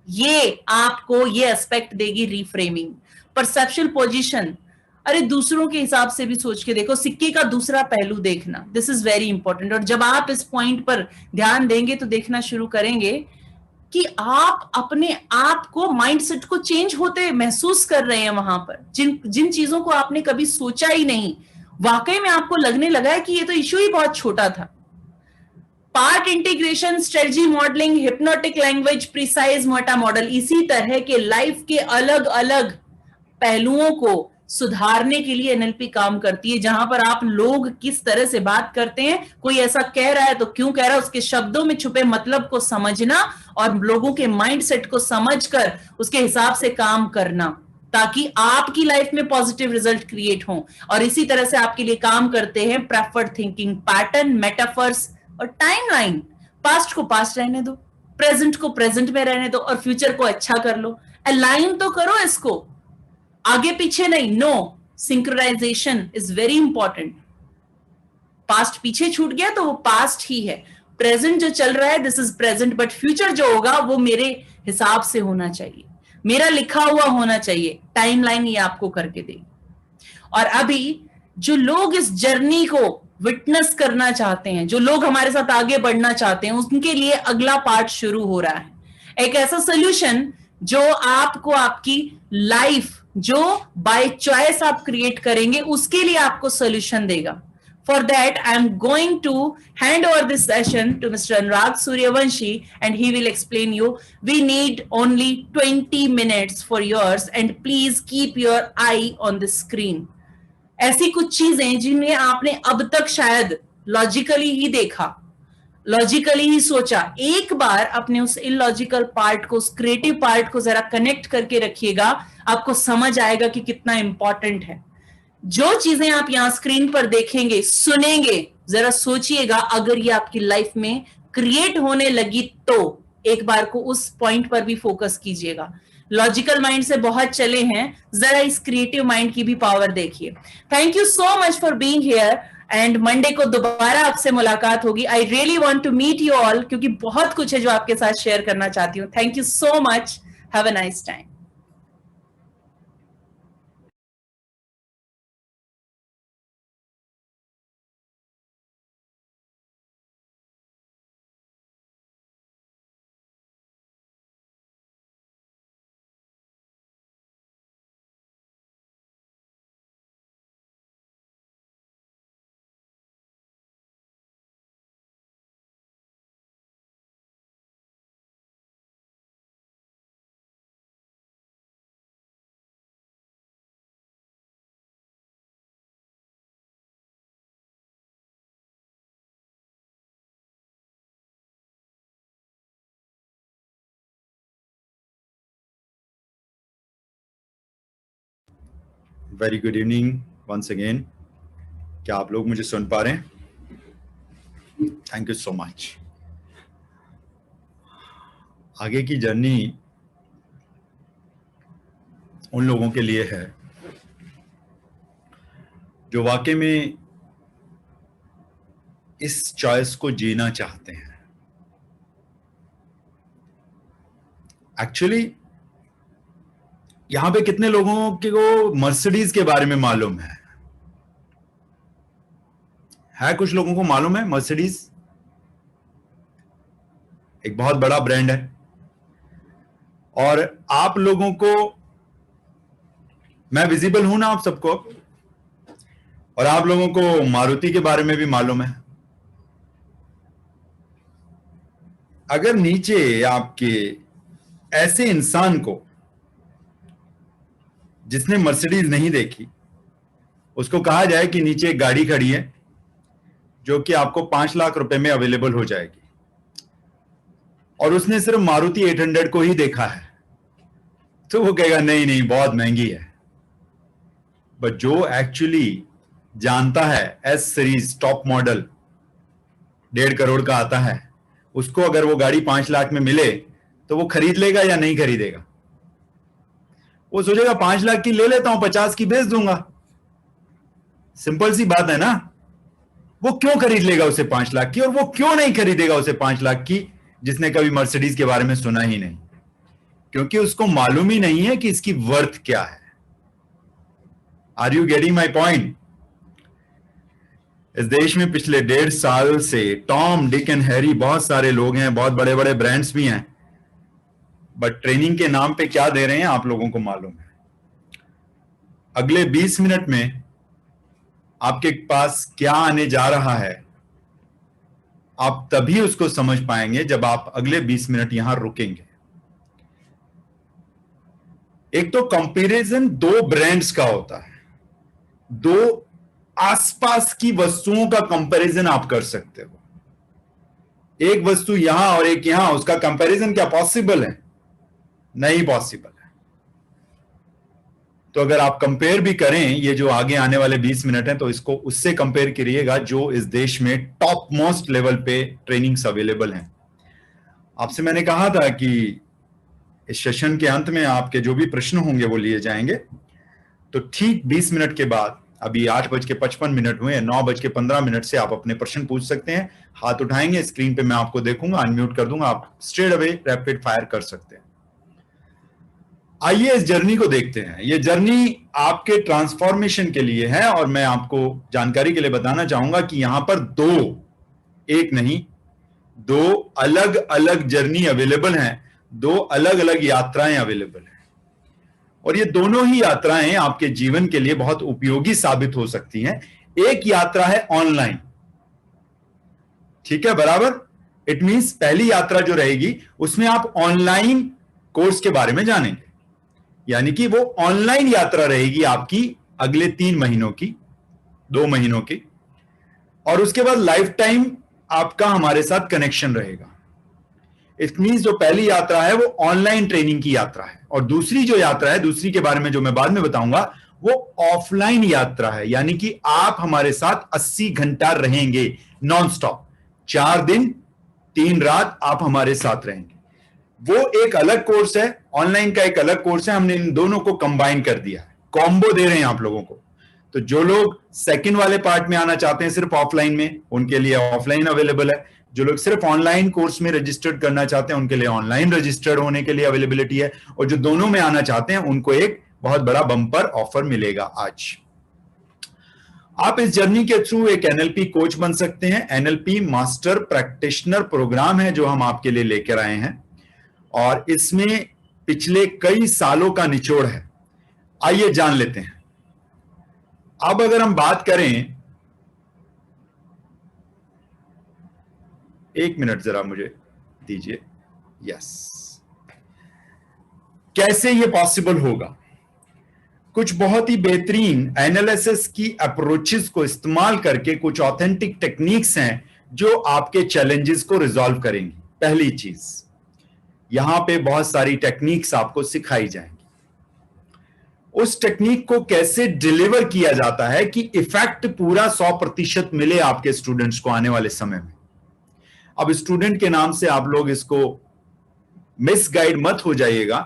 Speaker 2: ये आपको ये एस्पेक्ट देगी रीफ्रेमिंग। परसेप्शन पोजीशन, अरे दूसरों के हिसाब से भी सोच के देखो, सिक्के का दूसरा पहलू देखना, दिस इज वेरी इंपॉर्टेंट। और जब आप इस पॉइंट पर ध्यान देंगे तो देखना शुरू करेंगे कि आप अपने आप को, माइंडसेट को चेंज होते महसूस कर रहे हैं वहां पर। जिन चीजों को आपने कभी सोचा ही नहीं, वाकई में आपको लगने लगा है कि ये तो इशू ही बहुत छोटा था। Part integration, strategy modelling, hypnotic language, precise Meta model, इसी तरह के लाइफ के अलग अलग पहलुओं को सुधारने के लिए एनएलपी काम करती है। जहां पर आप लोग किस तरह से बात करते हैं, कोई ऐसा कह रहा है तो क्यों कह रहा है, उसके शब्दों में छुपे मतलब को समझना और लोगों के माइंडसेट को समझकर उसके हिसाब से काम करना, ताकि आपकी लाइफ में पॉजिटिव रिजल्ट क्रिएट हो। और इसी तरह से आपके लिए काम करते हैं प्रेफर्ड थिंकिंग पैटर्न, मेटाफर्स और टाइमलाइन। पास्ट को पास्ट रहने दो, प्रेजेंट को प्रेजेंट में रहने दो, और फ्यूचर को अच्छा कर लो। अलाइन तो करो इसको, आगे पीछे नहीं। No, synchronisation is very important. Past पीछे छूट गया तो वो पास्ट ही है, प्रेजेंट जो चल रहा है this is present, but future जो होगा वो मेरे हिसाब से होना चाहिए, मेरा लिखा हुआ होना चाहिए, टाइमलाइन ये आपको करके देगी। और अभी जो लोग इस जर्नी को विटनेस करना चाहते हैं, जो लोग हमारे साथ आगे बढ़ना चाहते हैं, उनके लिए अगला पार्ट शुरू हो रहा है, एक ऐसा सोल्यूशन जो आपको आपकी लाइफ जो बाय चॉइस आप क्रिएट करेंगे उसके लिए आपको सोल्यूशन देगा। For that, I am going to hand over this session to Mr. Anurag Suryavanshi, and he will explain you. We need only 20 minutes for yours, and please keep your eye on the screen. ऐसी कुछ चीजें जिन्हें आपने अब तक शायद लॉजिकली ही देखा, लॉजिकली ही सोचा, एक बार अपने उस इलॉजिकल पार्ट को, उस क्रिएटिव पार्ट को जरा कनेक्ट करके रखिएगा, आपको समझ आएगा कि कितना इंपॉर्टेंट है। जो चीजें आप यहां स्क्रीन पर देखेंगे, सुनेंगे, जरा सोचिएगा, अगर ये आपकी लाइफ में क्रिएट होने लगी तो एक बार को उस पॉइंट पर भी फोकस कीजिएगा। लॉजिकल माइंड से बहुत चले हैं, जरा इस क्रिएटिव माइंड की भी पावर देखिए। Thank you so much for being here, and Monday को दोबारा आपसे मुलाकात होगी। I really want to meet you all, क्योंकि बहुत कुछ है जो आपके साथ शेयर करना चाहती हूँ। Thank you so much, have a nice time.
Speaker 1: Very good evening once again. क्या आप लोग मुझे सुन पा रहे हैं? Thank you so much. आगे की जर्नी उन लोगों के लिए है जो वाकई में इस चॉइस को जीना चाहते हैं। एक्चुअली यहां पे कितने लोगों को मर्सिडीज के बारे में मालूम है? कुछ लोगों को मालूम है मर्सिडीज एक बहुत बड़ा ब्रांड है, और आप लोगों को, मैं विजिबल हूं ना आप सबको, और आप लोगों को मारुति के बारे में भी मालूम है। अगर नीचे आपके ऐसे इंसान को जिसने मर्सिडीज नहीं देखी, उसको कहा जाए कि नीचे एक गाड़ी खड़ी है जो कि आपको 5 लाख रुपए में अवेलेबल हो जाएगी, और उसने सिर्फ मारुति 800 को ही देखा है, तो वो कहेगा नहीं नहीं बहुत महंगी है। बट जो एक्चुअली जानता है S series top model 1.5 crore का आता है, उसको अगर वो गाड़ी 5 लाख में मिले तो वो खरीद लेगा या नहीं खरीदेगा? वो सोचेगा 5 लाख की ले लेता हूं, 50 की बेच दूंगा। सिंपल सी बात है ना। वो क्यों खरीद लेगा उसे 5 लाख की, और वो क्यों नहीं खरीदेगा उसे 5 लाख की जिसने कभी मर्सिडीज के बारे में सुना ही नहीं? क्योंकि उसको मालूम ही नहीं है कि इसकी वर्थ क्या है। Are you getting my point? इस देश में पिछले 1.5 साल से टॉम डिक एंड हैरी बहुत सारे लोग हैं, बहुत बड़े बड़े ब्रांड्स भी हैं, बट ट्रेनिंग के नाम पे क्या दे रहे हैं आप लोगों को मालूम है। अगले 20 मिनट में आपके पास क्या आने जा रहा है, आप तभी उसको समझ पाएंगे जब आप अगले 20 मिनट यहां रुकेंगे। एक तो कंपैरिजन 2 ब्रांड्स का होता है, 2 आसपास की वस्तुओं का कंपैरिजन आप कर सकते हो। एक वस्तु यहां और एक यहां, उसका कंपैरिजन क्या पॉसिबल है? नहीं पॉसिबल है। तो अगर आप कंपेयर भी करें, ये जो आगे आने वाले 20 मिनट हैं, तो इसको उससे कंपेयर करिएगा जो इस देश में टॉप मोस्ट लेवल पे ट्रेनिंग्स अवेलेबल हैं। आपसे मैंने कहा था कि इस सेशन के अंत में आपके जो भी प्रश्न होंगे वो लिए जाएंगे। तो ठीक 20 मिनट के बाद अभी 8:55 हुए, 9:15 से आप अपने प्रश्न पूछ सकते हैं। हाथ उठाएंगे, स्क्रीन पे मैं आपको देखूंगा, अनम्यूट कर दूंगा, आप स्ट्रेट अवे रैपिड फायर कर सकते हैं। आइए इस जर्नी को देखते हैं। ये जर्नी आपके ट्रांसफॉर्मेशन के लिए है और मैं आपको जानकारी के लिए बताना चाहूंगा कि यहां पर एक नहीं, दो अलग अलग जर्नी अवेलेबल हैं, दो अलग अलग यात्राएं अवेलेबल हैं, और ये दोनों ही यात्राएं आपके जीवन के लिए बहुत उपयोगी साबित हो सकती हैं। एक यात्रा है ऑनलाइन, ठीक है, बराबर। इट मींस पहली यात्रा जो रहेगी उसमें आप ऑनलाइन कोर्स के बारे में जानेंगे, यानी कि वो ऑनलाइन यात्रा रहेगी आपकी अगले 3 महीनों की, 2 महीनों की, और उसके बाद लाइफ टाइम आपका हमारे साथ कनेक्शन रहेगा। इट मींस जो पहली यात्रा है वो ऑनलाइन ट्रेनिंग की यात्रा है, और दूसरी जो यात्रा है, दूसरी के बारे में जो मैं बाद में बताऊंगा, वो ऑफलाइन यात्रा है, यानी कि आप हमारे साथ 80 घंटा रहेंगे नॉन स्टॉप, 4 दिन 3 रात आप हमारे साथ रहेंगे। वो एक अलग कोर्स है, ऑनलाइन का एक अलग कोर्स है। हमने इन दोनों को कंबाइन कर दिया है, कॉम्बो दे रहे हैं आप लोगों को। तो जो लोग सेकंड वाले पार्ट में आना चाहते हैं सिर्फ ऑफलाइन में, उनके लिए ऑफलाइन अवेलेबल है। जो लोग सिर्फ ऑनलाइन कोर्स में रजिस्टर्ड करना चाहते हैं उनके लिए ऑनलाइन रजिस्टर्ड होने के लिए अवेलेबिलिटी है, और जो दोनों में आना चाहते हैं उनको एक बहुत बड़ा बम्पर ऑफर मिलेगा आज। आप इस जर्नी के थ्रू एक एनएलपी कोच बन सकते हैं। एनएलपी मास्टर प्रैक्टिशनर प्रोग्राम है जो हम आपके लिए लेकर आए हैं, और इसमें पिछले कई सालों का निचोड़ है। आइए जान लेते हैं। अब अगर हम बात करें, 1 मिनट जरा मुझे दीजिए। यस, कैसे ये पॉसिबल होगा? कुछ बहुत ही बेहतरीन एनालिसिस की अप्रोचेस को इस्तेमाल करके कुछ ऑथेंटिक टेक्निक्स हैं जो आपके चैलेंजेस को रिजॉल्व करेंगी। पहली चीज, यहां पे बहुत सारी टेक्निक्स आपको सिखाई जाएंगी। उस टेक्निक को कैसे डिलीवर किया जाता है कि इफेक्ट पूरा 100% मिले आपके स्टूडेंट्स को आने वाले समय में। अब स्टूडेंट के नाम से आप लोग इसको मिसगाइड मत हो जाइएगा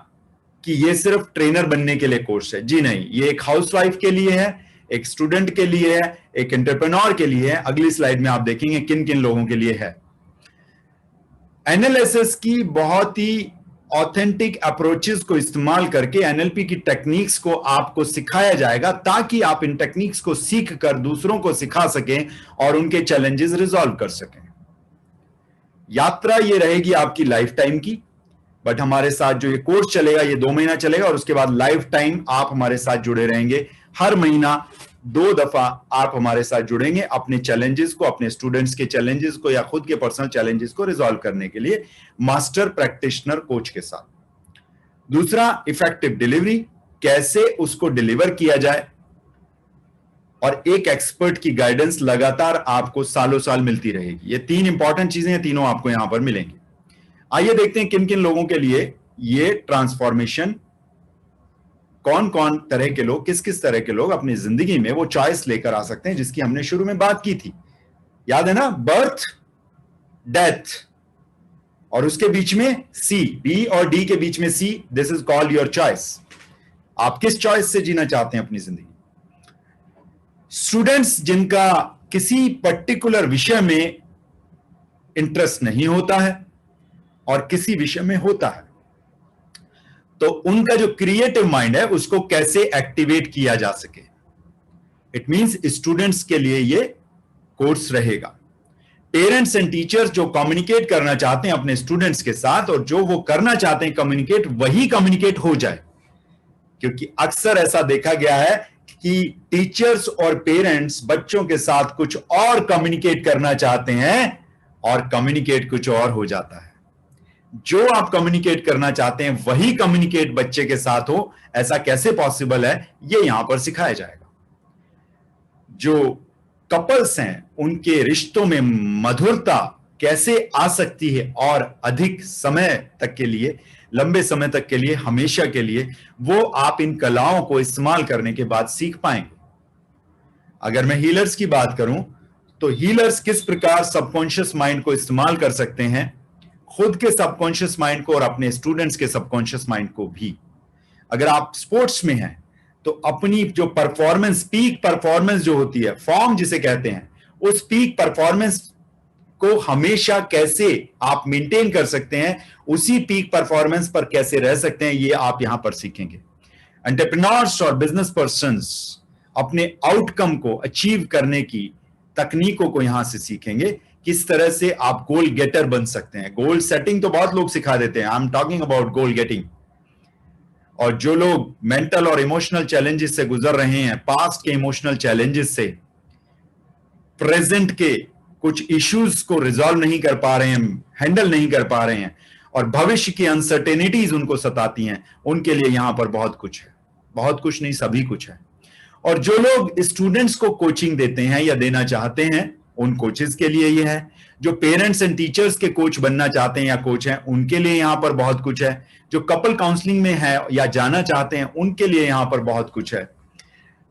Speaker 1: कि ये सिर्फ ट्रेनर बनने के लिए कोर्स है। जी नहीं, ये एक हाउसवाइफ के लिए है, एक स्टूडेंट के लिए है, एक एंटरप्रेन्योर के लिए है। अगली स्लाइड में आप देखेंगे किन किन लोगों के लिए है। एनालिसिस की बहुत ही ऑथेंटिक अप्रोचेस को इस्तेमाल करके एनएलपी की टेक्निक्स को आपको सिखाया जाएगा, ताकि आप इन टेक्निक्स को सीख कर दूसरों को सिखा सकें और उनके चैलेंजेस रिजॉल्व कर सकें। यात्रा ये रहेगी आपकी लाइफ टाइम की, बट हमारे साथ जो ये कोर्स चलेगा ये 2 महीना चलेगा, और उसके बाद लाइफ टाइम आप हमारे साथ जुड़े रहेंगे। हर महीना 2 दफा आप हमारे साथ जुड़ेंगे अपने चैलेंजेस को, अपने स्टूडेंट्स के चैलेंजेस को या खुद के पर्सनल चैलेंजेस को रिजॉल्व करने के लिए मास्टर प्रैक्टिशनर कोच के साथ। दूसरा, इफेक्टिव डिलीवरी, कैसे उसको डिलीवर किया जाए, और एक एक्सपर्ट की गाइडेंस लगातार आपको सालों साल मिलती रहेगी। ये 3 इंपॉर्टेंट चीजें हैं, तीनों आपको यहां पर मिलेंगी। आइए देखते हैं किन किन लोगों के लिए ये ट्रांसफॉर्मेशन, कौन कौन तरह के लोग, किस किस तरह के लोग अपनी जिंदगी में वो चॉइस लेकर आ सकते हैं जिसकी हमने शुरू में बात की थी। याद है ना, बर्थ, डेथ, और उसके बीच में सी, बी और डी के बीच में C, this is called your choice. आप किस चॉइस से जीना चाहते हैं अपनी जिंदगी। स्टूडेंट्स जिनका किसी पर्टिकुलर विषय में इंटरेस्ट नहीं होता है और किसी विषय में होता है, तो उनका जो क्रिएटिव माइंड है उसको कैसे एक्टिवेट किया जा सके। इट मींस स्टूडेंट्स के लिए ये कोर्स रहेगा। पेरेंट्स एंड टीचर्स जो कम्युनिकेट करना चाहते हैं अपने स्टूडेंट्स के साथ, और जो वो करना चाहते हैं कम्युनिकेट, वही कम्युनिकेट हो जाए। क्योंकि अक्सर ऐसा देखा गया है कि टीचर्स और पेरेंट्स बच्चों के साथ कुछ और कम्युनिकेट करना चाहते हैं और कम्युनिकेट कुछ और हो जाता है। जो आप कम्युनिकेट करना चाहते हैं वही कम्युनिकेट बच्चे के साथ हो, ऐसा कैसे पॉसिबल है, ये यहां पर सिखाया जाएगा। जो कपल्स हैं उनके रिश्तों में मधुरता कैसे आ सकती है, और अधिक समय तक के लिए, लंबे समय तक के लिए, हमेशा के लिए, वो आप इन कलाओं को इस्तेमाल करने के बाद सीख पाएंगे। अगर मैं हीलर्स की बात करूं तो हीलर्स किस प्रकार सबकॉन्शियस माइंड को इस्तेमाल कर सकते हैं, खुद के सबकॉन्शियस माइंड को और अपने स्टूडेंट्स के सबकॉन्शियस माइंड को भी। अगर आप स्पोर्ट्स में हैं तो अपनी जो परफॉर्मेंस, पीक परफॉर्मेंस जो होती है, फॉर्म जिसे कहते हैं, उस पीक परफॉर्मेंस को हमेशा कैसे आप मेंटेन कर सकते हैं, उसी पीक परफॉर्मेंस पर कैसे रह सकते हैं, ये आप यहां पर सीखेंगे। एंटरप्रेन्योर्स और बिजनेस पर्संस अपने आउटकम को अचीव करने की तकनीकों को यहां से सीखेंगे, किस तरह से आप गोल गेटर बन सकते हैं। गोल सेटिंग तो बहुत लोग सिखा देते हैं, I am talking about goal getting. और जो लोग मेंटल और इमोशनल चैलेंजेस से गुजर रहे हैं, पास्ट के इमोशनल चैलेंजेस से, प्रेजेंट के कुछ इश्यूज को रिजॉल्व नहीं कर पा रहे हैं, हैंडल नहीं कर पा रहे हैं, और भविष्य की अनसर्टेनिटीज उनको सताती हैं, उनके लिए यहां पर बहुत कुछ है। बहुत कुछ नहीं, सभी कुछ है। और जो लोग स्टूडेंट्स को कोचिंग देते हैं या देना चाहते हैं, उन कोचेस के लिए यह है। जो पेरेंट्स एंड टीचर्स के कोच बनना चाहते हैं या कोच हैं, उनके लिए यहां पर बहुत कुछ है। जो कपल काउंसलिंग में है या जाना चाहते हैं, उनके लिए यहां पर बहुत कुछ है।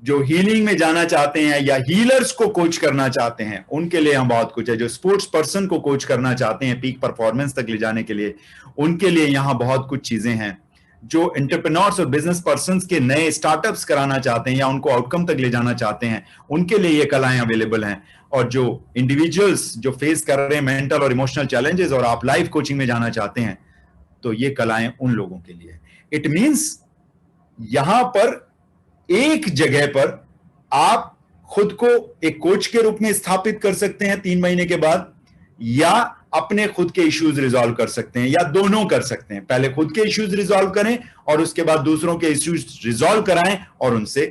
Speaker 1: जो हीलिंग में जाना चाहते हैं या हीलर्स को कोच करना चाहते हैं, उनके लिए यहां बहुत कुछ है। जो स्पोर्ट्स पर्सन को कोच करना चाहते हैं पीक परफॉर्मेंस तक ले जाने के लिए, उनके लिए यहां बहुत कुछ चीजें हैं। जो एंटरप्रेन्योर्स और बिजनेस पर्संस के नए स्टार्टअप्स कराना चाहते हैं या उनको आउटकम तक ले जाना चाहते हैं, उनके लिए ये कलाएं अवेलेबल हैं। और जो इंडिविजुअल्स जो फेस कर रहे हैं मेंटल और इमोशनल चैलेंजेस और आप लाइफ कोचिंग में जाना चाहते हैं, तो ये कलाएं उन लोगों के लिए। इट मींस यहां पर एक जगह पर आप खुद को एक कोच के रूप में स्थापित कर सकते हैं 3 महीने के बाद, या अपने खुद के इश्यूज रिजॉल्व कर सकते हैं, या दोनों कर सकते हैं। पहले खुद के इश्यूज रिजॉल्व करें और उसके बाद दूसरों के इश्यूज रिजॉल्व कराएं और उनसे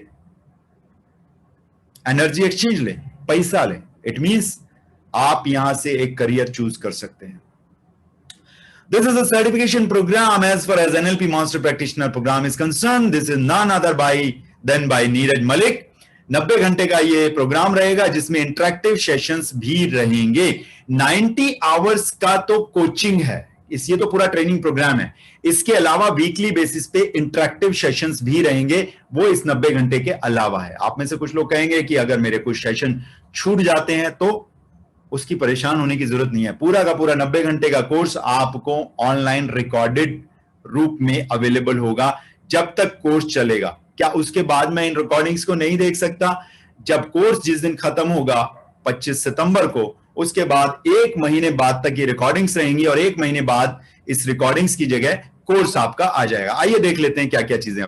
Speaker 1: एनर्जी एक्सचेंज लें, पैसा लें। इट मींस आप यहां से एक करियर चूज कर सकते हैं। This is a certification program as far as NLP Master Practitioner program is concerned. This is none other than by Neeraj Malik. 90 घंटे का ये प्रोग्राम रहेगा जिसमें इंटरेक्टिव सेशंस भी रहेंगे। 90 आवर्स का तो कोचिंग है, ये तो पूरा ट्रेनिंग प्रोग्राम है। इसके अलावा वीकली बेसिस पे इंटरेक्टिव सेशंस भी रहेंगे, वो इस 90 घंटे के अलावा है। आप में से कुछ लोग कहेंगे कि अगर मेरे कुछ सेशन छूट जाते हैं तो उसकी परेशान होने की जरूरत नहीं है। पूरा का पूरा 90 घंटे का कोर्स आपको ऑनलाइन रिकॉर्डेड रूप में अवेलेबल होगा जब तक कोर्स चलेगा। क्या उसके बाद मैं इन रिकॉर्डिंग्स को नहीं देख सकता? जब कोर्स जिस दिन खत्म होगा 25 सितंबर को, उसके बाद 1 महीने बाद तक ये रिकॉर्डिंग्स रहेंगी और 1 महीने बाद इस रिकॉर्डिंग्स की जगह कोर्स आपका आ जाएगा। आइए देख लेते हैं क्या क्या चीजें।